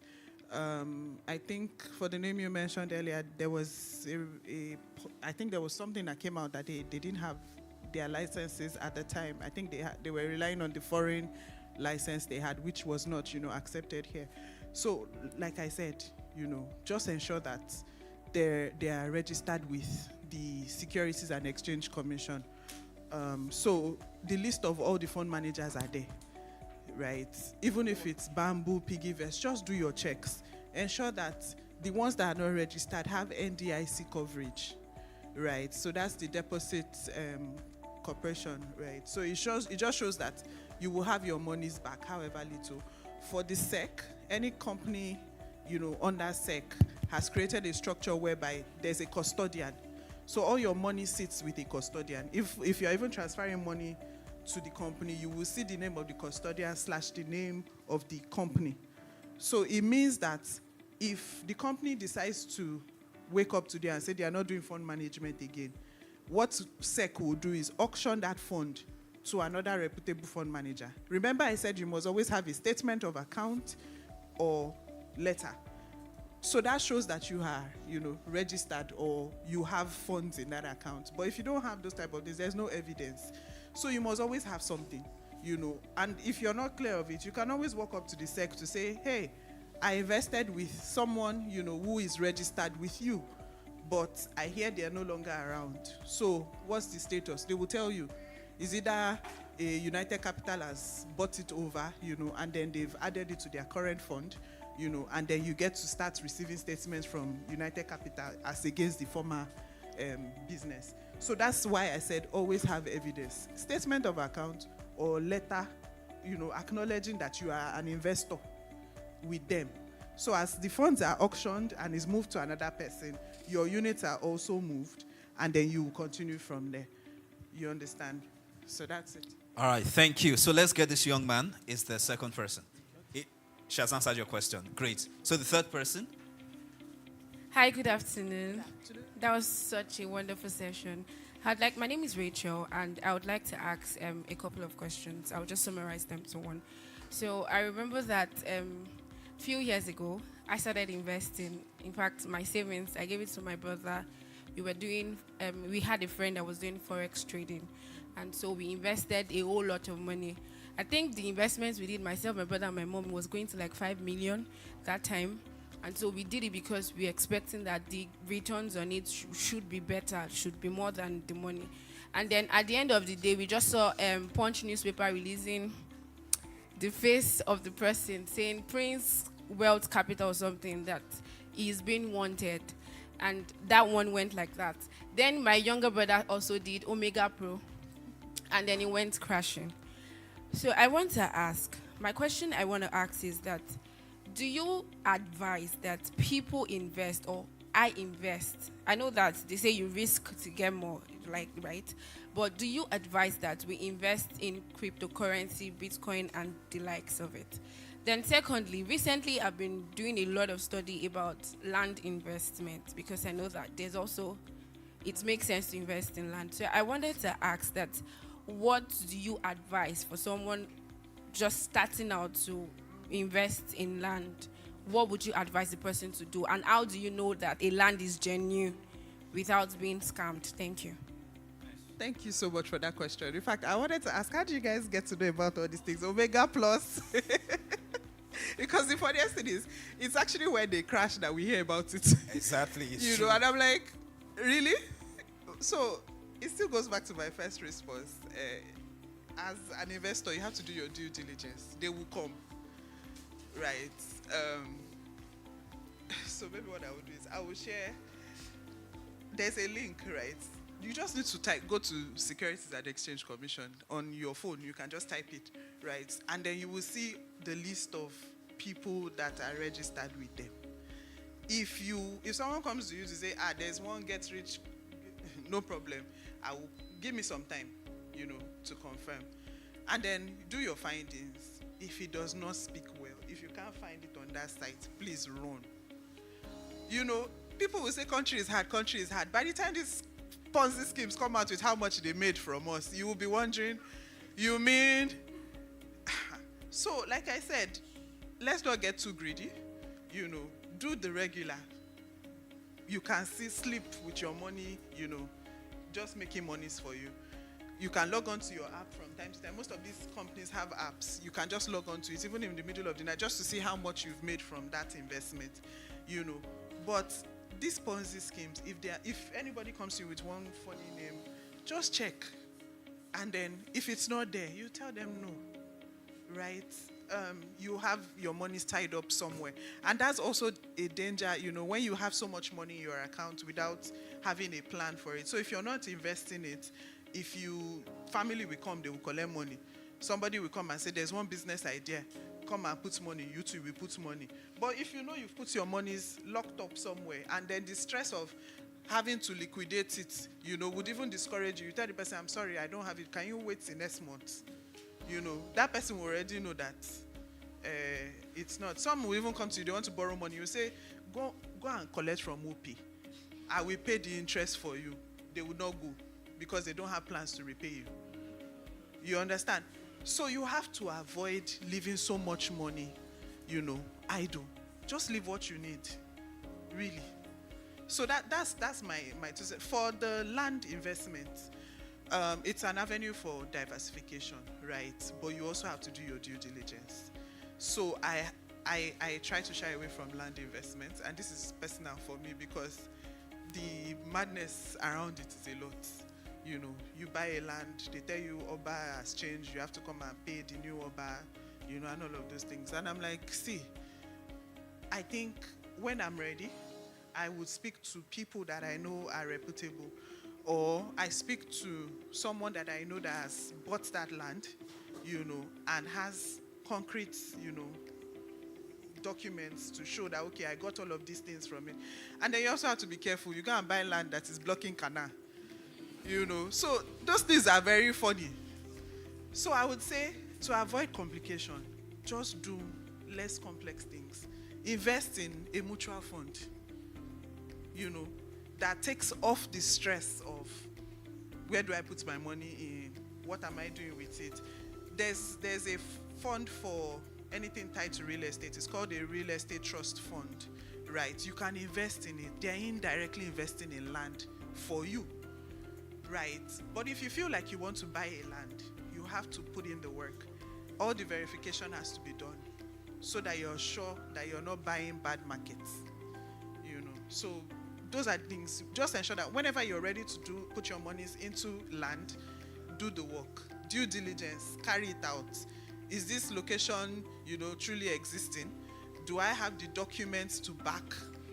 I think for the name you mentioned earlier, there was I think there was something that came out that they didn't have their licenses at the time. I think they were relying on the foreign license they had, which was not, accepted here. So like I said, just ensure that they are registered with the Securities and Exchange Commission. So the list of all the fund managers are there, right? Even if it's Bamboo, PiggyVest, just do your checks. Ensure that the ones that are not registered have NDIC coverage, right? So that's the Deposit Corporation, right? So it just shows that you will have your monies back, however little. For the SEC, any company, under SEC has created a structure whereby there's a custodian. So all your money sits with a custodian. If you're even transferring money to the company, you will see the name of the custodian / the name of the company. So it means that if the company decides to wake up today and say they are not doing fund management again, what SEC will do is auction that fund to another reputable fund manager. Remember I said you must always have a statement of account or letter. So that shows that you are, registered or you have funds in that account. But if you don't have those type of things, there's no evidence. So you must always have something, And if you're not clear of it, you can always walk up to the SEC to say, hey, I invested with someone, who is registered with you. But I hear they are no longer around. So what's the status? They will tell you. Is either a United Capital has bought it over, and then they've added it to their current fund, and then you get to start receiving statements from United Capital as against the former business. So that's why I said always have evidence. Statement of account or letter, acknowledging that you are an investor with them. So as the funds are auctioned and is moved to another person, your units are also moved, and then you will continue from there. You understand? So that's it. All right, thank you. So let's get this young man. Is the second person. She has answered your question. Great. So the third person. Hi, good afternoon. That was such a wonderful session. My name is Rachel, and I would like to ask a couple of questions. I'll just summarize them to one. So I remember that a few years ago, I started investing. In fact, my savings, I gave it to my brother. We had a friend that was doing forex trading, and so we invested a whole lot of money. I think the investments we did, myself, my brother, and my mom, was going to like 5 million that time. And so we did it because we were expecting that the returns on it should be better, should be more than the money. And then at the end of the day, we just saw Punch newspaper releasing the face of the person saying Prince Wealth Capital or something, that is being wanted. And that one went like that. Then my younger brother also did Omega Pro, and then it went crashing. So I want to ask, my question I want to ask is that, do you advise that people invest, or I invest? I know that they say you risk to get more, right? But do you advise that we invest in cryptocurrency, Bitcoin, and the likes of it? Then secondly, recently I've been doing a lot of study about land investment, because I know that it makes sense to invest in land. So I wanted to ask that, what do you advise for someone just starting out to invest in land? What would you advise the person to do? And how do you know that a land is genuine without being scammed? Thank you. Thank you so much for that question. In fact, I wanted to ask, how do you guys get to know about all these things? Omega Plus. Because the funniest thing is, it's actually when they crash that we hear about it. Exactly. And I'm like, really? So it still goes back to my first response. As an investor, you have to do your due diligence. They will come, right? So maybe what I will do is I will share. There's a link, right? You just need to go to Securities and Exchange Commission on your phone. You can just type it, right? And then you will see the list of people that are registered with them. If someone comes to you to say, there's one get rich, no problem. Give me some time, to confirm. And then do your findings. If it does not speak well, if you can't find it on that site, please run. People will say country is hard. By the time these Ponzi schemes come out with how much they made from us, you will be wondering, you mean? So, like I said, let's not get too greedy. Do the regular. You can sleep with your money, just making monies for you. You can log on to your app from time to time. Most of these companies have apps. You can just log on to it, even in the middle of the night, just to see how much you've made from that investment, But these Ponzi schemes, if anybody comes to you with one funny name, just check. And then if it's not there, you tell them no, right? You have your money tied up somewhere. And that's also a danger, when you have so much money in your account without having a plan for it. So if you're not investing it, family will come, they will collect money. Somebody will come and say, there's one business idea. Come and put money. You too will put money. But if you've put your monies locked up somewhere, and then the stress of having to liquidate it, would even discourage you. You tell the person, I'm sorry, I don't have it. Can you wait till next month? That person will already know that it's not. Some will even come to you, they want to borrow money. You say, go and collect from OP. I will pay the interest for you, they will not go because they don't have plans to repay you. You understand? So you have to avoid leaving so much money, idle. Just leave what you need, really. So that's my two cents. For the land investment, it's an avenue for diversification, right? But you also have to do your due diligence. So I try to shy away from land investments, and this is personal for me because the madness around it is a lot. You buy a land, they tell you Oba has changed, you have to come and pay the new Oba, and all of those things. And I'm like, see, I think when I'm ready, I would speak to people that I know are reputable, or I speak to someone that I know that has bought that land, and has concrete, documents to show that, okay, I got all of these things from it. And then you also have to be careful. You go and buy land that is blocking canal, So those things are very funny. So I would say, to avoid complication, just do less complex things. Invest in a mutual fund, that takes off the stress of where do I put my money in? What am I doing with it? There's a fund for anything tied to real estate. It's called a real estate trust fund, right? You can invest in it. They're indirectly investing in land for you, right? But if you feel like you want to buy a land, you have to put in the work. All the verification has to be done so that you're sure that you're not buying bad markets, So those are things. Just ensure that whenever you're ready to put your monies into land, do the work. Due diligence, carry it out. Is this location, truly existing? Do I have the documents to back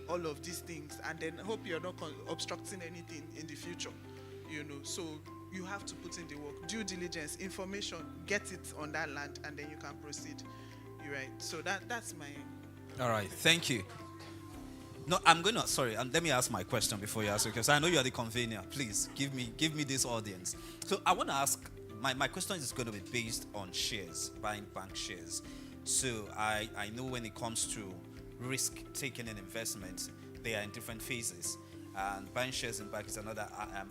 all of these things? And then hope you're not obstructing anything in the future, So you have to put in the work. Due diligence, information, get it on that land, and then you can proceed. You're right. So that's my... All right, thank you. No, let me ask my question before you ask it, because I know you are the convener. Please, give me this audience. So I want to ask, my question is going to be based on shares, buying bank shares. So I know when it comes to risk-taking an investment, they are in different phases. And buying shares in bank is another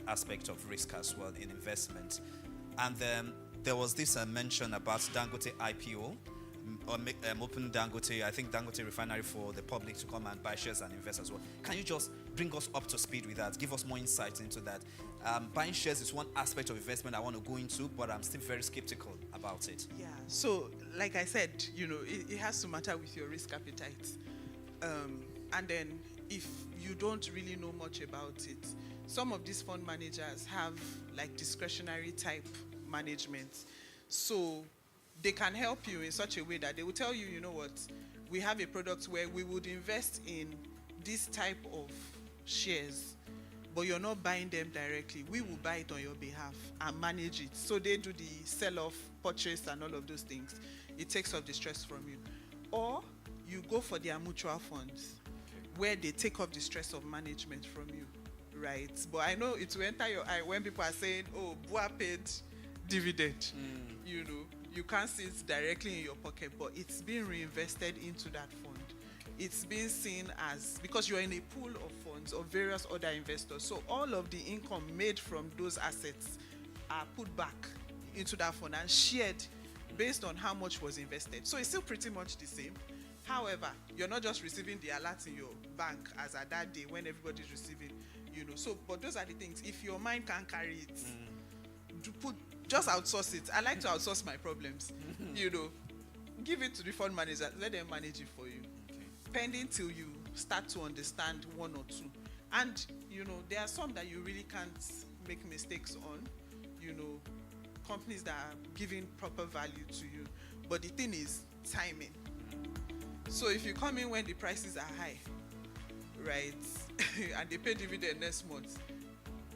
aspect of risk as well in investment. And then there was this mention about Dangote IPO, open Dangote, I think Dangote refinery for the public to come and buy shares and invest as well. Can you just bring us up to speed with that? Give us more insight into that. Buying shares is one aspect of investment I want to go into, but I'm still very skeptical about it. Yeah, so like I said, it has to matter with your risk appetite. And then if you don't really know much about it, some of these fund managers have like discretionary type management. So they can help you in such a way that they will tell you, what, we have a product where we would invest in this type of shares, but you're not buying them directly. We will buy it on your behalf and manage it. So they do the sell-off, purchase, and all of those things. It takes off the stress from you. Or you go for their mutual funds, where they take off the stress of management from you, right? But I know it will enter your eye when people are saying, oh, Bua paid dividend, You can't see it directly in your pocket, but it's being reinvested into that fund. It's being seen as, because you're in a pool of funds of various other investors, so all of the income made from those assets are put back into that fund and shared based on how much was invested. So it's still pretty much the same. However, you're not just receiving the alert in your bank as at that day when everybody's receiving, So, but those are the things. If your mind can't carry it, just outsource it. I like to outsource my problems. Give it to the fund manager. Let them manage it for you. Okay. Pending till you start to understand one or two. And, there are some that you really can't make mistakes on. Companies that are giving proper value to you. But the thing is timing. So if you come in when the prices are high, right, and they pay dividend next month,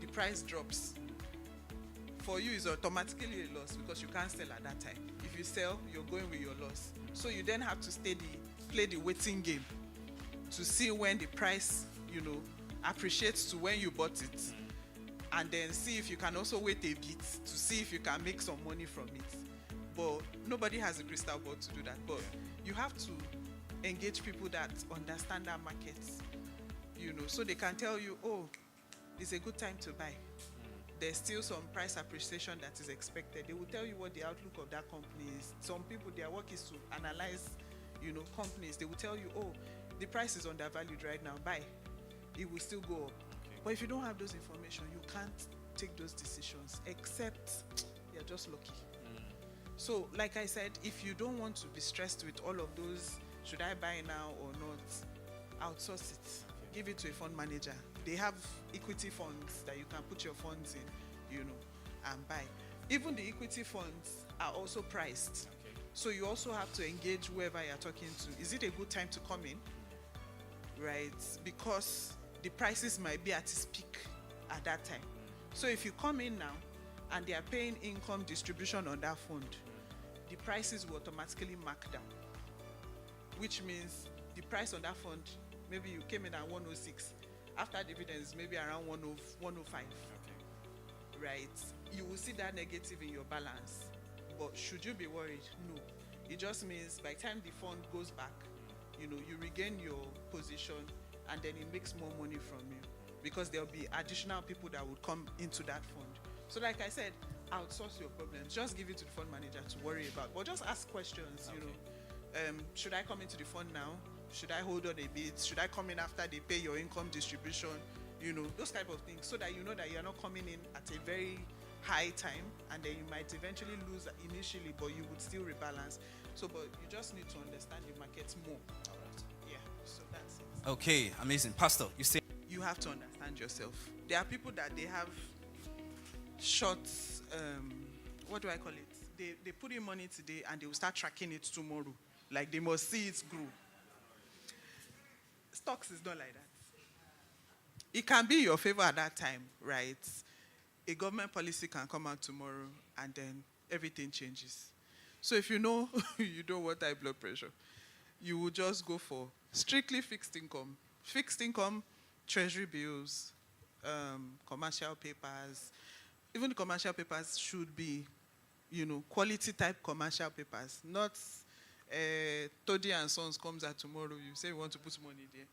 the price drops. For you, it's automatically a loss because you can't sell at that time. If you sell, you're going with your loss. So you then have to play the waiting game to see when the price, appreciates to when you bought it. And then see if you can also wait a bit to see if you can make some money from it. But nobody has a crystal ball to do that. But you have to engage people that understand that market, so they can tell you, oh, it's a good time to buy. There's still some price appreciation that is expected. They will tell you what the outlook of that company is. Some people, their work is to analyze, companies. They will tell you, oh, the price is undervalued right now, buy. It will still go up. But if you don't have those information, you can't take those decisions, except you're just lucky. So, like I said, if you don't want to be stressed with all of those, should I buy now or not, outsource it. Give it to a fund manager. They have equity funds that you can put your funds in, and buy. Even the equity funds are also priced. So you also have to engage whoever you're talking to. Is it a good time to come in? Right? Because the prices might be at its peak at that time. So if you come in now and they are paying income distribution on that fund, the prices will automatically mark down. Which means the price on that fund, maybe you came in at 106. After dividends, maybe around 105. Right? You will see that negative in your balance. But should you be worried? No. It just means by the time the fund goes back, you regain your position and then it makes more money from you. Because there'll be additional people that would come into that fund. So like I said, outsource your problems. Just give it to the fund manager to worry about. But just ask questions, should I come into the fund now? Should I hold on a bit? Should I come in after they pay your income distribution? Those type of things, so that you know that you're not coming in at a very high time and then you might eventually lose initially, but you would still rebalance. So, but you just need to understand the market more. All right. Yeah, so that's it. Okay, amazing. Pastor, you say? You have to understand yourself. There are people that they have short, what do I call it? They put in money today and they will start tracking it tomorrow. Like they must see it grow. Stocks is not like that. It can be your favor at that time, right? A government policy can come out tomorrow and then everything changes. So if you know you don't want high blood pressure, you will just go for strictly fixed income. Fixed income, treasury bills, commercial papers. Even the commercial papers should be, quality type commercial papers, not Toddy and Sons comes out tomorrow, you say you want to put money there.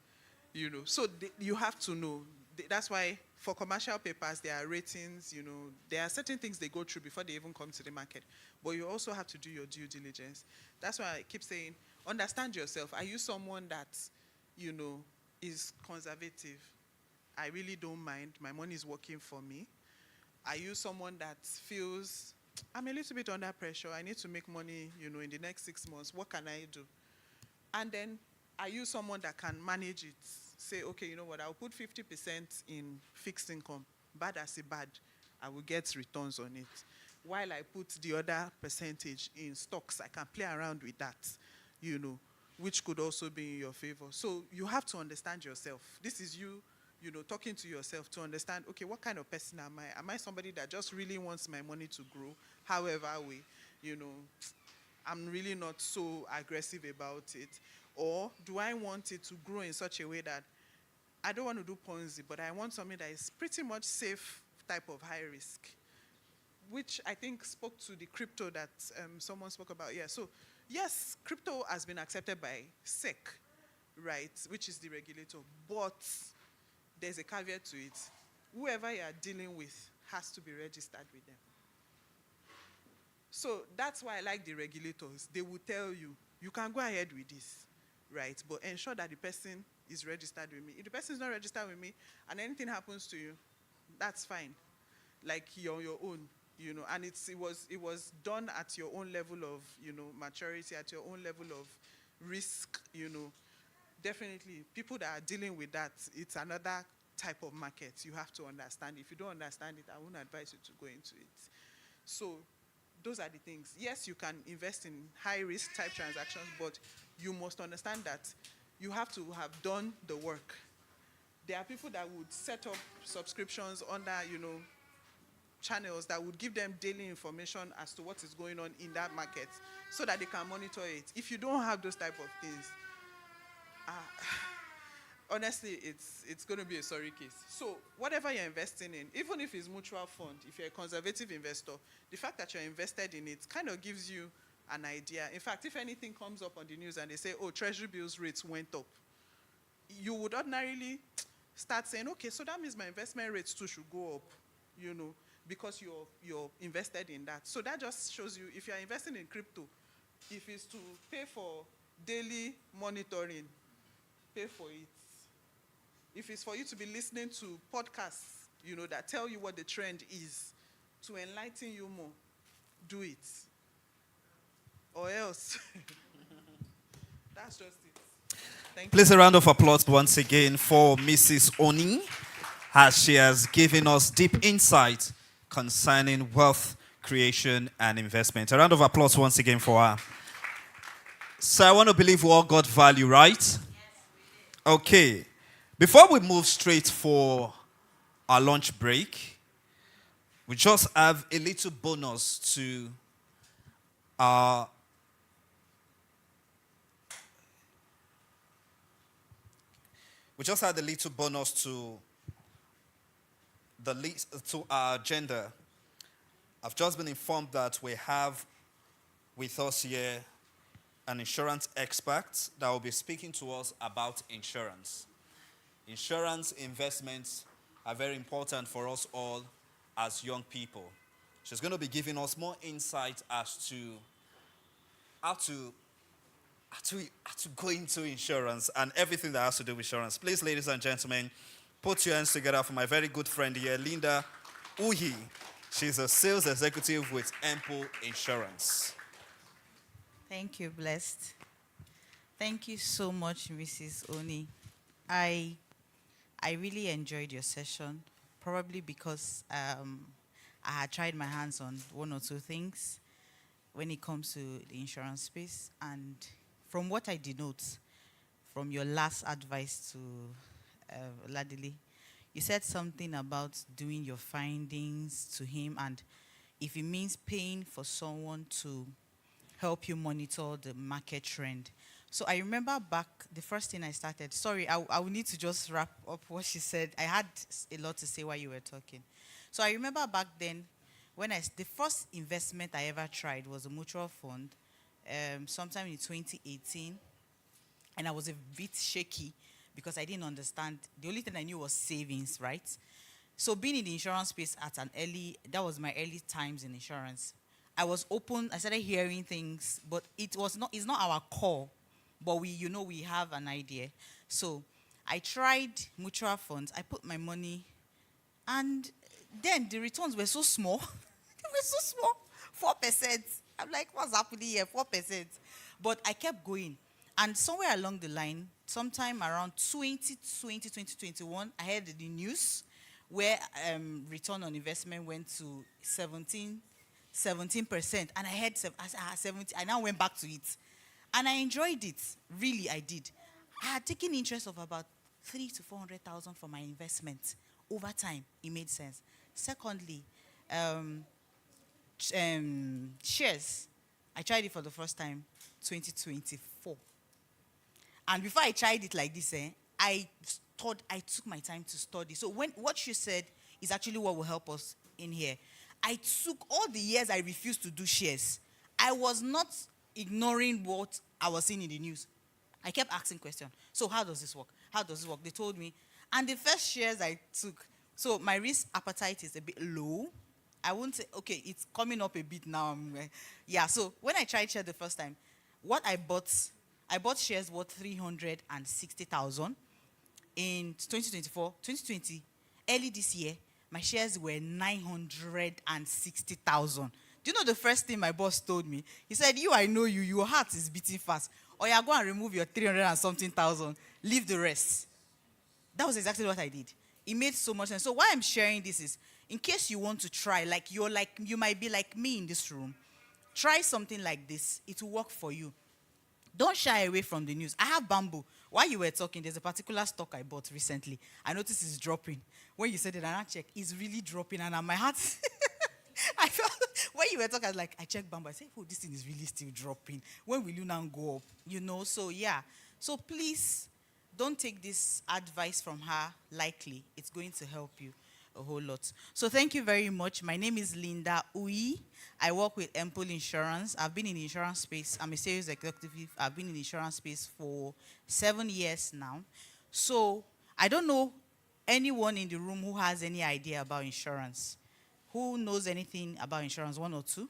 So you have to know. That's why for commercial papers, there are ratings, there are certain things they go through before they even come to the market. But you also have to do your due diligence. That's why I keep saying, understand yourself. Are you someone that, is conservative? I really don't mind. My money is working for me. Are you someone that feels, I'm a little bit under pressure, I need to make money, in the next 6 months. What can I do? And then, are you someone that can manage it? Say, okay, you know what, I'll put 50% in fixed income. Bad as a bad, I will get returns on it. While I put the other percentage in stocks, I can play around with that, which could also be in your favor. So you have to understand yourself. This is you, talking to yourself to understand, okay, what kind of person am I? Am I somebody that just really wants my money to grow? However way, I'm really not so aggressive about it. Or do I want it to grow in such a way that I don't want to do Ponzi, but I want something that is pretty much safe type of high risk, which I think spoke to the crypto that someone spoke about. Yeah, so yes, crypto has been accepted by SEC, right, which is the regulator, but there's a caveat to it. Whoever you are dealing with has to be registered with them. So that's why I like the regulators. They will tell you, you can go ahead with this, right? But ensure that the person is registered with me. If the person is not registered with me and anything happens to you, that's fine. Like you're on your own, and it was done at your own level of, maturity, at your own level of risk, Definitely, people that are dealing with that, it's another type of market. You have to understand. If you don't understand it, I won't advise you to go into it. So those are the things. Yes, you can invest in high-risk type transactions, but you must understand that you have to have done the work. There are people that would set up subscriptions under, channels that would give them daily information as to what is going on in that market so that they can monitor it. If you don't have those type of things, honestly, it's going to be a sorry case. So whatever you're investing in, even if it's mutual fund, if you're a conservative investor, the fact that you're invested in it kind of gives you an idea. In fact, if anything comes up on the news and they say, oh, treasury bills rates went up, you would ordinarily start saying, okay, so that means my investment rates too should go up, because you're invested in that. So that just shows you, if you're investing in crypto, if it's to pay for daily monitoring, pay for it. If it's for you to be listening to podcasts, that tell you what the trend is, to enlighten you more, do it. Or else. That's just it. Thank Please you. a round of applause once again for Mrs. Oni, as she has given us deep insight concerning wealth creation and investment. A round of applause once again for her. So I want to believe we all got value, right? Okay. Before we move straight for our lunch break, we just have a little bonus to we just had a little bonus to to our agenda. I've just been informed that we have with us here an insurance expert that will be speaking to us about insurance. Insurance investments are very important for us all as young people. She's going to be giving us more insight as to how to go into insurance and everything that has to do with insurance. Please, ladies and gentlemen, put your hands together for my very good friend here, Linda Uhi. She's a sales executive with Ample Insurance. Thank you, Blessed. Thank you so much, Mrs. Oni. I really enjoyed your session, probably because I had tried my hands on one or two things when it comes to the insurance space. And from what I denote from your last advice to Ladili, you said something about doing your findings to him, and if it means paying for someone to help you monitor the market trend. So I remember back, the first thing I started, sorry, I will need to just wrap up what she said. I had a lot to say while you were talking. So I remember back then, when the first investment I ever tried was a mutual fund, sometime in 2018, and I was a bit shaky because I didn't understand. The only thing I knew was savings, right? So being in the insurance space that was my early times in insurance. I was open, I started hearing things, but it's not our core, but we have an idea. So I tried mutual funds, I put my money, and then the returns were so small. They were so small, 4%. I'm like, what's happening here, 4%? But I kept going. And somewhere along the line, sometime around 2020, 2021, I heard the news where return on investment went to 17%. And I had 70. I now went back to it. And I enjoyed it. Really, I did. I had taken interest of about 300,000 to 400,000 for my investment. Over time, it made sense. Secondly, shares. I tried it for the first time, 2024. And before I tried it like this, I took my time to study. So what you said is actually what will help us in here. I took all the years I refused to do shares. I was not ignoring what I was seeing in the news. I kept asking questions. So how does this work? How does this work? They told me. And the first shares I took, so my risk appetite is a bit low. I won't say, okay, it's coming up a bit now. So when I tried shares the first time, what I bought shares worth 360,000 in 2024, 2020, early this year. My shares were 960,000. Do you know the first thing my boss told me? He said, I know you, your heart is beating fast. Or you're going to remove your 300 and something thousand, leave the rest. That was exactly what I did. It made so much sense. So why I'm sharing this is, in case you want to try, you might be like me in this room, try something like this. It will work for you. Don't shy away from the news. I have bamboo. While you were talking, there's a particular stock I bought recently. I noticed it's dropping. When you said it, and I checked, it's really dropping. And my heart, I felt, when you were talking, I was like, I checked bamboo. I said, oh, this thing is really still dropping. When will you now go up? So yeah. So please, don't take this advice from her lightly. It's going to help you a whole lot. So thank you very much. My name is Linda Uyi. I work with Ample Insurance. I've been in the insurance space. I'm a sales executive. I've been in the insurance space for 7 years now. So I don't know anyone in the room who has any idea about insurance? Who knows anything about insurance? One or two?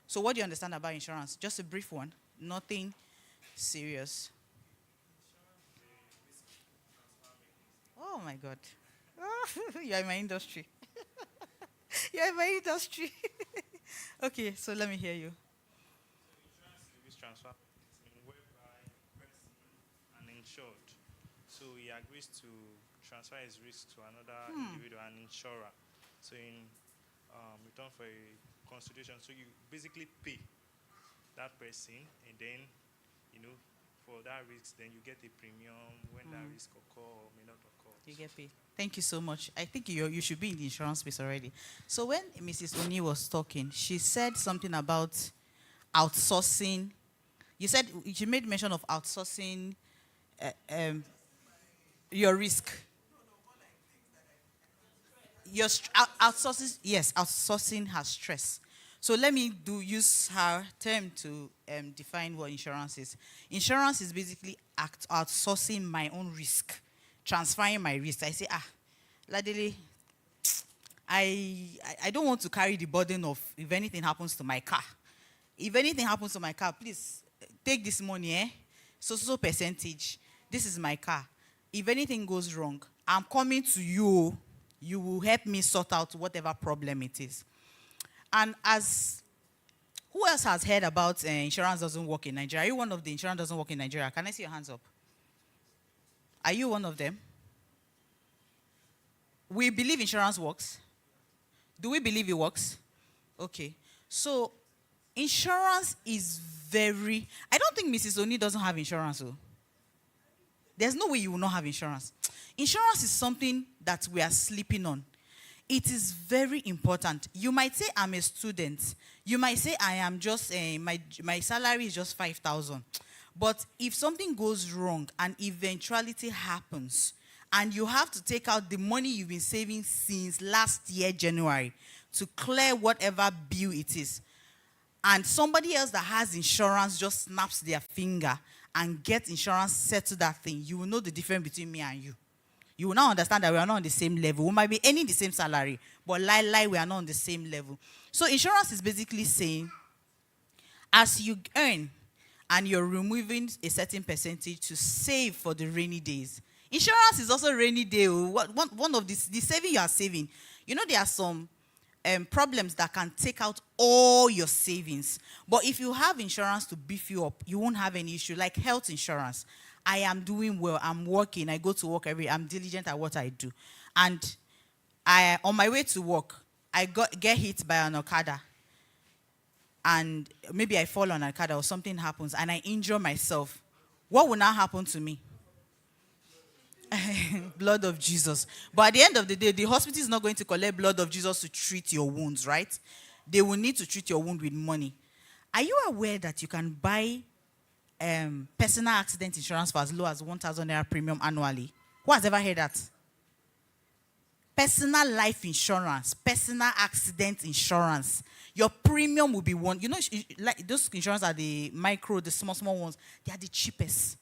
So what do you understand about insurance? Just a brief one. Nothing serious. Oh my God. You're in my industry. You're in my industry. Okay, so let me hear you. Insurance is risk transfer whereby person uninsured. So he agrees to transfer his risk to another individual, an insurer. So in return for a consideration, so you basically pay that person, and then for that risk, then you get a premium when that risk occur or may not occur. You get paid. Thank you so much. I think you should be in the insurance space already. So when Mrs. Oni was talking, she said something about outsourcing. You said she made mention of outsourcing your risk. Outsourcing, yes, outsourcing has stress. So let me use her term to define what insurance is. Insurance is basically outsourcing my own risk, transferring my risk. I say, Ladele, I don't want to carry the burden of if anything happens to my car. If anything happens to my car, please take this money, so percentage. This is my car. If anything goes wrong, I'm coming to you. You will help me sort out whatever problem it is. And who else has heard about insurance doesn't work in Nigeria? Are you one of the insurance doesn't work in Nigeria? Can I see your hands up? Are you one of them? We believe insurance works. Do we believe it works? Okay. So insurance is I don't think Mrs. Oni doesn't have insurance. So there's no way you will not have insurance. Insurance is something that we are sleeping on. It is very important. You might say, I'm a student. You might say, I am just, my salary is just 5,000. But if something goes wrong, an eventuality happens, and you have to take out the money you've been saving since last year, January, to clear whatever bill it is, and somebody else that has insurance just snaps their finger and gets insurance set to that thing, you will know the difference between me and you. You will now understand that we are not on the same level. We might be earning the same salary, but we are not on the same level. So insurance is basically saying, as you earn and you're removing a certain percentage to save for the rainy days. Insurance is also rainy day. One of the saving you are saving. There are some problems that can take out all your savings. But if you have insurance to beef you up, you won't have any issue, like health insurance. I am doing well. I'm working. I go to work I'm diligent at what I do. And on my way to work, I get hit by an Okada. And maybe I fall on an Okada or something happens and I injure myself. What will now happen to me? Blood of Jesus. But at the end of the day, the hospital is not going to collect blood of Jesus to treat your wounds, right? They will need to treat your wound with money. Are you aware that you can buy personal accident insurance for as low as 1,000 naira premium annually? Who has ever heard that? Personal life insurance, personal accident insurance. Your premium will be one. Like those insurance are the micro, the small ones. They are the cheapest.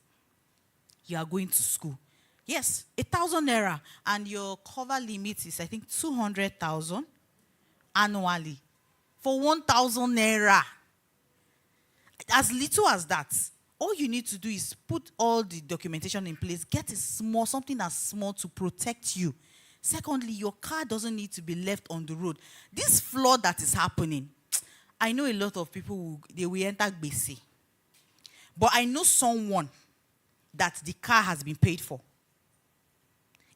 You are going to school. Yes, 1,000 naira. And your cover limit is, I think, 200,000 annually. For 1,000 naira. As little as that. All you need to do is put all the documentation in place. Get something as small to protect you. Secondly, your car doesn't need to be left on the road. This flood that is happening, I know a lot of people, they will enter gbese. But I know someone that the car has been paid for.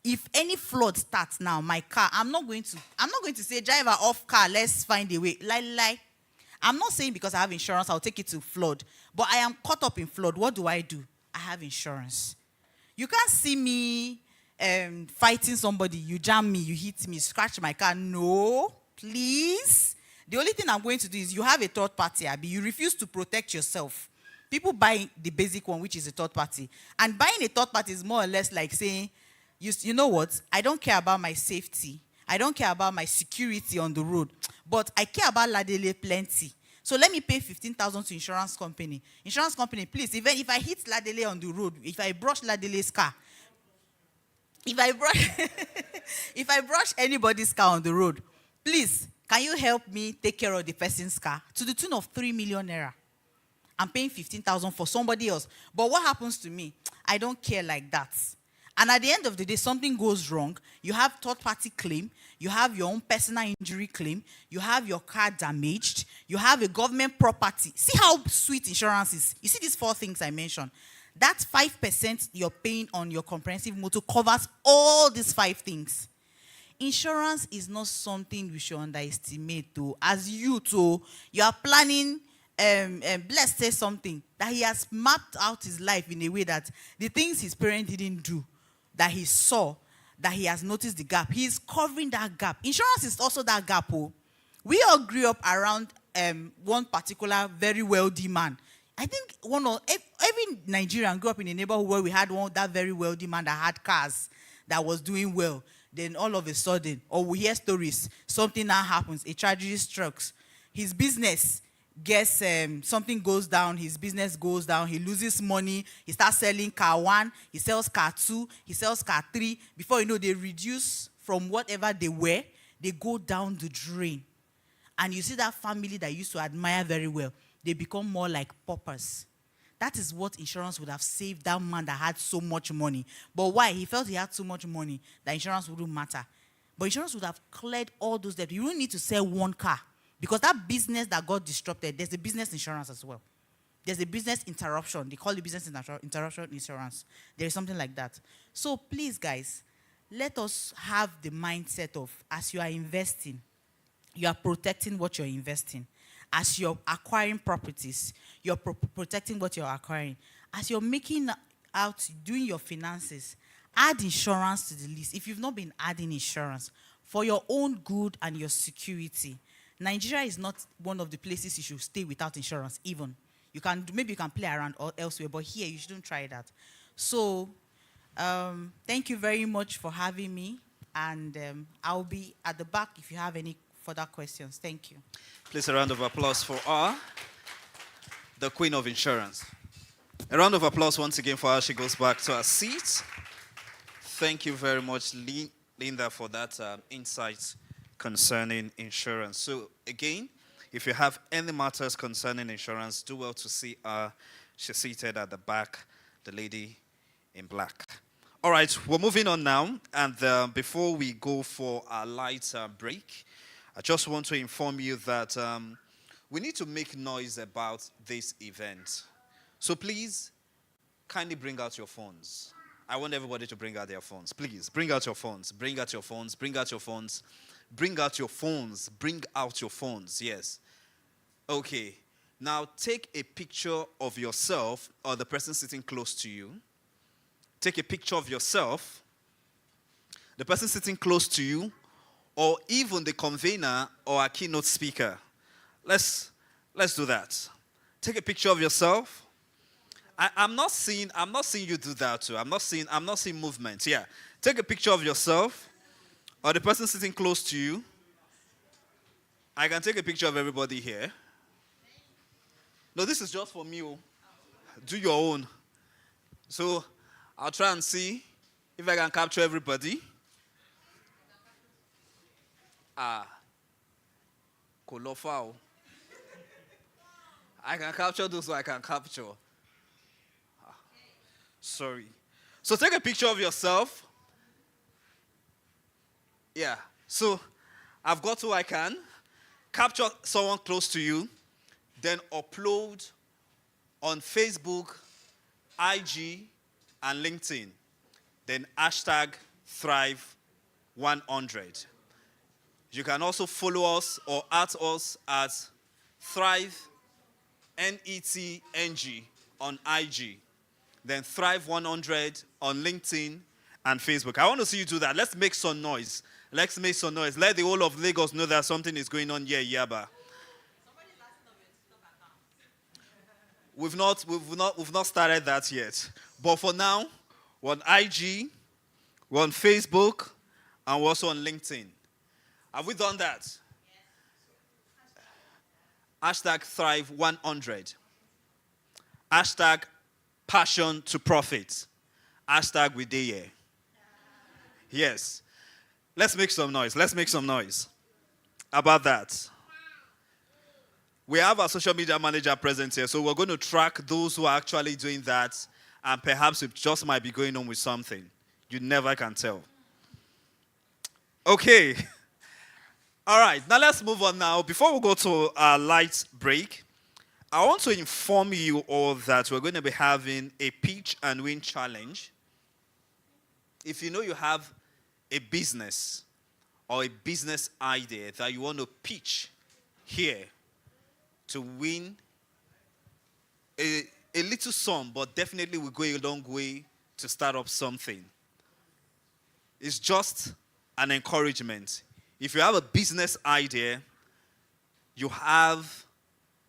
If any flood starts now, my car, I'm not going to say, driver off car, let's find a way. Lie. I'm not saying because I have insurance, I'll take it to flood. But I am caught up in flood. What do? I have insurance. You can't see me fighting somebody. You jam me, you hit me, scratch my car. No, please. The only thing I'm going to do is you have a third party, Abby. You refuse to protect yourself. People buy the basic one, which is a third party. And buying a third party is more or less like saying, you know what? I don't care about my safety. I don't care about my security on the road. But I care about Ladele plenty. So let me pay 15,000 to insurance company. Insurance company, please, even if I hit Ladele on the road, if I brush Ladele's car, if I brush, if I brush anybody's car on the road, please, can you help me take care of the person's car to the tune of 3 million naira? I'm paying 15,000 for somebody else. But what happens to me? I don't care like that. And at the end of the day, something goes wrong. You have third-party claim. You have your own personal injury claim. You have your car damaged. You have a government property. See how sweet insurance is. You see these 4 things I mentioned. That 5% you're paying on your comprehensive motor covers all these 5 things. Insurance is not something we should underestimate, though. As you are planning, Bless says something, that he has mapped out his life in a way that the things his parents didn't do, that he saw, that he has noticed the gap, he is covering that gap. Insurance is also that gap. Oh. We all grew up around one particular very wealthy man. I think every Nigerian grew up in a neighborhood where we had that very wealthy man that had cars, that was doing well. Then all of a sudden, or we hear stories, something now happens, a tragedy strikes. His business gets, something goes down, his business goes down, he loses money, he starts selling car 1, he sells car 2, he sells car 3. Before you know, they reduce from whatever they were, they go down the drain. And you see that family that you used to admire very well, they become more like paupers. That is what insurance would have saved that man that had so much money. But why? He felt he had so much money that insurance wouldn't matter. But insurance would have cleared all those debts. You don't need to sell one car. Because that business that got disrupted, there's a business insurance as well. There's a business interruption. They call it business interruption insurance. There is something like that. So please, guys, let us have the mindset of, as you are investing, you are protecting what you're investing. As you're acquiring properties, you're protecting what you're acquiring. As you're making out, doing your finances, add insurance to the list. If you've not been adding insurance, for your own good and your security. Nigeria is not one of the places you should stay without insurance, even. Maybe you can play around or elsewhere, but here you shouldn't try that. So, thank you very much for having me. And I'll be at the back if you have any further questions. Thank you. Please, a round of applause for her, the queen of insurance. A round of applause once again for her. She goes back to her seat. Thank you very much, Linda, for that insight concerning insurance. So, again, if you have any matters concerning insurance, do well to see her. She's seated at the back, the lady in black. All right, we're moving on now. And before we go for our light break, I just want to inform you that we need to make noise about this event. So please, kindly bring out your phones. I want everybody to bring out their phones. Please, bring out your phones. Bring out your phones. Bring out your phones. Bring out your phones. Bring out your phones. Yes. Okay. Now, take a picture of yourself or the person sitting close to you. Take a picture of yourself, the person sitting close to you, or even the convener or a keynote speaker. Let's do that. Take a picture of yourself. I'm not seeing you do that too. I'm not seeing movement. Yeah. Take a picture of yourself or the person sitting close to you. I can take a picture of everybody here. No, this is just for me. Do your own. So I'll try and see if I can capture everybody. Kolofao. I can capture those who I can capture. Sorry. So take a picture of yourself. Yeah. So I've got who I can. Capture someone close to you. Then upload on Facebook, IG, and LinkedIn. Then hashtag Thrive100. You can also follow us or at us at Thrive, NETNG on IG. Then Thrive100 on LinkedIn and Facebook. I want to see you do that. Let's make some noise. Let's make some noise. Let the whole of Lagos know that something is going on here, Yaba. We've not started that yet. But for now, we're on IG, we're on Facebook, and we're also on LinkedIn. Have we done that? Yes. Hashtag Thrive100. Hashtag Passion to Profit. Hashtag we dey here. Yes. Let's make some noise. Let's make some noise about that. We have our social media manager present here, so we're going to track those who are actually doing that, and perhaps it just might be going on with something. You never can tell. Okay. All right, now let's move on now. Before we go to our light break, I want to inform you all that we're going to be having a pitch and win challenge. If you know you have a business or a business idea that you want to pitch here to win a little sum, but definitely will go a long way to start up something. It's just an encouragement. If you have a business idea,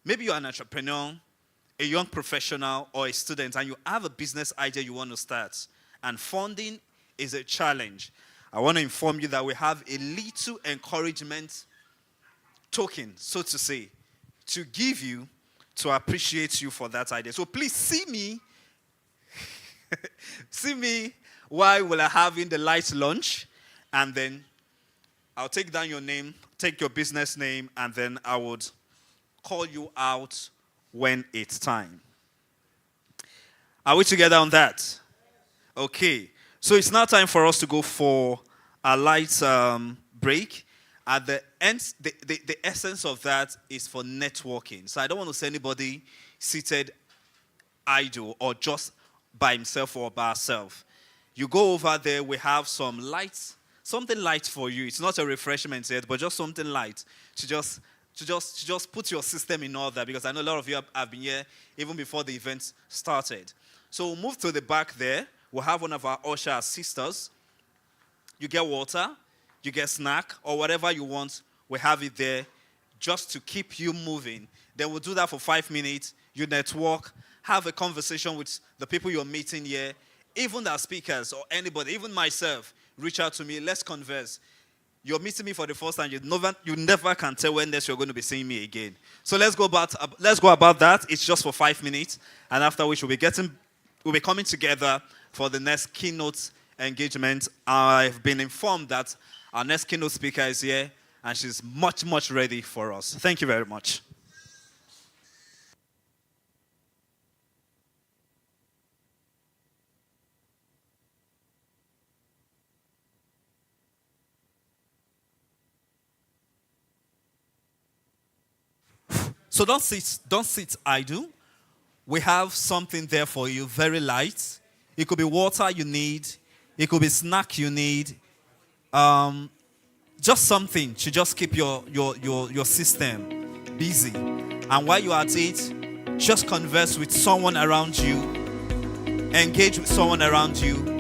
maybe you're an entrepreneur, a young professional, or a student, and you have a business idea you want to start, and funding is a challenge. I want to inform you that we have a little encouragement token, so to say, to give you to appreciate you for that idea. So please see me. See me while we're having the light lunch, and then I'll take down your name, take your business name, and then I would call you out when it's time. Are we together on that? Okay. So it's now time for us to go for a light break. At the end, the essence of that is for networking. So I don't want to see anybody seated idle or just by himself or by herself. You go over there, we have some lights, something light for you. It's not a refreshment yet, but just something light to just put your system in order, because I know a lot of you have been here even before the event started. So we'll move to the back there. We'll have one of our usher sisters. You get water, you get snack, or whatever you want. We have it there just to keep you moving. Then we'll do that for 5 minutes. You network, have a conversation with the people you're meeting here. Even the speakers or anybody, even myself, reach out to me. Let's converse. You're meeting me for the first time. You never can tell when next you're going to be seeing me again. So let's go about that. It's just for 5 minutes, and after which we'll be coming together for the next keynote engagement. I've been informed that our next keynote speaker is here, and she's much, much ready for us. Thank you very much. So don't sit idle. We have something there for you, very light. It could be water you need. It could be snack you need. Just something to just keep your system busy. And while you're at it, just converse with someone around you. Engage with someone around you.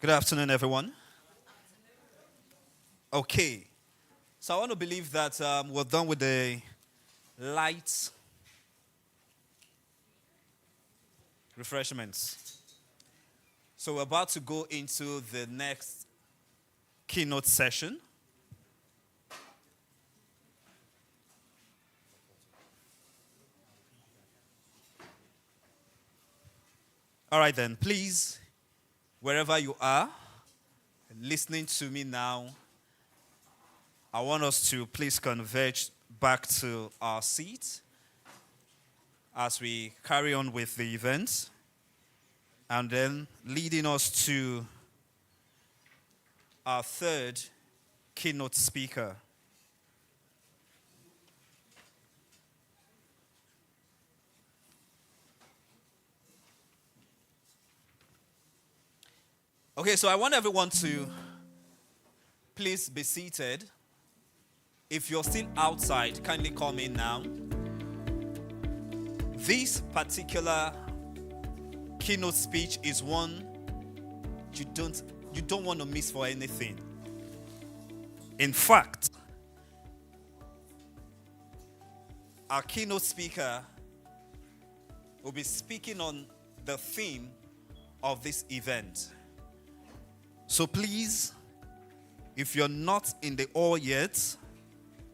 Good afternoon, everyone. Okay. So I want to believe that we're done with the light refreshments. So we're about to go into the next keynote session. All right, then, please, wherever you are, listening to me now, I want us to please converge back to our seats as we carry on with the event, and then leading us to our third keynote speaker. Okay, so I want everyone to please be seated. If you're still outside, kindly come in now. This particular keynote speech is one you don't want to miss for anything. In fact, our keynote speaker will be speaking on the theme of this event. So please, if you're not in the hall yet,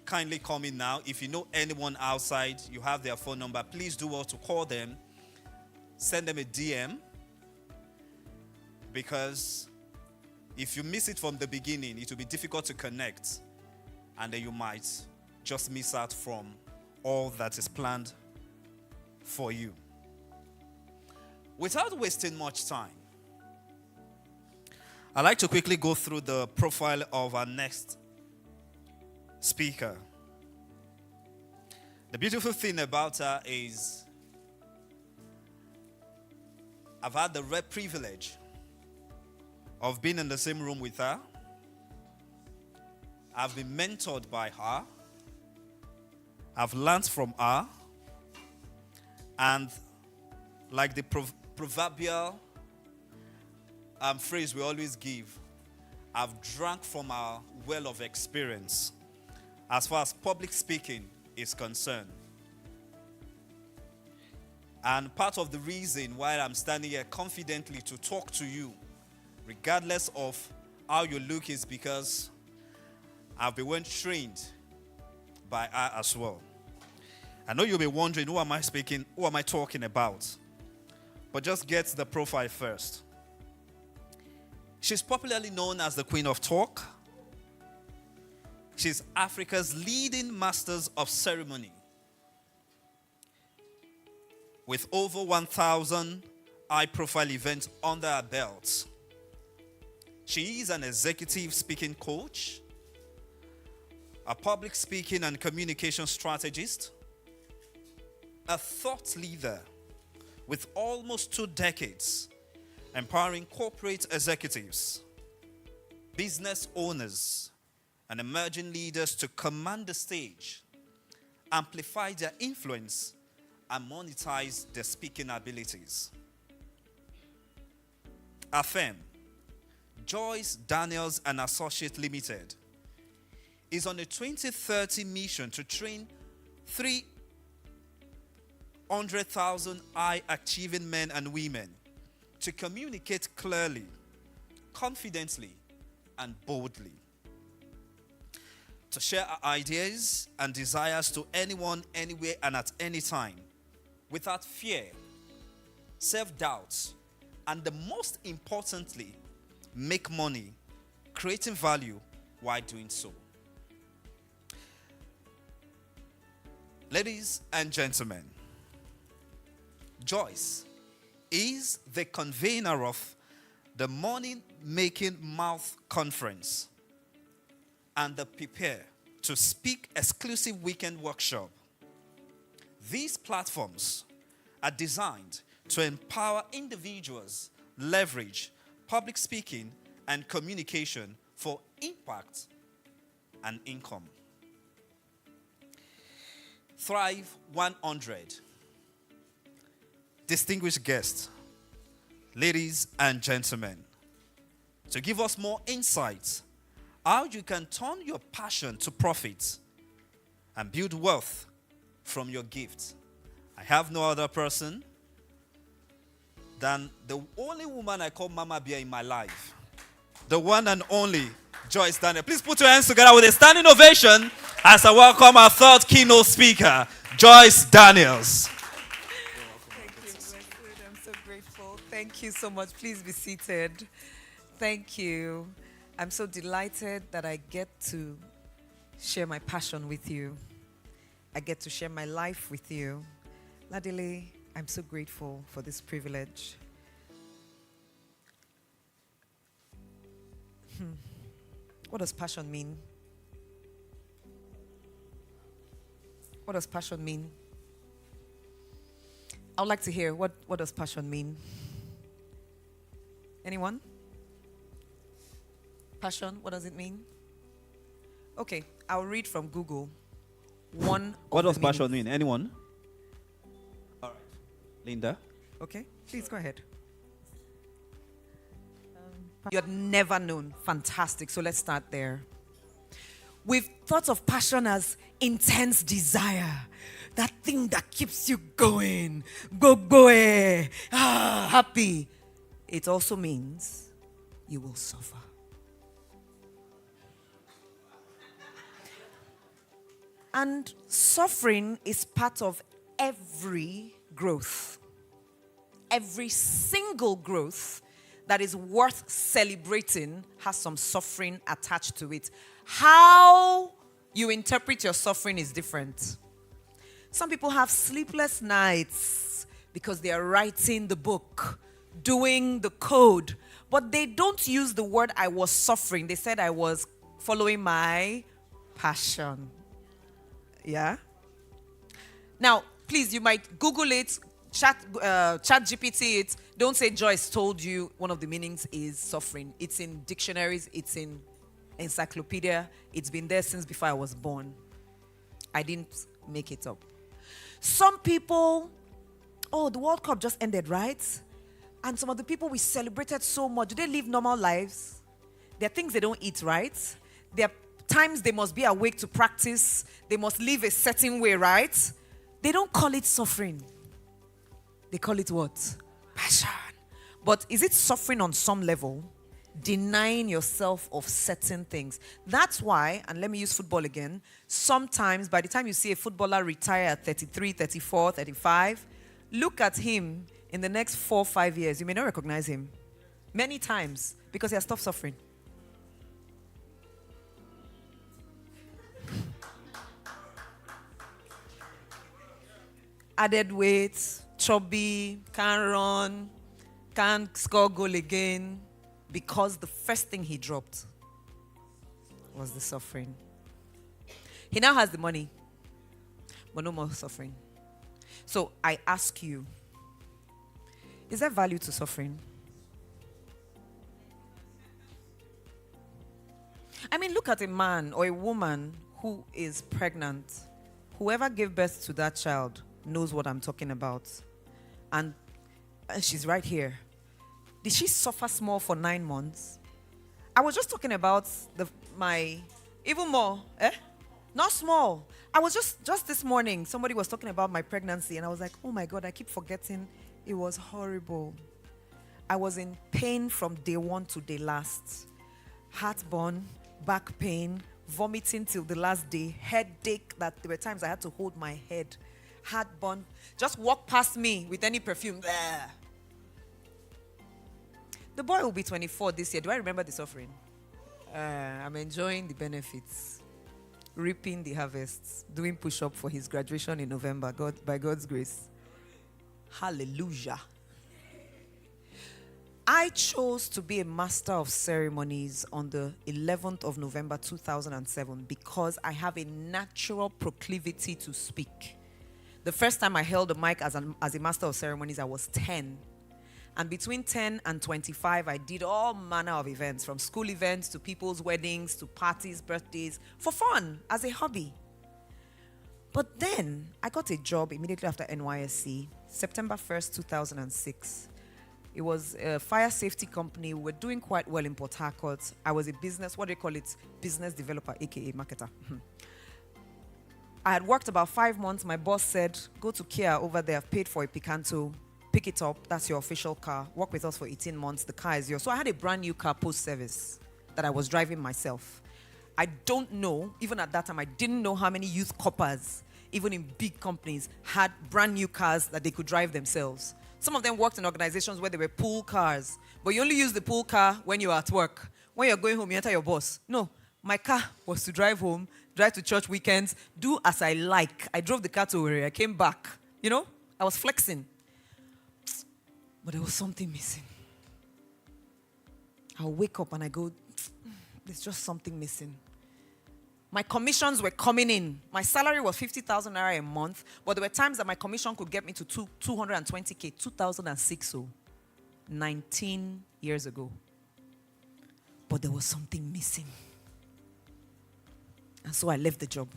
kindly come in now. If you know anyone outside, you have their phone number, please do well to call them, send them a DM, because if you miss it from the beginning, it will be difficult to connect, and then you might just miss out from all that is planned for you. Without wasting much time, I'd like to quickly go through the profile of our next speaker. The beautiful thing about her is I've had the rare privilege of being in the same room with her. I've been mentored by her. I've learned from her. And like the proverbial phrase we always give, I've drank from our well of experience as far as public speaking is concerned. And part of the reason why I'm standing here confidently to talk to you, regardless of how you look, is because I've been trained by her as well. I know you'll be wondering, who am I talking about? But just get the profile first. She's popularly known as the Queen of Talk. She's Africa's leading masters of ceremony, with over 1,000 high-profile events under her belt. She is an executive speaking coach, a public speaking and communication strategist, a thought leader with almost 2 decades empowering corporate executives, business owners, and emerging leaders to command the stage, amplify their influence, and monetize their speaking abilities. Our firm, Joyce Daniels and Associates Limited, is on a 2030 mission to train 300,000 high-achieving men and women to communicate clearly, confidently, and boldly, to share our ideas and desires to anyone, anywhere, and at any time, without fear, self-doubt, and most importantly, make money, creating value while doing so. Ladies and gentlemen, Joyce is the convener of the Money Making Mouth Conference and the Prepare to Speak exclusive weekend workshop. These platforms are designed to empower individuals, leverage public speaking and communication for impact and income. Thrive100. Distinguished guests, ladies and gentlemen, to give us more insights how you can turn your passion to profit and build wealth from your gift. I have no other person than the only woman I call Mama Bear in my life, the one and only Joyce Daniel. Please put your hands together with a standing ovation as I welcome our third keynote speaker, Joyce Daniels. Thank you, Blessed. I'm so grateful. Thank you so much. Please be seated. Thank you. I'm so delighted that I get to share my passion with you. I get to share my life with you. Ladile, I'm so grateful for this privilege. What does passion mean? What does passion mean? I would like to hear what does passion mean? Anyone? Passion, what does it mean? Okay, I'll read from Google. What does passion mean? Anyone? All right. Linda? Okay, please go ahead. You had never known. Fantastic. So let's start there. We've thought of passion as intense desire. That thing that keeps you going. Happy. It also means you will suffer. And suffering is part of every growth. Every single growth that is worth celebrating has some suffering attached to it. How you interpret your suffering is different. Some people have sleepless nights because they are writing the book, doing the code, but they don't use the word I was suffering. They said I was following my passion. Yeah? Now, please, you might Google it, chat GPT it. Don't say Joyce told you one of the meanings is suffering. It's in dictionaries, it's in encyclopedia. It's been there since before I was born. I didn't make it up. Some people, the World Cup just ended, right? And some of the people we celebrated so much, do they live normal lives? There are things they don't eat, right? There are times they must be awake to practice. They must live a certain way, right? They don't call it suffering. They call it what? Passion. But is it suffering on some level? Denying yourself of certain things. That's why, and let me use football again, sometimes by the time you see a footballer retire at 33, 34, 35, look at him in the next 4 or 5 years. You may not recognize him. Many times, because he has stopped suffering. Added weight, chubby, can't run, can't score goal again, because the first thing he dropped was the suffering. He now has the money, but no more suffering. So I ask you, is there value to suffering? I mean, look at a man or a woman who is pregnant. Whoever gave birth to that child knows what I'm talking about. And she's right here. Did she suffer small for 9 months? I was just talking about even more, Not small. I was just this morning, somebody was talking about my pregnancy, and I was like, oh my God, I keep forgetting. It was horrible. I was in pain from day one to day last. Heartburn, back pain, vomiting till the last day, headache that there were times I had to hold my head. Heartburn, just walk past me with any perfume. There. The boy will be 24 this year. Do I remember the suffering? I'm enjoying the benefits, reaping the harvests, doing push-up for his graduation in November, by God's grace. Hallelujah. I chose to be a master of ceremonies on the 11th of November 2007 because I have a natural proclivity to speak. The first time I held a mic as a master of ceremonies, I was 10. And between 10 and 25, I did all manner of events, from school events to people's weddings to parties, birthdays, for fun, as a hobby. But then I got a job immediately after NYSC, September 1st, 2006. It was a fire safety company. We were doing quite well in Port Harcourt. I was a business, what do they call it? Business developer, aka marketer. I had worked about 5 months. My boss said, go to Kia over there. I've paid for a Picanto. Pick it up. That's your official car. Work with us for 18 months. The car is yours. So I had a brand new car post-service that I was driving myself. I don't know, even at that time, I didn't know how many youth coppers, even in big companies, had brand new cars that they could drive themselves. Some of them worked in organizations where they were pool cars, but you only use the pool car when you're at work. When you're going home, you enter your boss. No, my car was to drive home, drive to church weekends, do as I like. I drove the car to Owerri. I came back. You know, I was flexing. But there was something missing. I'll wake up and I go, there's just something missing. My commissions were coming in. My salary was 50,000 naira a month, but there were times that my commission could get me to 220K, 2006, so 19 years ago. But there was something missing. And so I left the job.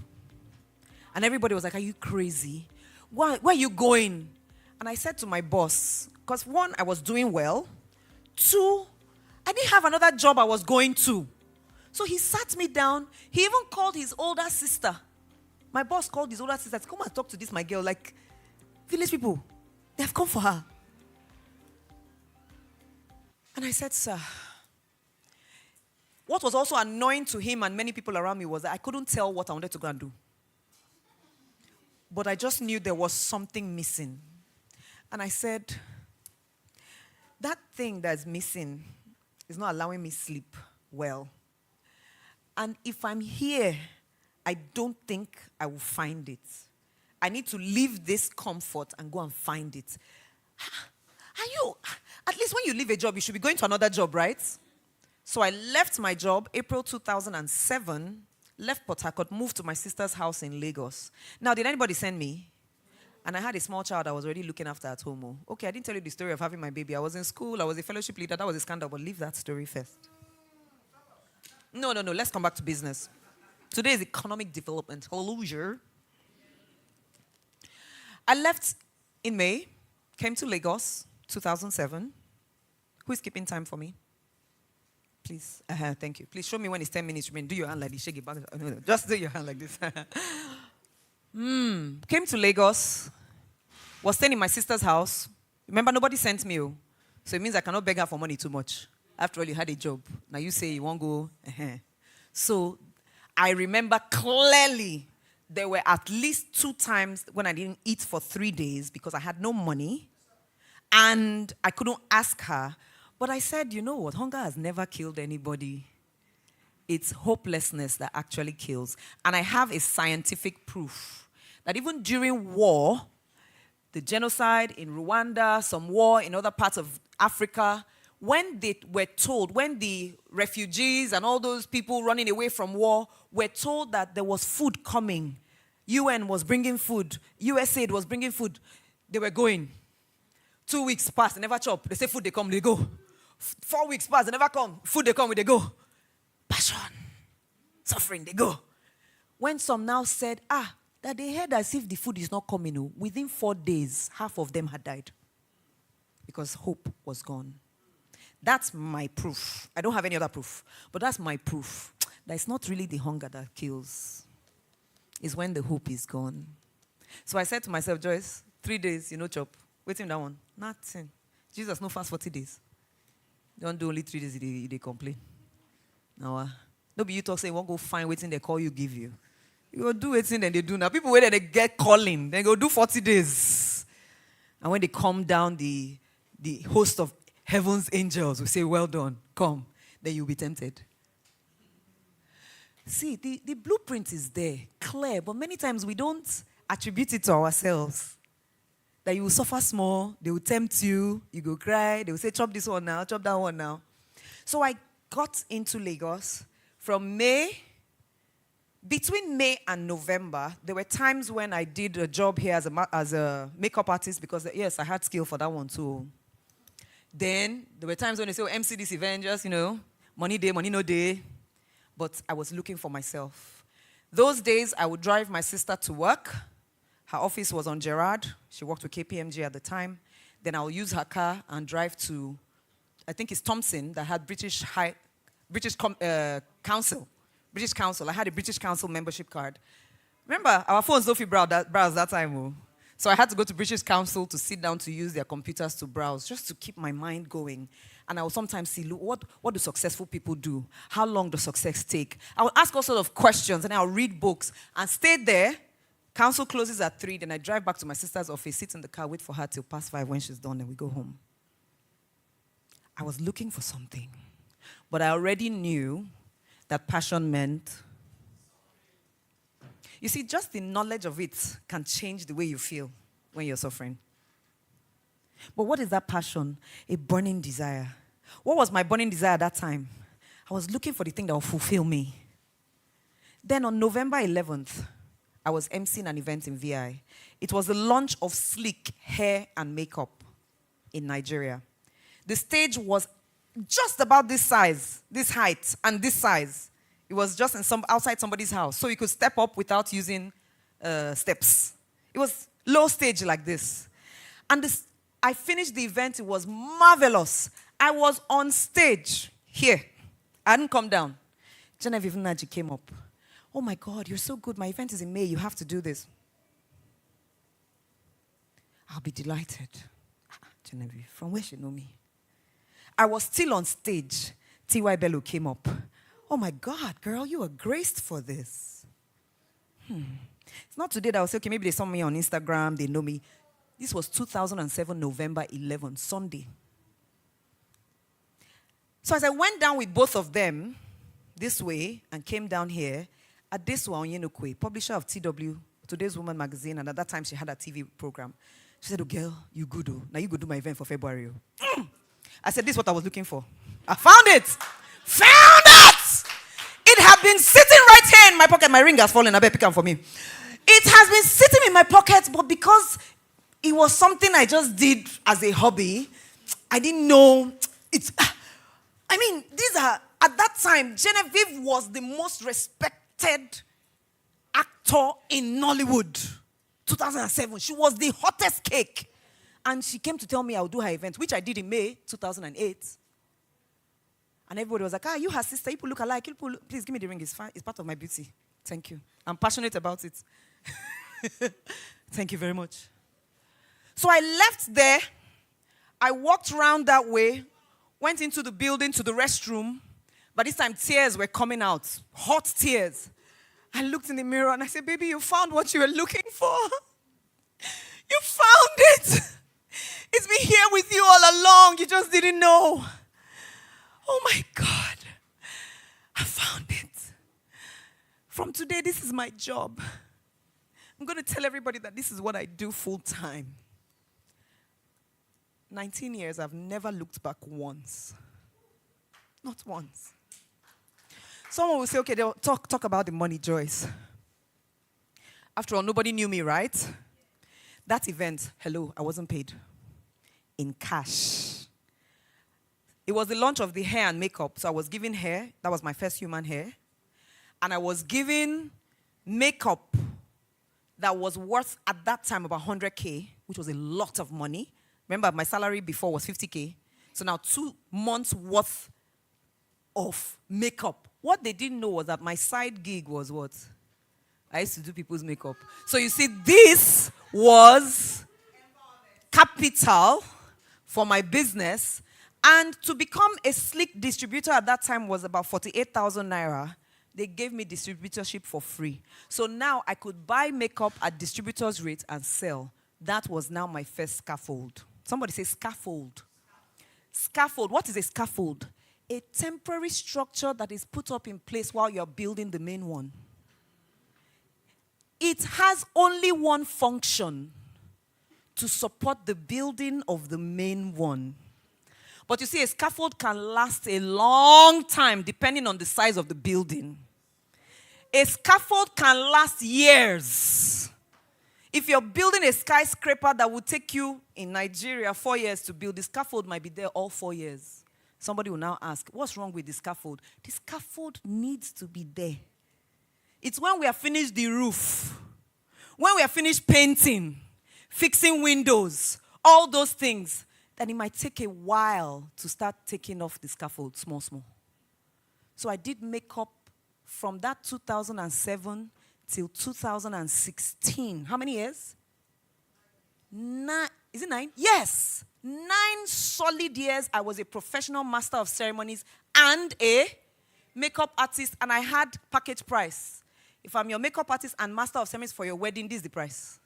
And everybody was like, are you crazy? Where are you going? And I said to my boss, because one, I was doing well. Two, I didn't have another job I was going to. So he sat me down. He even called his older sister. My boss called his older sister. Come and talk to this, my girl. Like, village people, they have come for her. And I said, sir, what was also annoying to him and many people around me was that I couldn't tell what I wanted to go and do. But I just knew there was something missing. And I said, that thing that's missing is not allowing me sleep well. And if I'm here, I don't think I will find it. I need to leave this comfort and go and find it. At least when you leave a job, you should be going to another job, right? So I left my job April 2007, left Port Harcourt, moved to my sister's house in Lagos. Now, did anybody send me? And I had a small child I was already looking after at home. Okay, I didn't tell you the story of having my baby. I was in school, I was a fellowship leader. That was a scandal, but leave that story first. No. Let's come back to business. Today is economic development. Hallelujah. I left in May, came to Lagos, 2007. Who is keeping time for me? Please. Thank you. Please show me when it's 10 minutes remaining. Do your hand like this. Shake it back. No. Just do your hand like this. Came to Lagos. Was staying in my sister's house. Remember, nobody sent me. So it means I cannot beg her for money too much. After all, you had a job. Now you say you won't go. So I remember clearly there were at least 2 times when I didn't eat for 3 days because I had no money. And I couldn't ask her. But I said, you know what? Hunger has never killed anybody. It's hopelessness that actually kills. And I have a scientific proof that even during war, the genocide in Rwanda, some war in other parts of Africa, when they were told, when the refugees and all those people running away from war were told that there was food coming, UN was bringing food, USAID was bringing food, they were going. 2 weeks passed, they never chop. They say food, they come, they go. 4 weeks passed, they never come. Food, they come, they go. Passion, suffering, they go. When some now said, that they heard as if the food is not coming, within 4 days, half of them had died because hope was gone. That's my proof. I don't have any other proof, but that's my proof that it's not really the hunger that kills. It's when the hope is gone. So I said to myself, Joyce, 3 days, chop. Waiting that one. Nothing. Jesus, no fast 40 days. Don't do only 3 days, they complain. Now, don't be you talk, say, you won't go find waiting they call you, give you. You go do waiting, then they do now. People wait, they get calling. They go do 40 days. And when they come down, the host of heaven's angels will say, well done, come. Then you'll be tempted. See, the blueprint is there, clear, but many times we don't attribute it to ourselves. That you will suffer small, they will tempt you, you go cry, they will say, chop this one now, chop that one now. So I got into Lagos from between May and November. There were times when I did a job here as a makeup artist because, yes, I had skill for that one too. Then there were times when they say, MC this event, just, money day, money no day. But I was looking for myself. Those days, I would drive my sister to work. Her office was on Gerrard. She worked with KPMG at the time. Then I'll use her car and drive to, I think it's Thompson, that had Council. British Council. I had a British Council membership card. Remember, our phones don't browse that time. Oh. So I had to go to British Council to sit down to use their computers to browse, just to keep my mind going. And I would sometimes see, look, what do successful people do? How long does success take? I would ask all sorts of questions, and I'll read books and stay there. Council closes at 3, then I drive back to my sister's office, sit in the car, wait for her till past 5 when she's done, and we go home. I was looking for something, but I already knew that passion meant. You see, just the knowledge of it can change the way you feel when you're suffering. But what is that passion? A burning desire. What was my burning desire at that time? I was looking for the thing that will fulfill me. Then on November 11th, I was emceeing an event in VI. It was the launch of Sleek hair and makeup in Nigeria. The stage was just about this size, this height, and this size. It was just outside somebody's house, so you could step up without using steps. It was low stage like this. And I finished the event. It was marvelous. I was on stage here. I didn't come down. Genevieve Naji came up. Oh my God, you're so good. My event is in May. You have to do this. I'll be delighted. Genevieve, from where she know me? I was still on stage. T.Y. Bello came up. Oh my God, girl, you are graced for this. It's not today that I'll say, okay, maybe they saw me on Instagram, they know me. This was 2007, November 11, Sunday. So as I went down with both of them this way and came down here, Adesua Onyenokwe, publisher of TW, Today's Woman magazine, and at that time she had a TV program. She said, oh girl, you good, oh. Now you go do my event for February. I said, this is what I was looking for. I found it. Found it! It had been sitting right here in my pocket. My ring has fallen. I better pick them for me. It has been sitting in my pocket, but because it was something I just did as a hobby, I didn't know it's. I mean, these are, at that time, Genevieve was the most respected actor in Nollywood. 2007. She was the hottest cake. And she came to tell me I would do her event, which I did in May 2008. And everybody was like, you her sister, you look alike. Please give me the ring, it's fine. It's part of my beauty. Thank you. I'm passionate about it. Thank you very much. So I left there. I walked around that way, went into the building to the restroom. By this time, tears were coming out, hot tears. I looked in the mirror and I said, baby, you found what you were looking for. You found it. It's been here with you all along. You just didn't know. Oh my God. I found it. From today, this is my job. I'm going to tell everybody that this is what I do full time. 19 years, I've never looked back once. Not once. Someone will say, okay, they'll talk about the money, Joyce. After all, nobody knew me, right? That event, hello, I wasn't paid. In cash. It was the launch of the hair and makeup. So I was given hair. That was my first human hair. And I was given makeup that was worth, at that time, about 100K, which was a lot of money. Remember, my salary before was 50K. So now 2 months worth of makeup. What they didn't know was that my side gig was what? I used to do people's makeup. So you see, this was capital for my business. And to become a Sleek distributor at that time was about 48,000 naira. They gave me distributorship for free. So now I could buy makeup at distributor's rate and sell. That was now my first scaffold. Somebody say scaffold. Scaffold. What is a scaffold? A temporary structure that is put up in place while you're building the main one. It has only one function: to support the building of the main one. But you see, a scaffold can last a long time depending on the size of the building. A scaffold can last years. If you're building a skyscraper that would take you in Nigeria 4 years to build, the scaffold might be there all 4 years. Somebody will now ask, what's wrong with the scaffold? The scaffold needs to be there. It's when we have finished the roof, when we have finished painting, fixing windows, all those things, then it might take a while to start taking off the scaffold, small, small. So I did makeup from that 2007 till 2016. How many years? 9. Is it 9? Yes. 9 solid years. I was a professional master of ceremonies and a makeup artist, and I had package price. If I'm your makeup artist and master of ceremonies for your wedding, this is the price.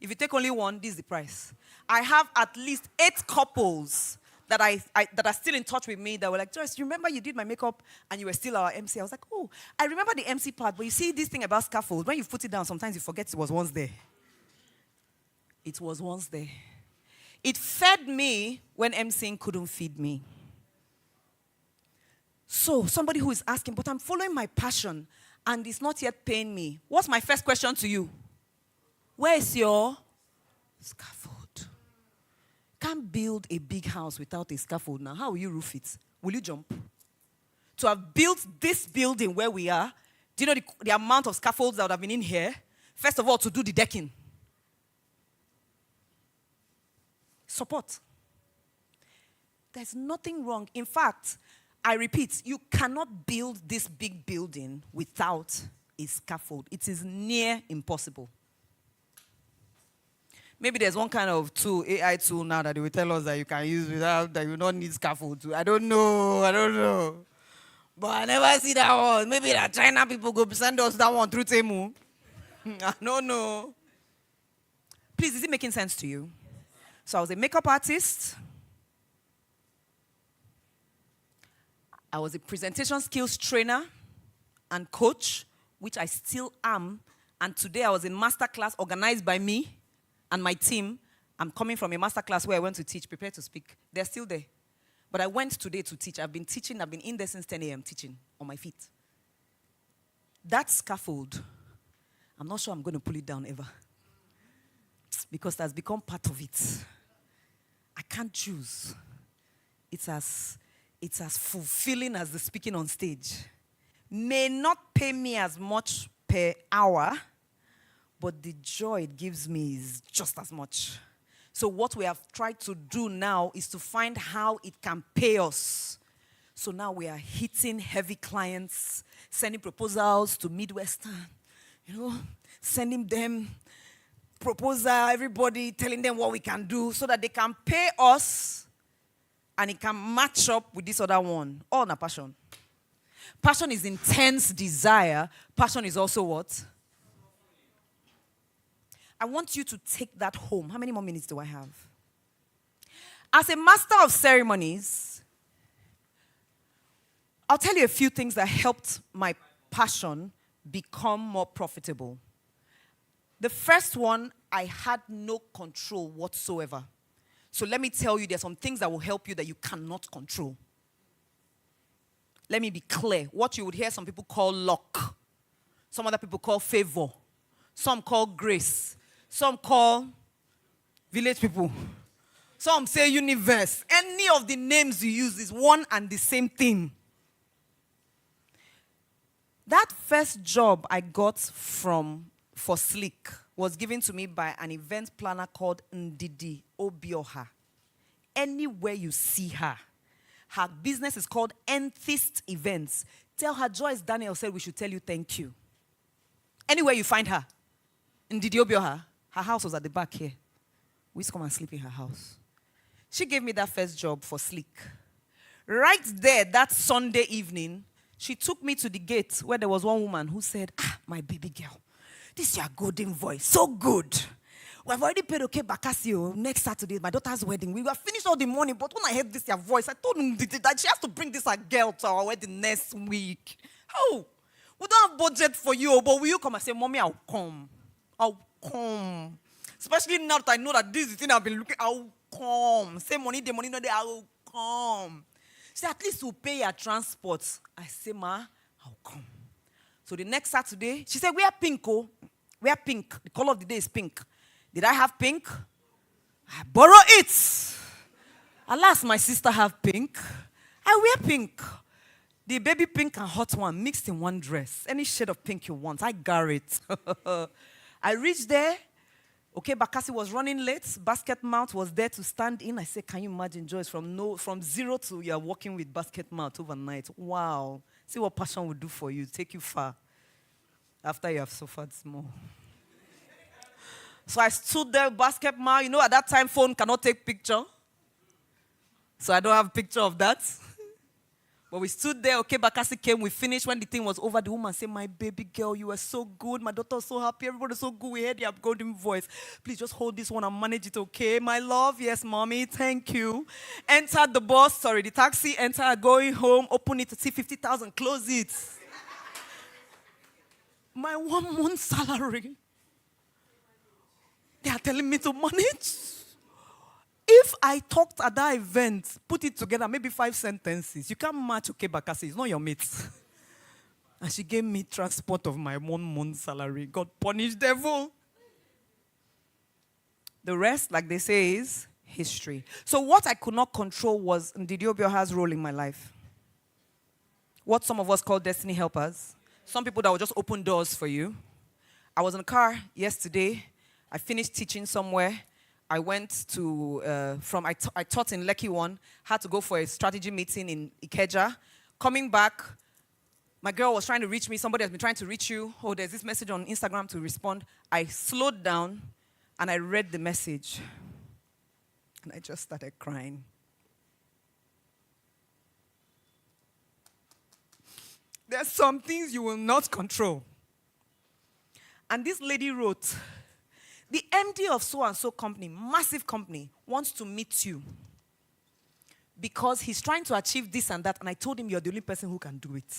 If you take only one, this is the price. I have at least 8 couples that that are still in touch with me that were like, Joyce, you remember you did my makeup and you were still our MC? I was like, oh, I remember the MC part, but you see this thing about scaffold, when you put it down, sometimes you forget it was once there. It was once there. It fed me when MCing couldn't feed me. So somebody who is asking, but I'm following my passion and it's not yet paying me. What's my first question to you? Where is your scaffold? Can't build a big house without a scaffold now. How will you roof it? Will you jump? To have built this building where we are, do you know the amount of scaffolds that would have been in here? First of all, to do the decking. Support. There's nothing wrong. In fact, I repeat, you cannot build this big building without a scaffold. It is near impossible. Maybe there's one kind of tool, AI tool now that they will tell us that you can use without, that you don't need scaffold to. I don't know. But I never see that one. Maybe the China people go send us that one through Temu. I don't know. Please, is it making sense to you? So I was a makeup artist. I was a presentation skills trainer and coach, which I still am. And today I was in master class organized by me and my team. I'm coming from a master class where I went to teach, prepare to speak. They're still there. But I went today to teach. I've been teaching. I've been in there since 10 a.m. teaching on my feet. That scaffold, I'm not sure I'm going to pull it down ever. Because that's become part of it. I can't choose. It's as fulfilling as the speaking on stage. May not pay me as much per hour, but the joy it gives me is just as much. So what we have tried to do now is to find how it can pay us. So now we are hitting heavy clients, sending proposals to Midwestern, sending them proposal, everybody telling them what we can do so that they can pay us and it can match up with this other one. All na passion. Passion is intense desire. Passion is also what? I want you to take that home. How many more minutes do I have? As a master of ceremonies, I'll tell you a few things that helped my passion become more profitable. The first one, I had no control whatsoever. So let me tell you, there's some things that will help you that you cannot control. Let me be clear. What you would hear some people call luck. Some other people call favor. Some call grace. Some call village people. Some say universe. Any of the names you use is one and the same thing. That first job I got for Slick was given to me by an event planner called Ndidi Obioha. Anywhere you see her, her business is called Enthist Events. Tell her Joyce Daniel said we should tell you thank you. Anywhere you find her, Ndidi Obioha, her house was at the back here. We used to come and sleep in her house. She gave me that first job for Slick. Right there, that Sunday evening, she took me to the gate where there was one woman who said, my baby girl, this is your golden voice, so good. We've already paid okay Bakasio next Saturday, my daughter's wedding. We were finished all the money, but when I heard this your voice, I told him that she has to bring this girl to our wedding next week. Oh, we don't have budget for you, but will you come and say, Mommy, I'll come. I'll come. Especially now that I know that this is the thing I've been looking, I'll come. Say money, the money, no, I'll come. She said, at least we'll pay your transport. I say, Ma, I'll come. So the next Saturday, she said, wear pink, oh. Wear pink. The color of the day is pink. Did I have pink? I borrow it. Alas, my sister have pink. I wear pink. The baby pink and hot one mixed in one dress. Any shade of pink you want, I got it. I reached there. Okay, Bakassi was running late. Basket Mount was there to stand in. I said, can you imagine, Joyce, from zero to you're working with Basket Mount overnight? Wow. See what passion will do for you, take you far after you have suffered small. So I stood there, Basket Mount. You know, at that time, phone cannot take picture. So I don't have a picture of that. But we stood there, okay, Bakassi came, we finished. When the thing was over, the woman said, my baby girl, you were so good. My daughter was so happy. Everybody was so good. We heard your golden voice. Please just hold this one and manage it, okay? My love, yes, mommy, thank you. Entered the bus, the taxi, entered, going home, open it to see 50,000, close it. My 1 month salary. They are telling me to manage. If I talked at that event, put it together, maybe 5 sentences, you can't match okay, Bakassi, it's not your mate. And she gave me transport of my 1 month salary. God punish devil. The rest, like they say, is history. So what I could not control was Ndidiobioha's role in my life. What some of us call destiny helpers. Some people that will just open doors for you. I was in a car yesterday. I finished teaching somewhere. I went to, I taught in Lekki 1, had to go for a strategy meeting in Ikeja. Coming back, my girl was trying to reach me. Somebody has been trying to reach you. Oh, there's this message on Instagram to respond. I slowed down and I read the message. And I just started crying. There's some things you will not control. And this lady wrote, the MD of so-and-so company, massive company, wants to meet you because he's trying to achieve this and that. And I told him, you're the only person who can do it.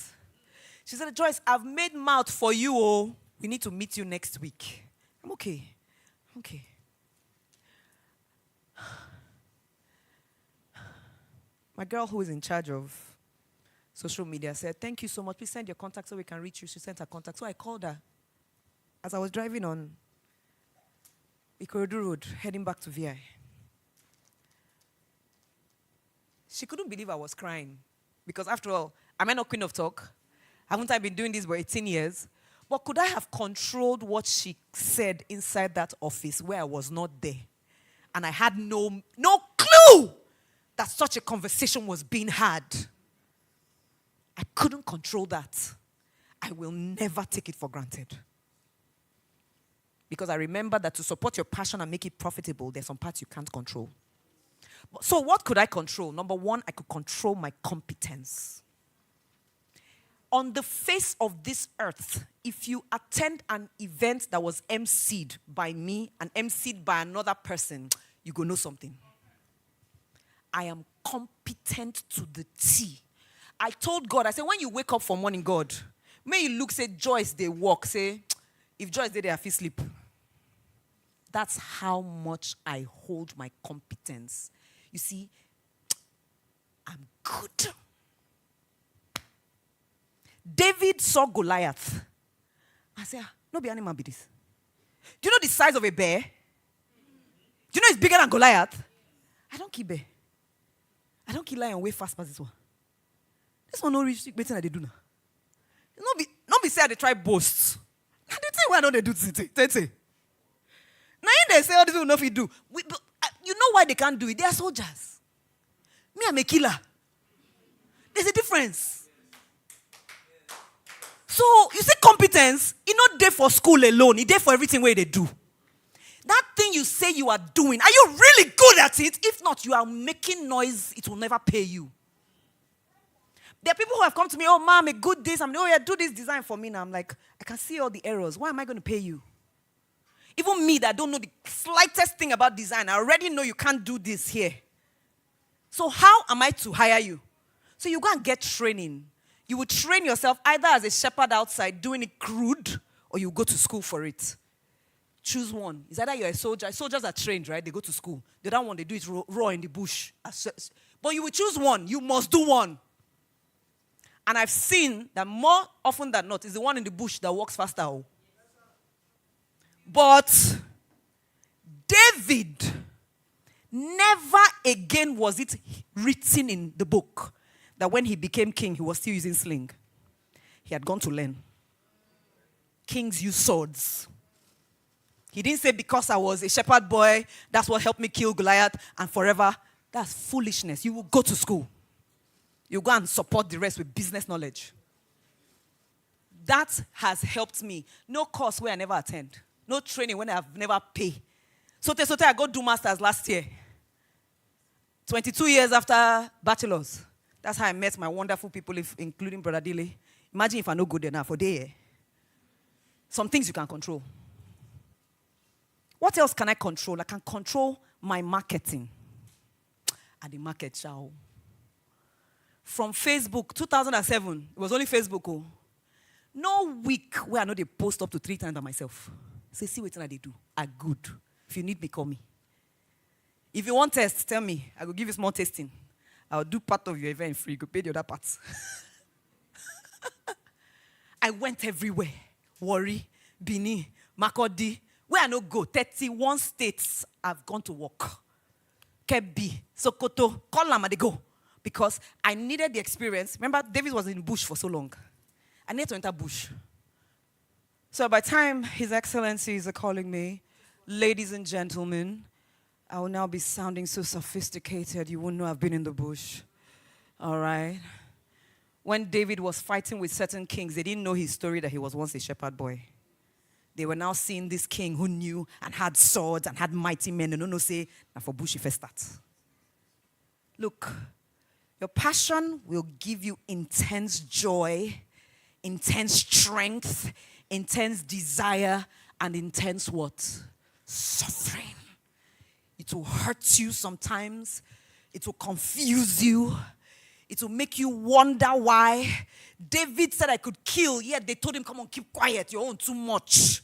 She said, Joyce, I've made mouth for you. Oh, we need to meet you next week. I'm okay. Okay. My girl who is in charge of social media said, thank you so much. Please send your contact so we can reach you. She sent her contact. So I called her as I was driving on Ikorodu Road, heading back to VI. She couldn't believe I was crying. Because after all, am I not queen of talk? Haven't I been doing this for 18 years? But could I have controlled what she said inside that office where I was not there? And I had no clue that such a conversation was being had. I couldn't control that. I will never take it for granted. Because I remember that to support your passion and make it profitable, there's some parts you can't control. So what could I control? Number one, I could control my competence. On the face of this earth, if you attend an event that was emceed by me and emceed by another person, you go know something. I am competent to the T. I told God, I said, when you wake up for morning, God, may you look, say, Joyce, they walk. Say, if Joyce did, they have to sleep. That's how much I hold my competence. You see, I'm good. David saw Goliath. I said, no be animal be this. Do you know the size of a bear? Do you know it's bigger than Goliath? I don't kill bear. I don't kill lion way fast past this one. This one no reach better than they do now. Not be say they try boast. Now they say why don't they do this? Now they say all this will not do. You know why they can't do it? They are soldiers. Me, I'm a killer. There's a difference. So you see competence, it's not there for school alone. It's there for everything where they do. That thing you say you are doing, are you really good at it? If not, you are making noise. It will never pay you. There are people who have come to me, oh, mom, a good this. I'm like, oh, yeah, do this design for me. Now I'm like, I can see all the errors. Why am I going to pay you? Even me that don't know the slightest thing about design, I already know you can't do this here. So how am I to hire you? So you go and get training. You will train yourself either as a shepherd outside doing it crude, or you go to school for it. Choose one. It's either you're a soldier. Soldiers are trained, right? They go to school. The other one, they do it raw in the bush. But you will choose one. You must do one. And I've seen that more often than not, it's the one in the bush that works faster. But David, never again was it written in the book that when he became king, he was still using sling. He had gone to learn. Kings use swords. He didn't say because I was a shepherd boy, that's what helped me kill Goliath and forever. That's foolishness. You will go to school. You go and support the rest with business knowledge. That has helped me. No course where I never attend. No training when I have never paid. So I go do masters last year. 22 years after bachelor's. That's how I met my wonderful people, including Brother Dile. Imagine if I no go there now for day. Some things you can control. What else can I control? I can control my marketing. And the market, shall. From Facebook, 2007, it was only Facebook. Oh. No week where I know they post up to 3 times by myself. Say, see what I do. I good. If you need me, call me. If you want test, tell me. I will give you small testing. I'll do part of your event free. You could pay the other parts. I went everywhere. Warri, Bini, Makodi. Where I no go, 31 states I've gone to work. Kebbi, Sokoto, Kolam, they go. Because I needed the experience. Remember, David was in bush for so long. I needed to enter bush. So by the time His Excellencies are calling me, ladies and gentlemen, I will now be sounding so sophisticated, you wouldn't know I've been in the bush. All right? When David was fighting with certain kings, they didn't know his story that he was once a shepherd boy. They were now seeing this king who knew and had swords and had mighty men. And no say, now for bush, if I start. Look, your passion will give you intense joy, intense strength, intense desire, and intense what? Suffering. It will hurt you sometimes. It will confuse you. It will make you wonder why. David said I could kill, yet they told him, come on, keep quiet. You're on too much.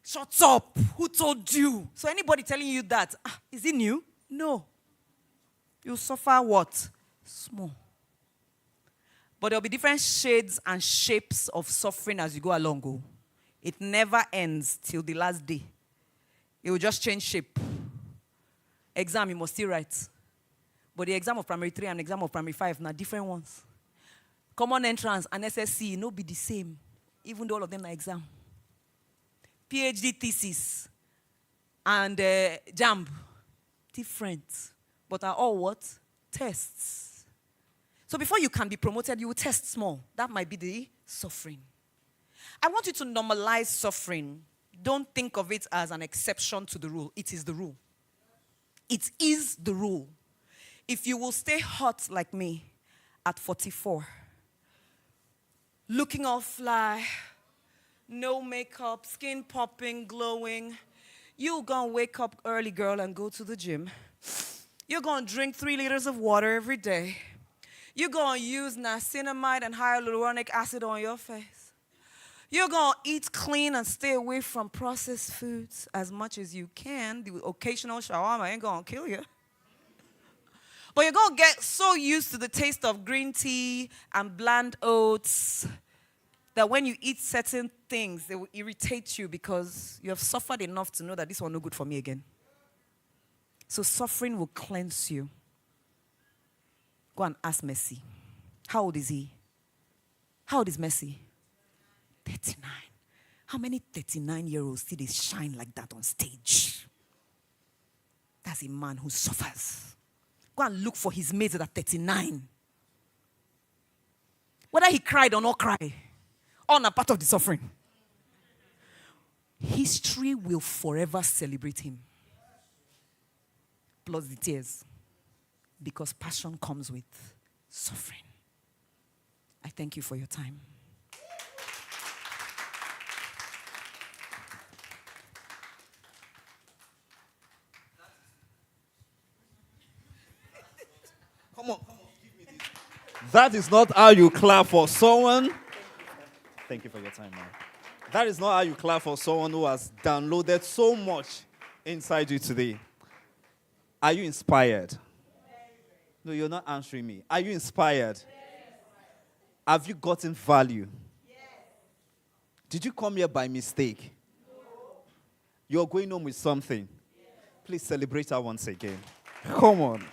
Shut up. Who told you? So anybody telling you that, is it new? No. You'll suffer what? Small. But there'll be different shades and shapes of suffering as you go along. Oh. It never ends till the last day. It will just change shape. Exam, you must still write. But the exam of primary 3 and exam of primary 5 now different ones. Common entrance and SSC no be the same, even though all of them are exam. PhD thesis and JAMB, different, but are all what? Tests. So before you can be promoted, you will test small. That might be the suffering. I want you to normalize suffering. Don't think of it as an exception to the rule. It is the rule. It is the rule. If you will stay hot like me at 44, looking all fly, no makeup, skin popping, glowing, you're going to wake up early, girl, and go to the gym. You're going to drink 3 liters of water every day. You're going to use niacinamide and hyaluronic acid on your face. You're going to eat clean and stay away from processed foods as much as you can. The occasional shawarma ain't going to kill you. But you're going to get so used to the taste of green tea and bland oats that when you eat certain things, they will irritate you because you have suffered enough to know that this one no good for me again. So suffering will cleanse you. Go and ask Messi. How old is he? How old is Messi? 39. How many 39-year-olds still they shine like that on stage? That's a man who suffers. Go and look for his mates that are 39. Whether he cried or not cry, all are part of the suffering. History will forever celebrate him. Plus the tears. Because passion comes with suffering. I thank you for your time. Come on, give me this. That is not how you clap for someone. Thank you for your time, man. That is not how you clap for someone who has downloaded so much inside you today. Are you inspired? No, you're not answering me. Are you inspired? Have you gotten value? Did you come here by mistake? You're going home with something. Please celebrate her once again. Come on.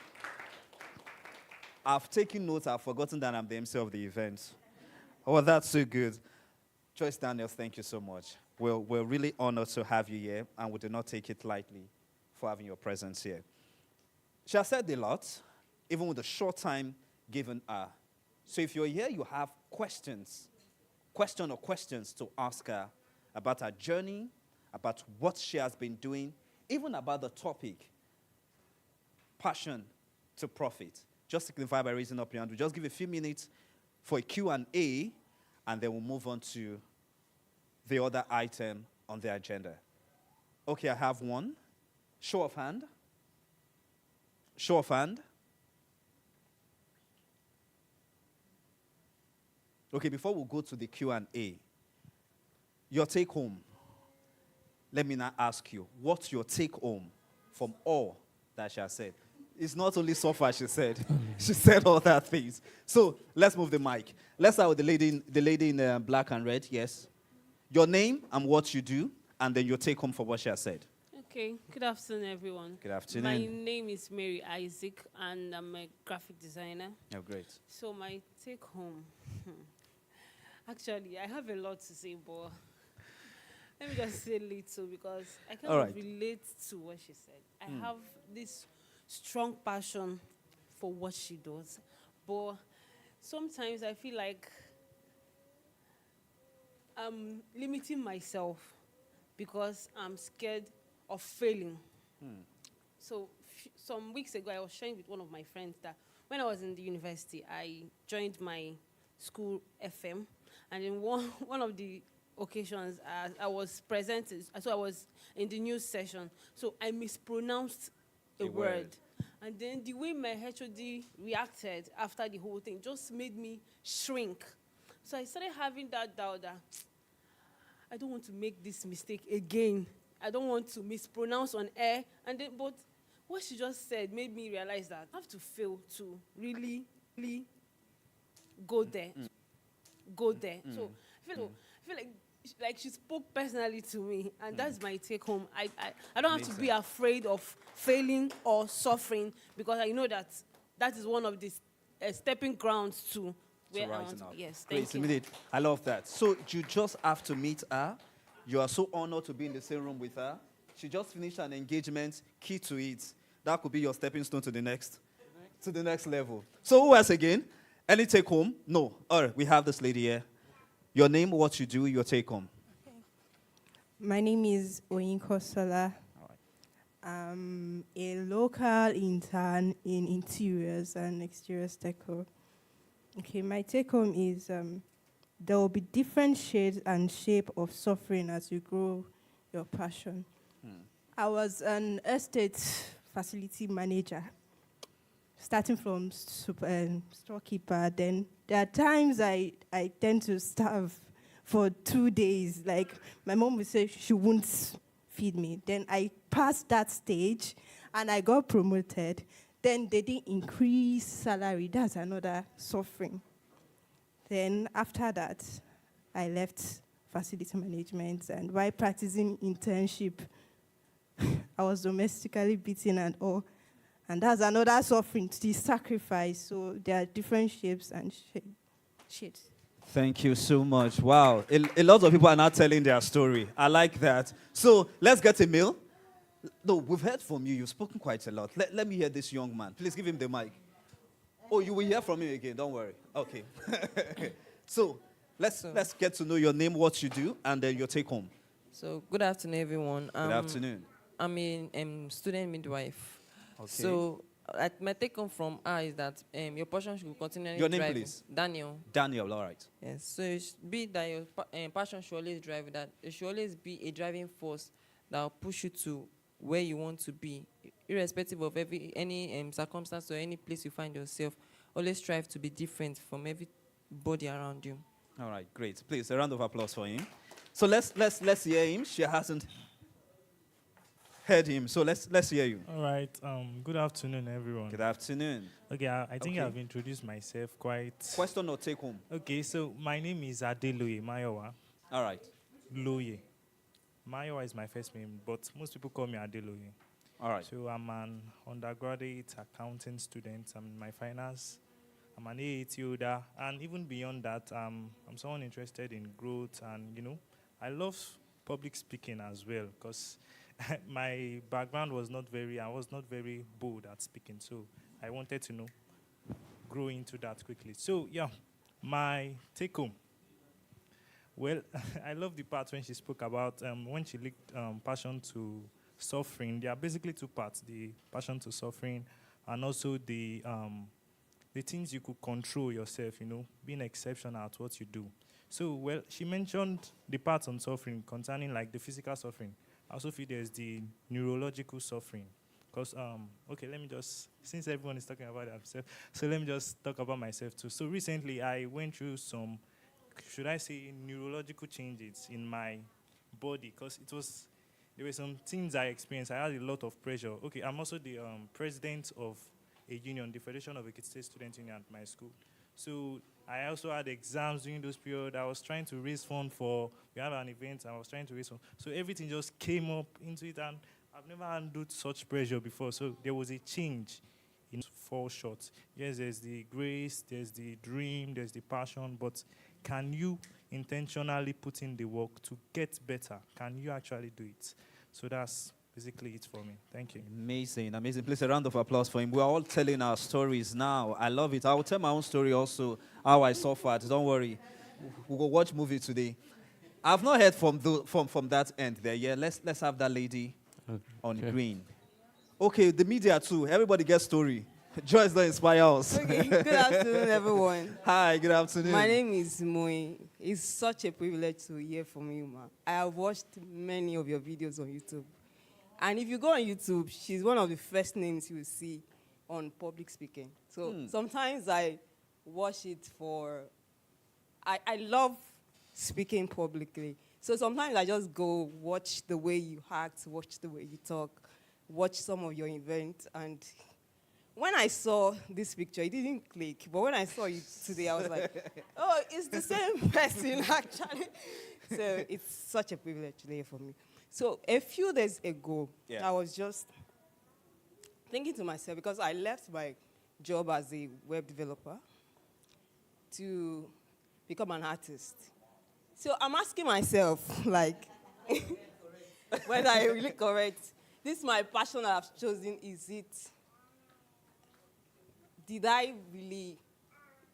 I've taken notes. I've forgotten that I'm the MC of the event. Oh, that's so good. Joyce Daniels, thank you so much. We're really honored to have you here, and we do not take it lightly for having your presence here. She has said a lot, even with the short time given her. So if you're here, you have questions to ask her about her journey, about what she has been doing, even about the topic, passion to profit. Just signify by raising up your hand. We'll just give a few minutes for a Q&A, and then we'll move on to the other item on the agenda. Okay, I have one. Show of hand. Show of hand. Okay, before we go to the Q&A, your take home. Let me now ask you, what's your take home from all that she has said? It's not only so far she said. She said all that things. So let's move the mic. Let's start with the lady in black and red. Yes. Your name and what you do, and then your take home for what she has said. Okay. Good afternoon, everyone. Good afternoon. My name is Mary Isaac, and I'm a graphic designer. Oh, great. So my take home. Actually, I have a lot to say, but let me just say little because I can't relate to what she said. I have this strong passion for what she does, but sometimes I feel like I'm limiting myself because I'm scared of failing. So some weeks ago, I was sharing with one of my friends that when I was in the university, I joined my school FM, and in one of the occasions, I was presented, so I was in the news session, so I mispronounced a word. And then the way my HOD reacted after the whole thing just made me shrink. So I started having that doubt that I don't want to make this mistake again. I don't want to mispronounce on air. And then, but what she just said made me realize that I have to fail to really go there. Go there. So I feel like she spoke personally to me, and that's my take home. I don't have to be afraid of failing or suffering because I know that is one of the stepping grounds to where I want to be. Yes, thank you. I love that. So you just have to meet her. You are so honored to be in the same room with her. She just finished an engagement, key to it. That could be your stepping stone to the next level. So who else again? Any take home? No. All right, we have this lady here. Your name, what you do, your take home. Okay. My name is Oyinko Sola. I'm a local intern in interiors and exteriors decor. Okay, my take home is there will be different shades and shape of suffering as you grow your passion. I was an estate facility manager, starting from storekeeper. Then there are times I tend to starve for 2 days. Like my mom would say she won't feed me. Then I passed that stage and I got promoted. Then they didn't increase salary. That's another suffering. Then after that, I left facility management, and while practicing internship, I was domestically beaten and all. And that's another suffering, the sacrifice. So there are different shapes and shades. Thank you so much. Wow. A lot of people are now telling their story. I like that. So let's get a meal. No, we've heard from you. You've spoken quite a lot. Let me hear this young man. Please give him the mic. Oh, you will hear from him again. Don't worry. Okay. So let's get to know your name, what you do, and then your take home. So good afternoon, everyone. Good afternoon. I'm a student midwife. Okay. So my take home from her is that your passion should continue. Your name, please. Daniel. Daniel, all right. Yes. So it should be that your passion should always drive that. It should always be a driving force that will push you to where you want to be, irrespective of any circumstance or any place you find yourself. Always strive to be different from everybody around you. All right, great. Please, a round of applause for him. So let's hear him. She hasn't heard him, so let's hear you. All right. Good afternoon, everyone. Good afternoon. Okay, I think I've introduced myself quite. Question or take home? Okay, so my name is Adeloye Mayowa. All right. Loye. Mayowa is my first name, but most people call me Adeloye. All right. So I'm an undergraduate accounting student. I'm in my finals. I'm an AAT holder, and even beyond that, I'm someone interested in growth, and I love public speaking as well, because my background was not very, I was not very bold at speaking, so I wanted to grow into that quickly. So yeah, my take home. Well, I love the part when she spoke about when she linked passion to suffering. There are basically two parts: the passion to suffering, and also the things you could control yourself. Being exceptional at what you do. So, well, she mentioned the part on suffering concerning like the physical suffering. I also feel there's the neurological suffering. Because, okay, let me just, since everyone is talking about themselves, so let me just talk about myself too. So recently I went through some, should I say, neurological changes in my body, because there were some things I experienced. I had a lot of pressure. Okay, I'm also the president of a union, the Federation of Ekiti State Student Union at my school. So I also had exams during those periods. I was trying to raise funds we had an event, and I was trying to raise funds. So everything just came up into it, and I've never handled such pressure before. So there was a change in fall short. Yes, there's the grace, there's the dream, there's the passion, but can you intentionally put in the work to get better? Can you actually do it? So that's basically it for me. Thank you. Amazing, amazing. Please, a round of applause for him. We're all telling our stories now. I love it. I will tell my own story also, how I suffered. Don't worry. We'll go watch movie today. I've not heard from that end there. Yeah, let's have that lady on green. Okay, the media too. Everybody gets story. Joyce don't inspire us. Okay, good afternoon, everyone. Hi, good afternoon. My name is Moy. It's such a privilege to hear from you, ma. I have watched many of your videos on YouTube. And if you go on YouTube, she's one of the first names you will see on public speaking. So sometimes I watch it I love speaking publicly. So sometimes I just go watch the way you act, watch the way you talk, watch some of your events. And when I saw this picture, it didn't click. But when I saw it today, I was like, oh, it's the same person, actually. So it's such a privilege today for me. So a few days ago, I was just thinking to myself, because I left my job as a web developer to become an artist. So I'm asking myself, like, whether I'm really correct. This is my passion that I've chosen. Did I really,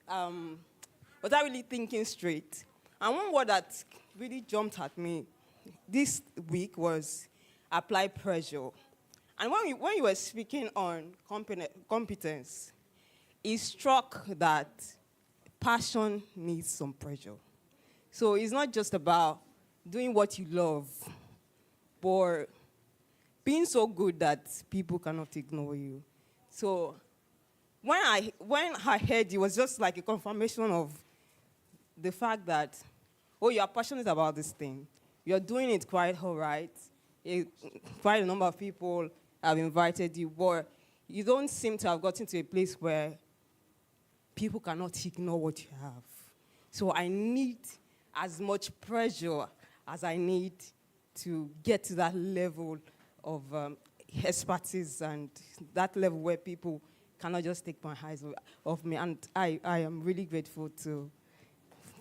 was I really thinking straight? And one word that really jumped at me this week was apply pressure. And when you were speaking on competence, it struck that passion needs some pressure. So it's not just about doing what you love, but being so good that people cannot ignore you. So when I heard, it was just like a confirmation of the fact that, oh, you are passionate about this thing. You're doing it quite all right. Quite a number of people have invited you, but you don't seem to have gotten to a place where people cannot ignore what you have. So I need as much pressure as I need to get to that level of expertise and that level where people cannot just take my eyes off me. And I am really grateful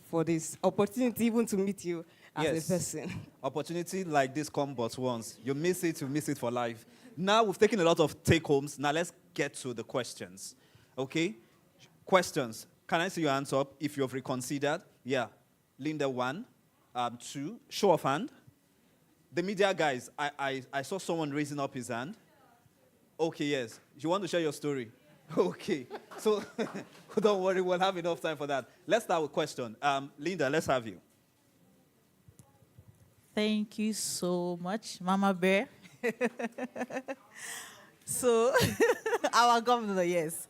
for this opportunity, even to meet you as a person. Opportunity like this come but once. You miss it for life. Now we've taken a lot of take-homes. Now let's get to the questions. Okay? Questions. Can I see your hands up if you've reconsidered? Yeah. Linda, 1. 2. Show of hand. The media guys, I saw someone raising up his hand. Okay, yes. You want to share your story? Okay. So don't worry, we'll have enough time for that. Let's start with question. Linda, let's have you. Thank you so much, Mama Bear. So, our governor, yes.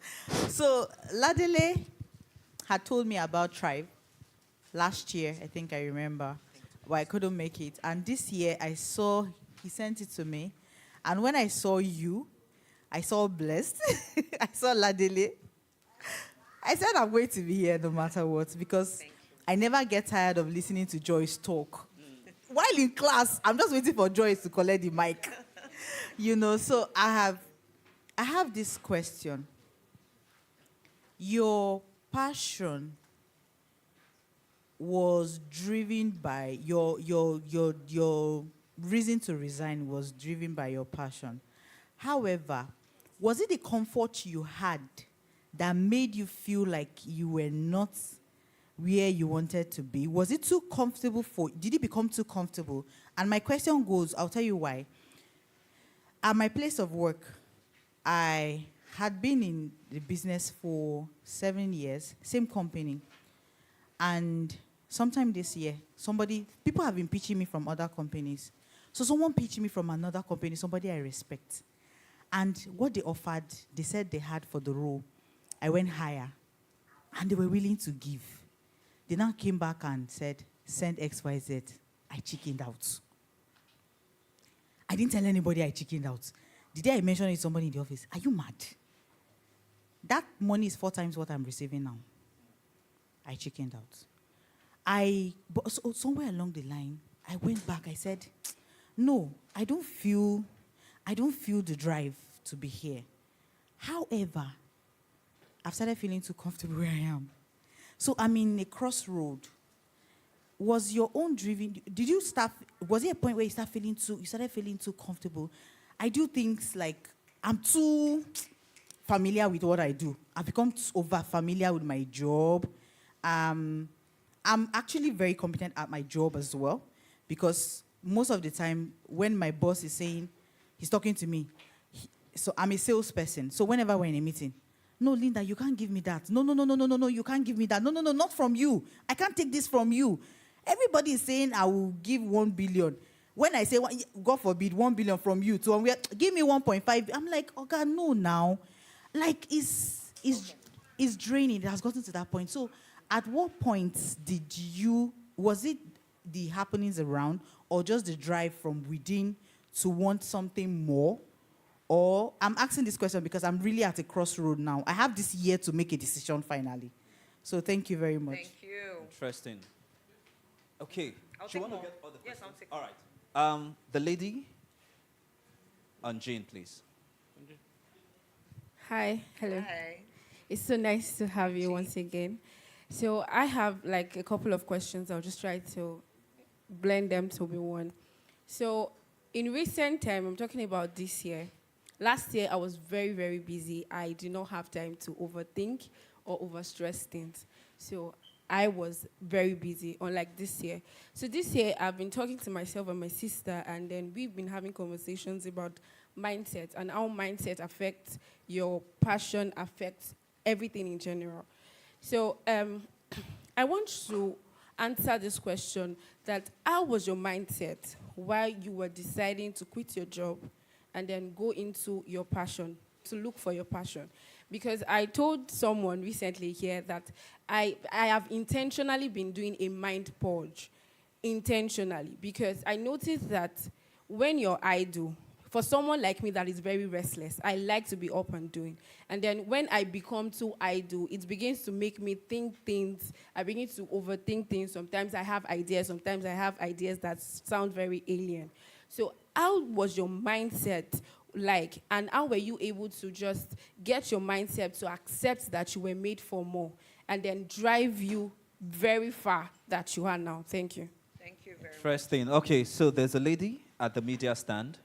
So, Ladele had told me about Thrive last year, I think I remember, but I couldn't make it. And this year, he sent it to me. And when I saw you, I saw Blessed, I saw Ladele. I said I'm going to be here no matter what, because I never get tired of listening to Joyce talk. While in class, I'm just waiting for Joyce to collect the mic. So I have this question. Your passion was driven by your reason to resign was driven by your passion. However, was it the comfort you had that made you feel like you were not where you wanted to be? Was it too comfortable did it become too comfortable? And my question goes, I'll tell you why. At my place of work, I had been in the business for 7 years, same company. And sometime this year, people have been pitching me from other companies. So someone pitched me from another company, somebody I respect. And what they offered, they said they had for the role. I went higher. And they were willing to give. They now came back and said, send XYZ. I chickened out. I didn't tell anybody I chickened out. The day I mentioned it to somebody in the office, are you mad? That money is 4 times what I'm receiving now. I chickened out. But somewhere along the line, I went back. I said, no, I don't feel the drive to be here. However, I've started feeling too comfortable where I am. So I'm in a crossroad. Was your own driven? Was there a point where you started feeling too comfortable? I do things like I'm too familiar with what I do. I've become over familiar with my job. I'm actually very competent at my job as well, because most of the time when my boss is saying, he's talking to me, so I'm a salesperson. So whenever we're in a meeting, no, Linda, you can't give me that. No, you can't give me that. No, not from you. I can't take this from you. Everybody is saying I will give 1 billion. When I say, God forbid, 1 billion from you, give me 1.5. I'm like, oh God, no now. Like, it's draining. It has gotten to that point. So at what point was it the happenings around, or just the drive from within to want something more? Or I'm asking this question because I'm really at a crossroad now. I have this year to make a decision finally. So thank you very much. Thank you. Interesting. Okay. I'll Do you take want to more. get other Yes, questions? I'll take All right. The lady and Jane, please. Hi, hello. Hi. It's so nice to have you once again. So I have like a couple of questions. I'll just try to blend them to be one. So in recent time, I'm talking about this year. Last year, I was very, very busy. I did not have time to overthink or overstress things. So I was very busy, unlike this year. So this year, I've been talking to myself and my sister, and then we've been having conversations about mindset and how mindset affects your passion, affects everything in general. So I want to answer this question, that how was your mindset while you were deciding to quit your job and then go into your passion, to look for your passion? Because I told someone recently here that I have intentionally been doing a mind purge, intentionally, because I noticed that when you're idle, for someone like me that is very restless, I like to be up and doing. And then when I become too idle, it begins to make me think things. I begin to overthink things. Sometimes I have ideas. Sometimes I have ideas that sound very alien. So how was your mindset like? And how were you able to just get your mindset to accept that you were made for more and then drive you very far that you are now? Thank you. Thank you very much. Interesting. Okay, so there's a lady at the media stand.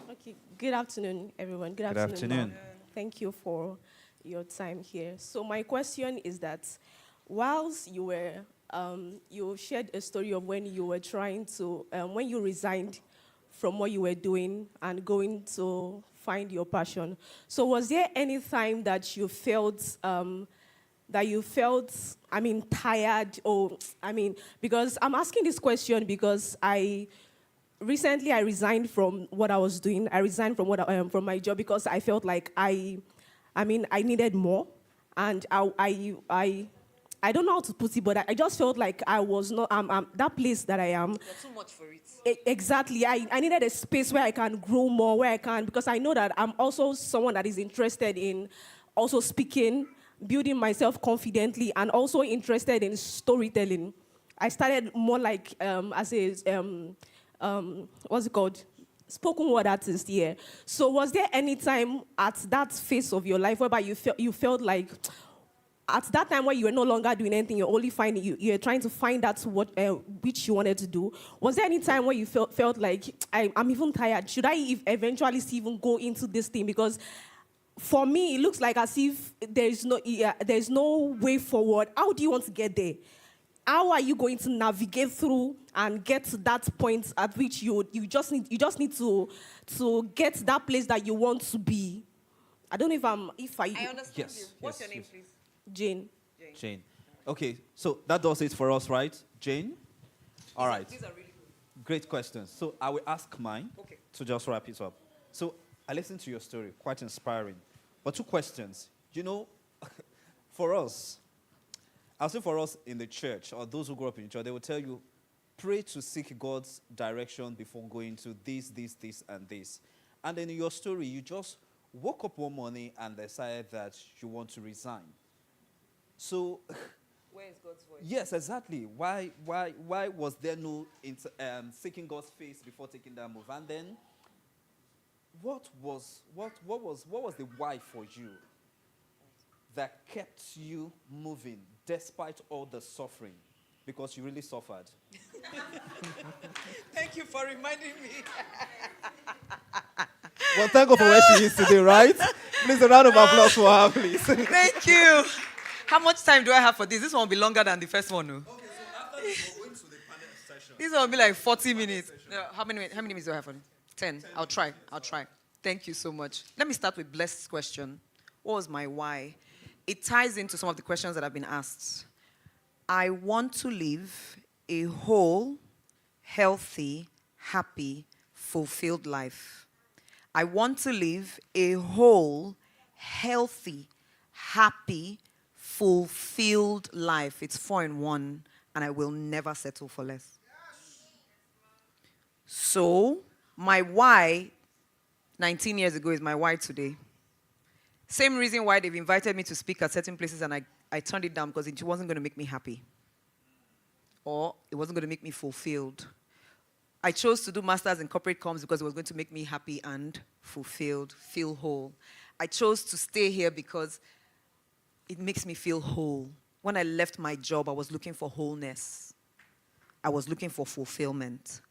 Okay, good afternoon, everyone. Good afternoon. Ma'am. Thank you for your time here. So my question is that whilst you were, you shared a story of when you were trying to, when you resigned from what you were doing and going to find your passion. So was there any time that you felt, tired, or, because I'm asking this question because recently I resigned from what I was doing. I resigned from from my job because I felt like I needed more, and I don't know how to put it, but I just felt like I was not that place that I am. You're too much for it. Exactly. I needed a space where I can grow more, where I can, because I know that I'm also someone that is interested in also speaking, building myself confidently, and also interested in storytelling. I started more like as a what's it called? Spoken word artist, yeah. So was there any time at that phase of your life whereby you felt like at that time when you were no longer doing anything, you're only finding you're trying to find out what which you wanted to do. Was there any time when you felt like I'm even tired? Should I eventually even go into this thing? Because for me, it looks like as if there's no way forward. How do you want to get there? How are you going to navigate through and get to that point at which you just need to get to that place that you want to be? I don't know if I understand Yes, you. What's yes, your name, yes. please? Jane. Jane. Okay, so that does it for us, right? Jane? All right. These are really good. Great questions. So I will ask mine Okay. to just wrap it up. So I listened to your story, quite inspiring. But 2 questions. You know, for us, I'll say for us in the church, or those who grew up in the church, they will tell you, pray to seek God's direction before going to this, and this. And then in your story, you just woke up one morning and decided that you want to resign. So, Where is God's voice? yes, exactly. Why was there no seeking God's face before taking that move? And then, what was the why for you that kept you moving despite all the suffering? Because you really suffered. Thank you for reminding me. Well, thank God for where she is today, right? Please, a round of applause for her, please. Thank you. How much time do I have for this? This one will be longer than the first one. No? Okay, so after this, we're going to the panel session. This one will be like 40 minutes. No, how many minutes do I have for it? 10. I'll try. Thank you so much. Let me start with Blessed's question. What was my why? It ties into some of the questions that have been asked. I want to live a whole, healthy, happy, fulfilled life. I want to live a whole, healthy, happy, fulfilled life. It's 4 in 1, and I will never settle for less. So, my why 19 years ago is my why today. Same reason why they've invited me to speak at certain places, and I turned it down because it wasn't going to make me happy. Or it wasn't going to make me fulfilled. I chose to do masters in corporate comms because it was going to make me happy and fulfilled, feel whole. I chose to stay here because it makes me feel whole. When I left my job, I was looking for wholeness. I was looking for fulfillment.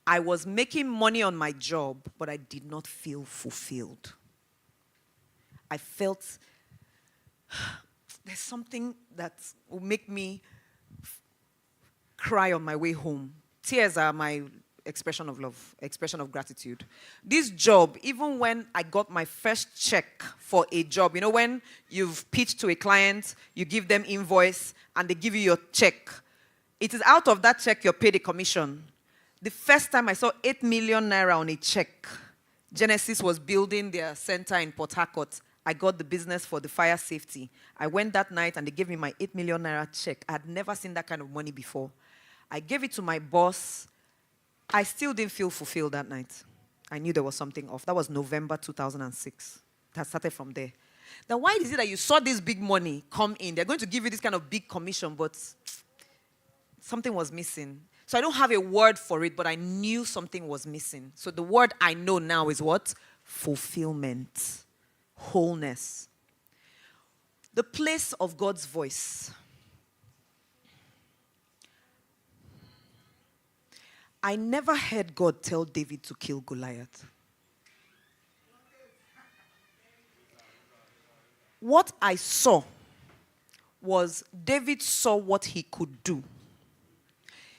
I was making money on my job, but I did not feel fulfilled. I felt there's something that will make me cry on my way home. Tears are my expression of love, expression of gratitude. This job, even when I got my first check for a job, you know, when you've pitched to a client, you give them invoice, and they give you your check. It is out of that check you're paid a commission. The first time I saw 8 million naira on a check, Genesis was building their center in Port Harcourt. I got the business for the fire safety. I went that night and they gave me my 8 million naira check. I had never seen that kind of money before. I gave it to my boss. I still didn't feel fulfilled that night. I knew there was something off. That was November 2006. That started from there. Then why is it that you saw this big money come in? They're going to give you this kind of big commission, but something was missing. So I don't have a word for it, but I knew something was missing. So the word I know now is what? Fulfillment. Wholeness. The place of God's voice. I never heard God tell David to kill Goliath. What I saw was David saw what he could do.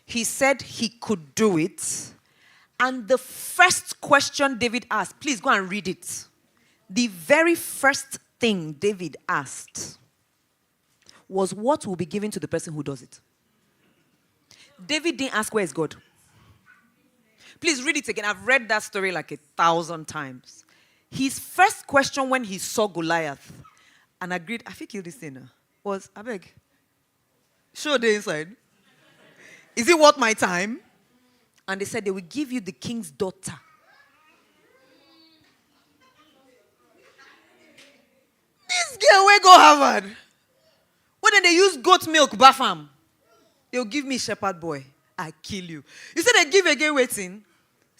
He said he could do it. And the first question David asked, please go and read it. The very first thing David asked was, what will be given to the person who does it? David didn't ask, where is God? Please read it again. I've read that story like 1,000 times. His first question when he saw Goliath and agreed, I think kill this thing, was, I beg, show the inside. Is it worth my time? And they said they will give you the king's daughter. This girl will go Harvard. When they use goat milk, baffam, they'll give me shepherd boy. I kill you. You said they give again waiting.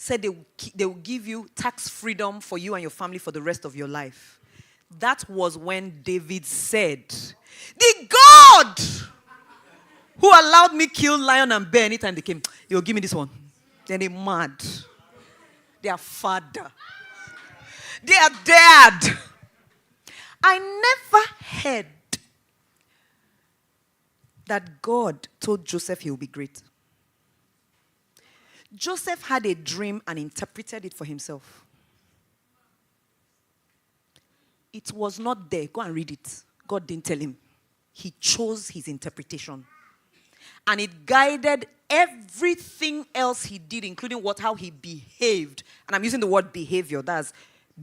Said they will give you tax freedom for you and your family for the rest of your life. That was when David said, the God who allowed me kill lion and bear anytime they came, he'll give me this one. Then they're mad. Their father. Their dad. I never heard that God told Joseph he will be great. Joseph had a dream and interpreted it for himself. It was not there. Go and read it. God didn't tell him. He chose his interpretation. And it guided everything else he did, including how he behaved. And I'm using the word behavior. That's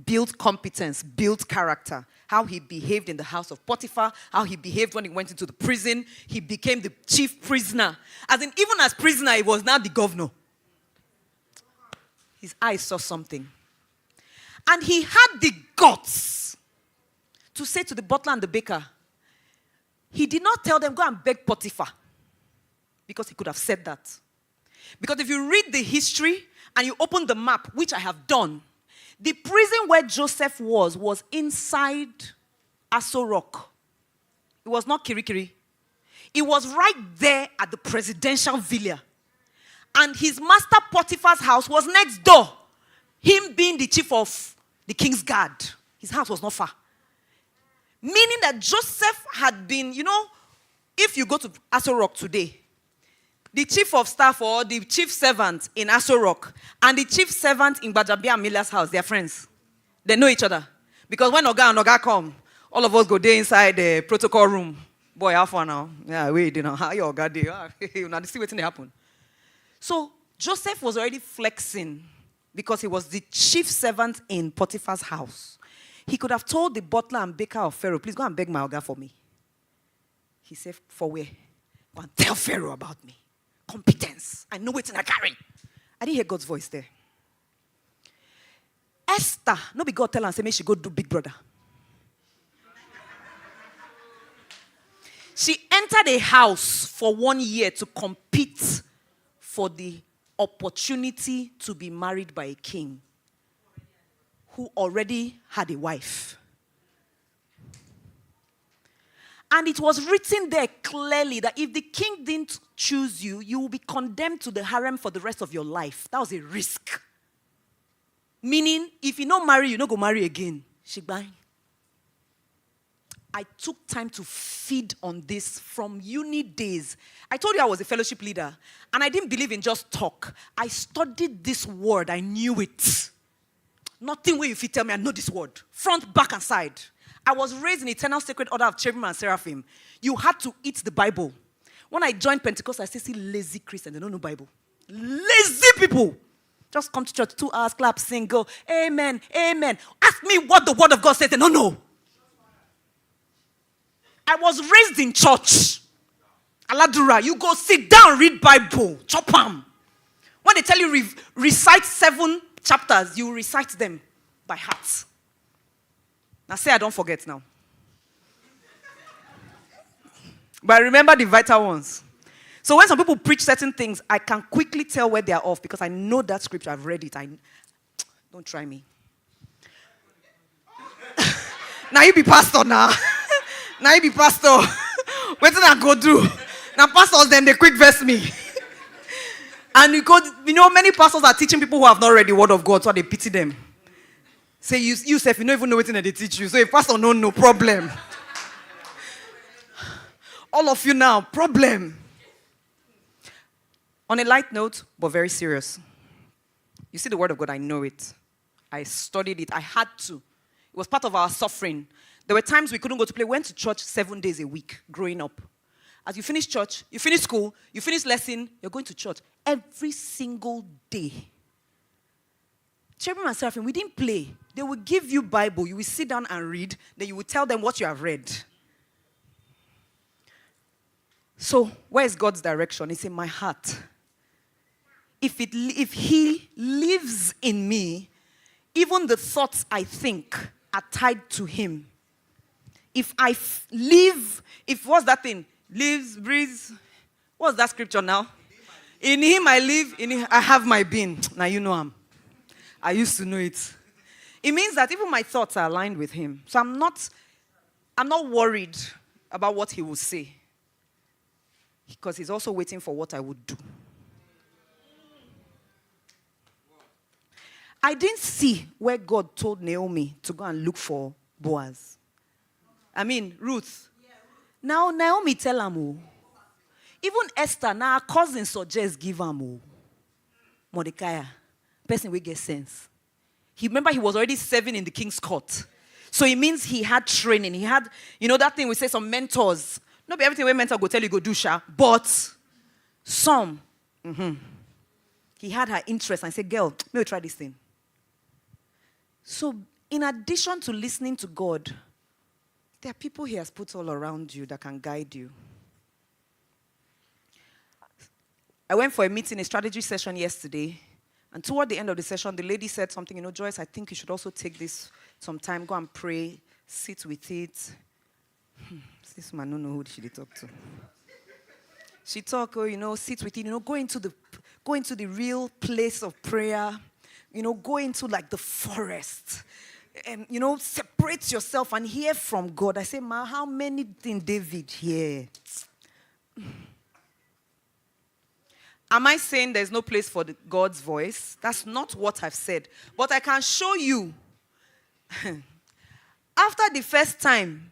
built competence, built character. How he behaved in the house of Potiphar, how he behaved when he went into the prison. He became the chief prisoner. As in, even as prisoner, he was now the governor. His eyes saw something. And he had the guts to say to the butler and the baker, he did not tell them, go and beg Potiphar. Because he could have said that. Because if you read the history and you open the map, which I have done, the prison where Joseph was inside Aso Rock. It was not Kirikiri. It was right there at the presidential villa. And his master Potiphar's house was next door. Him being the chief of the king's guard. His house was not far. Meaning that Joseph had been, if you go to Aso Rock today, the chief of staff or the chief servant in Aso Rock and the chief servant in Bajabi and Miller's house, they are friends. They know each other. Because when Oga and Oga come, all of us go there inside the protocol room. Boy, how far now? Yeah, wait, how your Oga there? Now, see what's going to happen. So, Joseph was already flexing because he was the chief servant in Potiphar's house. He could have told the butler and baker of Pharaoh, please go and beg my Oga for me. He said, for where? Go and tell Pharaoh about me. Competence. I know it's in a carry. I didn't hear God's voice there. Esther, no be God tell her and say, may she go do Big Brother. She entered a house for 1 year to compete for the opportunity to be married by a king who already had a wife. And it was written there clearly that if the king didn't choose you, you will be condemned to the harem for the rest of your life. That was a risk. Meaning, if you don't marry, you don't go marry again. Shigbai. I took time to feed on this from uni days. I told you I was a fellowship leader, and I didn't believe in just talk. I studied this word. I knew it. Nothing where if you tell me I know this word. Front, back, and side. I was raised in Eternal Sacred Order of Cherubim and Seraphim. You had to eat the Bible. When I joined Pentecost, I said, see, lazy Christians, they don't know Bible. Lazy people. Just come to church, 2 hours, clap, sing, go, amen, amen. Ask me what the word of God says, they don't know. I was raised in church. Aladura, you go sit down, read Bible, chop 'em. When they tell you recite 7 chapters, you recite them by heart. Now say I don't forget now. But I remember the vital ones. So when some people preach certain things, I can quickly tell where they are off because I know that scripture. I've read it. Don't try me. Now you be pastor now. Now you be pastor. What did I go do? Now pastors, then they quick verse me. And many pastors are teaching people who have not read the word of God, so they pity them. Say, you self, you don't even know what they teach you. So if pastor no problem. All of you now, problem. On a light note, but very serious. You see the word of God, I know it. I studied it. I had to. It was part of our suffering. There were times we couldn't go to play. We went to church 7 days a week growing up. As you finish church, you finish school, you finish lesson, you're going to church every single day. Cherubim and Seraphim, we didn't play. They would give you Bible. You will sit down and read. Then you will tell them what you have read. So, where is God's direction? It's in my heart. If He lives in me, even the thoughts I think are tied to Him. If I live, what's that thing? Lives, breathes. What's that scripture now? In Him I live, in Him I have my being. Now you know Him. I used to know it. It means that even my thoughts are aligned with him. So I'm not worried about what he will say. Because he's also waiting for what I would do. I didn't see where God told Naomi to go and look for Boaz. I mean, Ruth. Now, Naomi tell him, oh. Even Esther, now her cousin suggests give him, oh. Mordecai, person will get sense. Remember, he was already serving in the king's court. So it means he had training. He had, that thing we say, some mentors. Not be everything we mentor go tell you go do, sha. But some, he had her interest and said, girl, let me try this thing. So, in addition to listening to God, there are people he has put all around you that can guide you. I went for a meeting, a strategy session yesterday, and toward the end of the session, the lady said something, Joyce, I think you should also take this some time, go and pray, sit with it. This man don't know who she talk to. She talk, sit with it, go into the real place of prayer. Go into like the forest and, separate yourself and hear from God. I say, ma, how many did David hear? Am I saying there's no place for God's voice? That's not what I've said. But I can show you. After the first time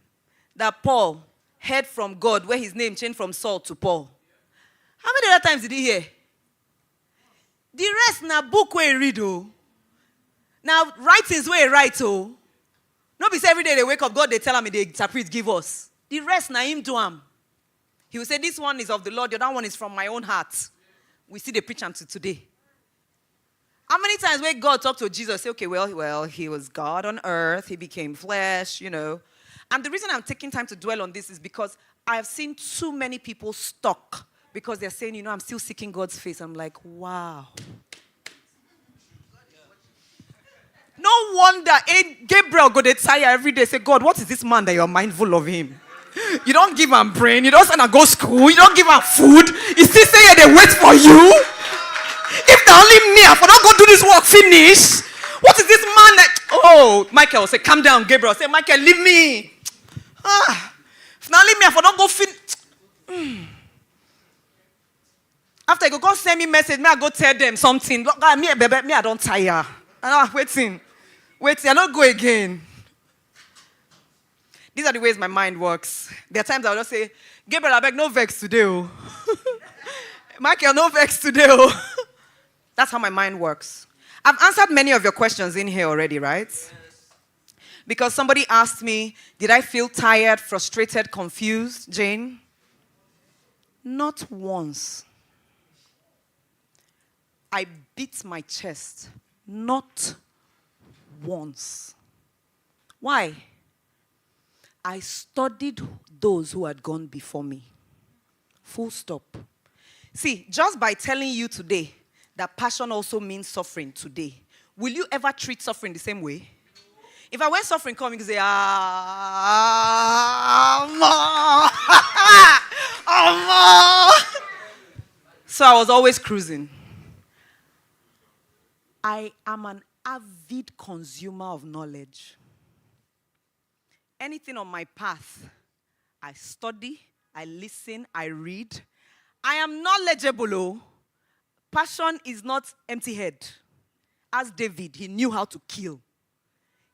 that Paul heard from God, where his name changed from Saul to Paul, how many other times did he hear? The rest na book where he read, oh. Now, writings where he write, oh. Not be say every day they wake up, God, they tell him, they interpret, give us. The rest na him do him. He will say, this one is of the Lord, the other one is from my own heart. We see the preach until today. How many times when God talked to Jesus, say, okay, well, he was God on earth, he became flesh, And the reason I'm taking time to dwell on this is because I've seen too many people stuck because they're saying, I'm still seeking God's face. I'm like, wow. No wonder Gabriel go to tire every day. Say, God, what is this man that you're mindful of him? You don't give him brain. You don't send him go school. You don't give him food. You still say they wait for you. If they only me, if I don't go do this work, finish. What is this man that? Oh, Michael say, calm down. Gabriel say, Michael, leave me. If not leave me, if I don't go finish. After you go send me message, me I go tell them something. Look, me I don't tire. Waiting. I don't go again. These are the ways my mind works. There are times I'll just say, Gabriel, I beg, no vex today. Oh. Michael, no vex today. Oh. That's how my mind works. I've answered many of your questions in here already, right? Yes. Because somebody asked me, did I feel tired, frustrated, confused, Jane? Not once. I beat my chest. Not once. Why? I studied those who had gone before me. Full stop. See, just by telling you today that passion also means suffering today, will you ever treat suffering the same way? If I when suffering comes, you say, So I was always cruising. I am an avid consumer of knowledge. Anything on my path, I study, I listen, I read. I am knowledgeable. Oh. Passion is not empty head. As David, he knew how to kill.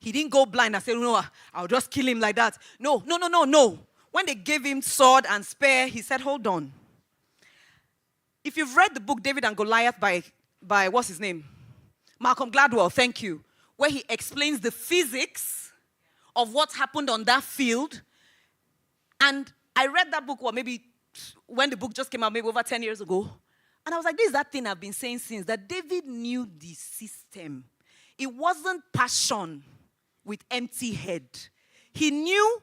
He didn't go blind and say, no, I'll just kill him like that. No. When they gave him sword and spear, he said, hold on. If you've read the book David and Goliath by what's his name? Malcolm Gladwell, thank you. Where he explains the physics of what happened on that field. And I read that book, maybe when the book just came out, maybe over 10 years ago. And I was like, this is that thing I've been saying since, that David knew the system. It wasn't passion with empty head. He knew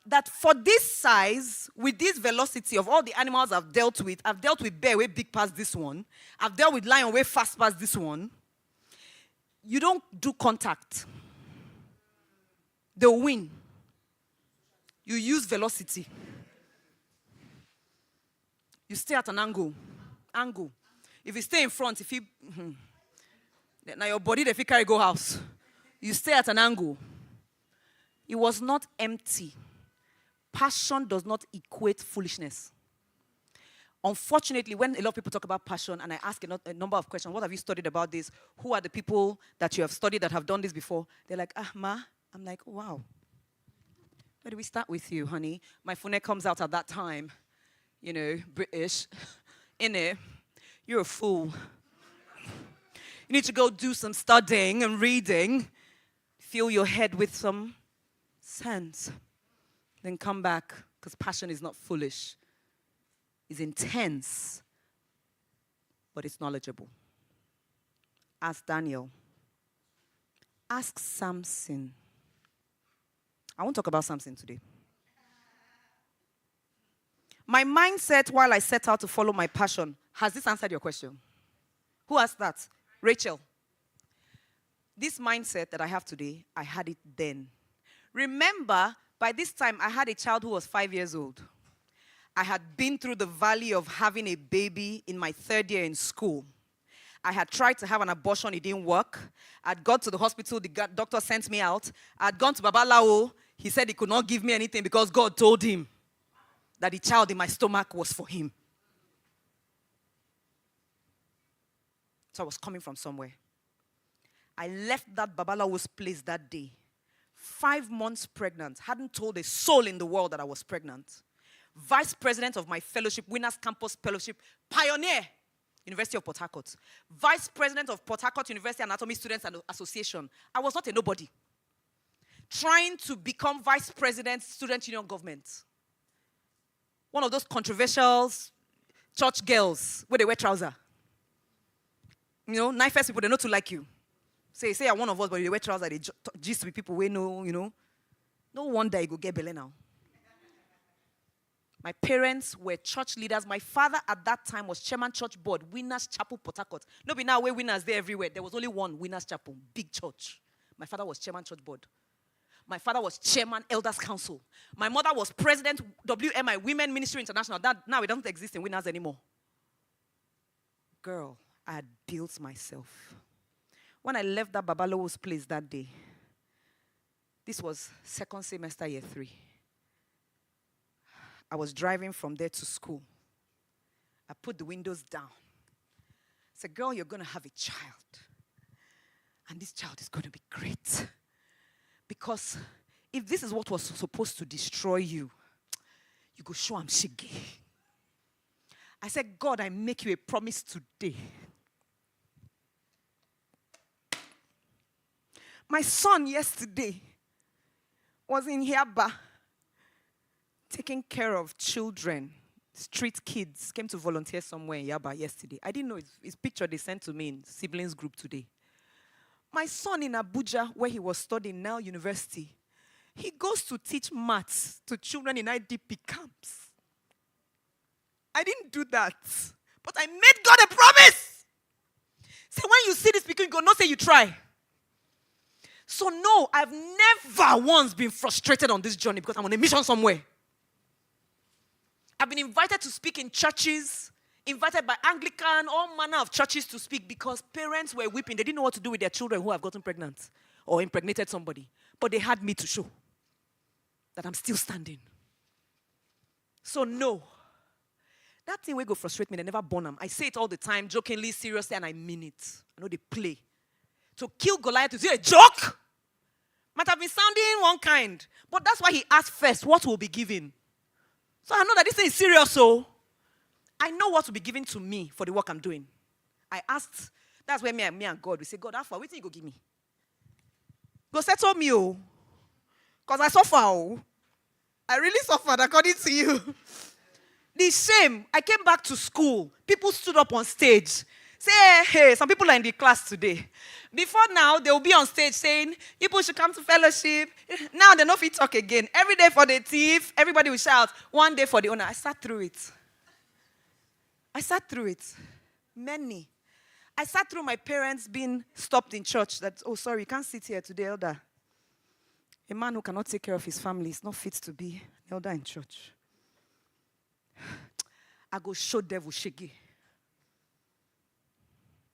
that for this size, with this velocity of all the animals I've dealt with bear way big past this one. I've dealt with lion way fast past this one. You don't do contact. They'll win. You use velocity. You stay at an angle. If you stay in front, now your body, if you carry go house. You stay at an angle. It was not empty. Passion does not equate foolishness. Unfortunately, when a lot of people talk about passion, and I ask a number of questions, what have you studied about this? Who are the people that you have studied that have done this before? They're like, Ma. I'm like, wow. Where do we start with you, honey? My phone comes out at that time. British. Innit? You're a fool. You need to go do some studying and reading. Fill your head with some sense. Then come back, because passion is not foolish. It's intense, but it's knowledgeable. Ask Daniel. Ask Samson. I won't talk about Samson today. My mindset while I set out to follow my passion, has this answered your question? Who asked that? Rachel. This mindset that I have today, I had it then. Remember, by this time, I had a child who was 5 years old. I had been through the valley of having a baby in my 3rd year in school. I had tried to have an abortion, it didn't work. I'd gone to the hospital, the doctor sent me out. I'd gone to Babalawo, he said he could not give me anything because God told him that the child in my stomach was for him. So I was coming from somewhere. I left that Babalawo's place that day. 5 months pregnant. Hadn't told a soul in the world that I was pregnant. Vice president of my fellowship, Winners Campus Fellowship, pioneer, University of Port Harcourt. Vice president of Port Harcourt University Anatomy Students Association. I was not a nobody. Trying to become vice president, student union government. One of those controversial church girls where they wear trousers. Nice people, they know to like you. Say I'm one of us, but they wear trousers, they gist with people we know, No wonder you go get belly now. My parents were church leaders. My father at that time was chairman church board, Winners Chapel, Port Harcourt. No, be now where Winners there everywhere. There was only one Winners Chapel, big church. My father was chairman church board. My father was chairman elders council. My mother was president WMI, Women Ministry International. That now it doesn't exist in Winners anymore. Girl, I had built myself. When I left that Babalawo's place that day, this was 2nd semester, year 3. I was driving from there to school. I put the windows down. I said, girl, you're going to have a child. And this child is going to be great. Because if this is what was supposed to destroy you, you go show I'm shiggy. I said, God, I make you a promise today. My son yesterday was in Hiaba taking care of children, street kids, came to volunteer somewhere in Yaba yesterday. I didn't know his picture they sent to me in siblings group today. My son in Abuja, where he was studying now university, he goes to teach maths to children in IDP camps. I didn't do that, but I made God a promise. So when you see this people, you go, no, say you try. So no, I've never once been frustrated on this journey because I'm on a mission somewhere. I've been invited to speak in churches, invited by Anglican, all manner of churches to speak because parents were weeping. They didn't know what to do with their children who have gotten pregnant or impregnated somebody. But they had me to show that I'm still standing. So no, that thing will go frustrate me. They never born them. I say it all the time, jokingly, seriously, and I mean it. I know they play. To kill Goliath, is it a joke? Might have been sounding one kind. But that's why he asked first, what will be given? So I know that this thing is serious, so I know what will be given to me for the work I'm doing. I asked, that's where me and God, we say, God, how far? What do you go give me? Go settle me, oh. Because I suffer, oh. I really suffered according to you. The shame, I came back to school. People stood up on stage. Say, hey, some people are in the class today. Before now, they will be on stage saying, people should come to fellowship. Now they know if you talk again. Every day for the thief, everybody will shout. One day for the owner. I sat through it. Many. I sat through my parents being stopped in church. That, oh, sorry, you can't sit here today, elder. A man who cannot take care of his family is not fit to be an elder in church. I go show devil shaggy.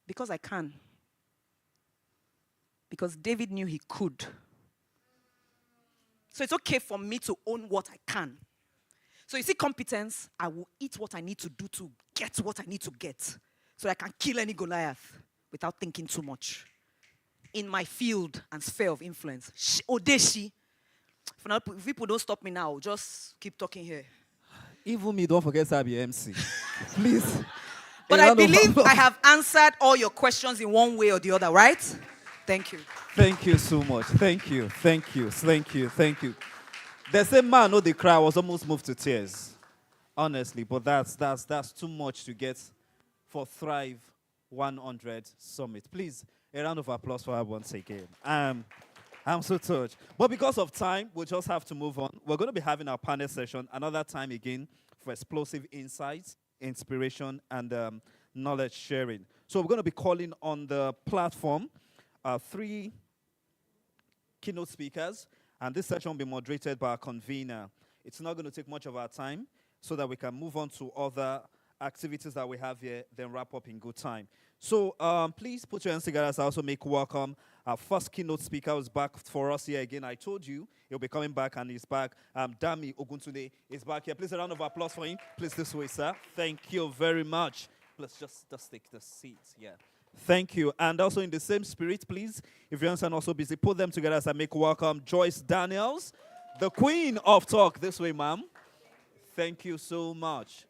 Because I can. because David knew he could. So it's okay for me to own what I can. So you see competence, I will eat what I need to do to get what I need to get so that I can kill any Goliath without thinking too much. In my field and sphere of influence. Odeshi. If people don't stop me now, just keep talking here. Even me, don't forget to be MC. Please. But I believe I have answered all your questions in one way or the other, right? Thank you. Thank you so much. Thank you. Thank you. Thank you. Thank you. The same man, the cry was almost moved to tears. Honestly, but that's too much to get for Thrive 100 Summit. Please, a round of applause for her once again. I'm so touched. But because of time, we'll just have to move on. We're going to be having our panel session another time again for explosive insights, inspiration, and knowledge sharing. So we're going to be calling on the platform 3 keynote speakers, and this session will be moderated by our convener. It's not going to take much of our time so that we can move on to other activities that we have here, then wrap up in good time. So please put your hands together as I also make welcome. Our first keynote speaker is back for us here again. I told you he'll be coming back, and he's back. Dami Oguntunde is back here. Please, a round of applause for him. Please, this way, sir. Thank you very much. Let's just take the seats. Yeah. Thank you. And also in the same spirit, please, if your hands are not so busy, put them together as I make welcome Joyce Daniels, the queen of talk. This way, ma'am. Thank you so much.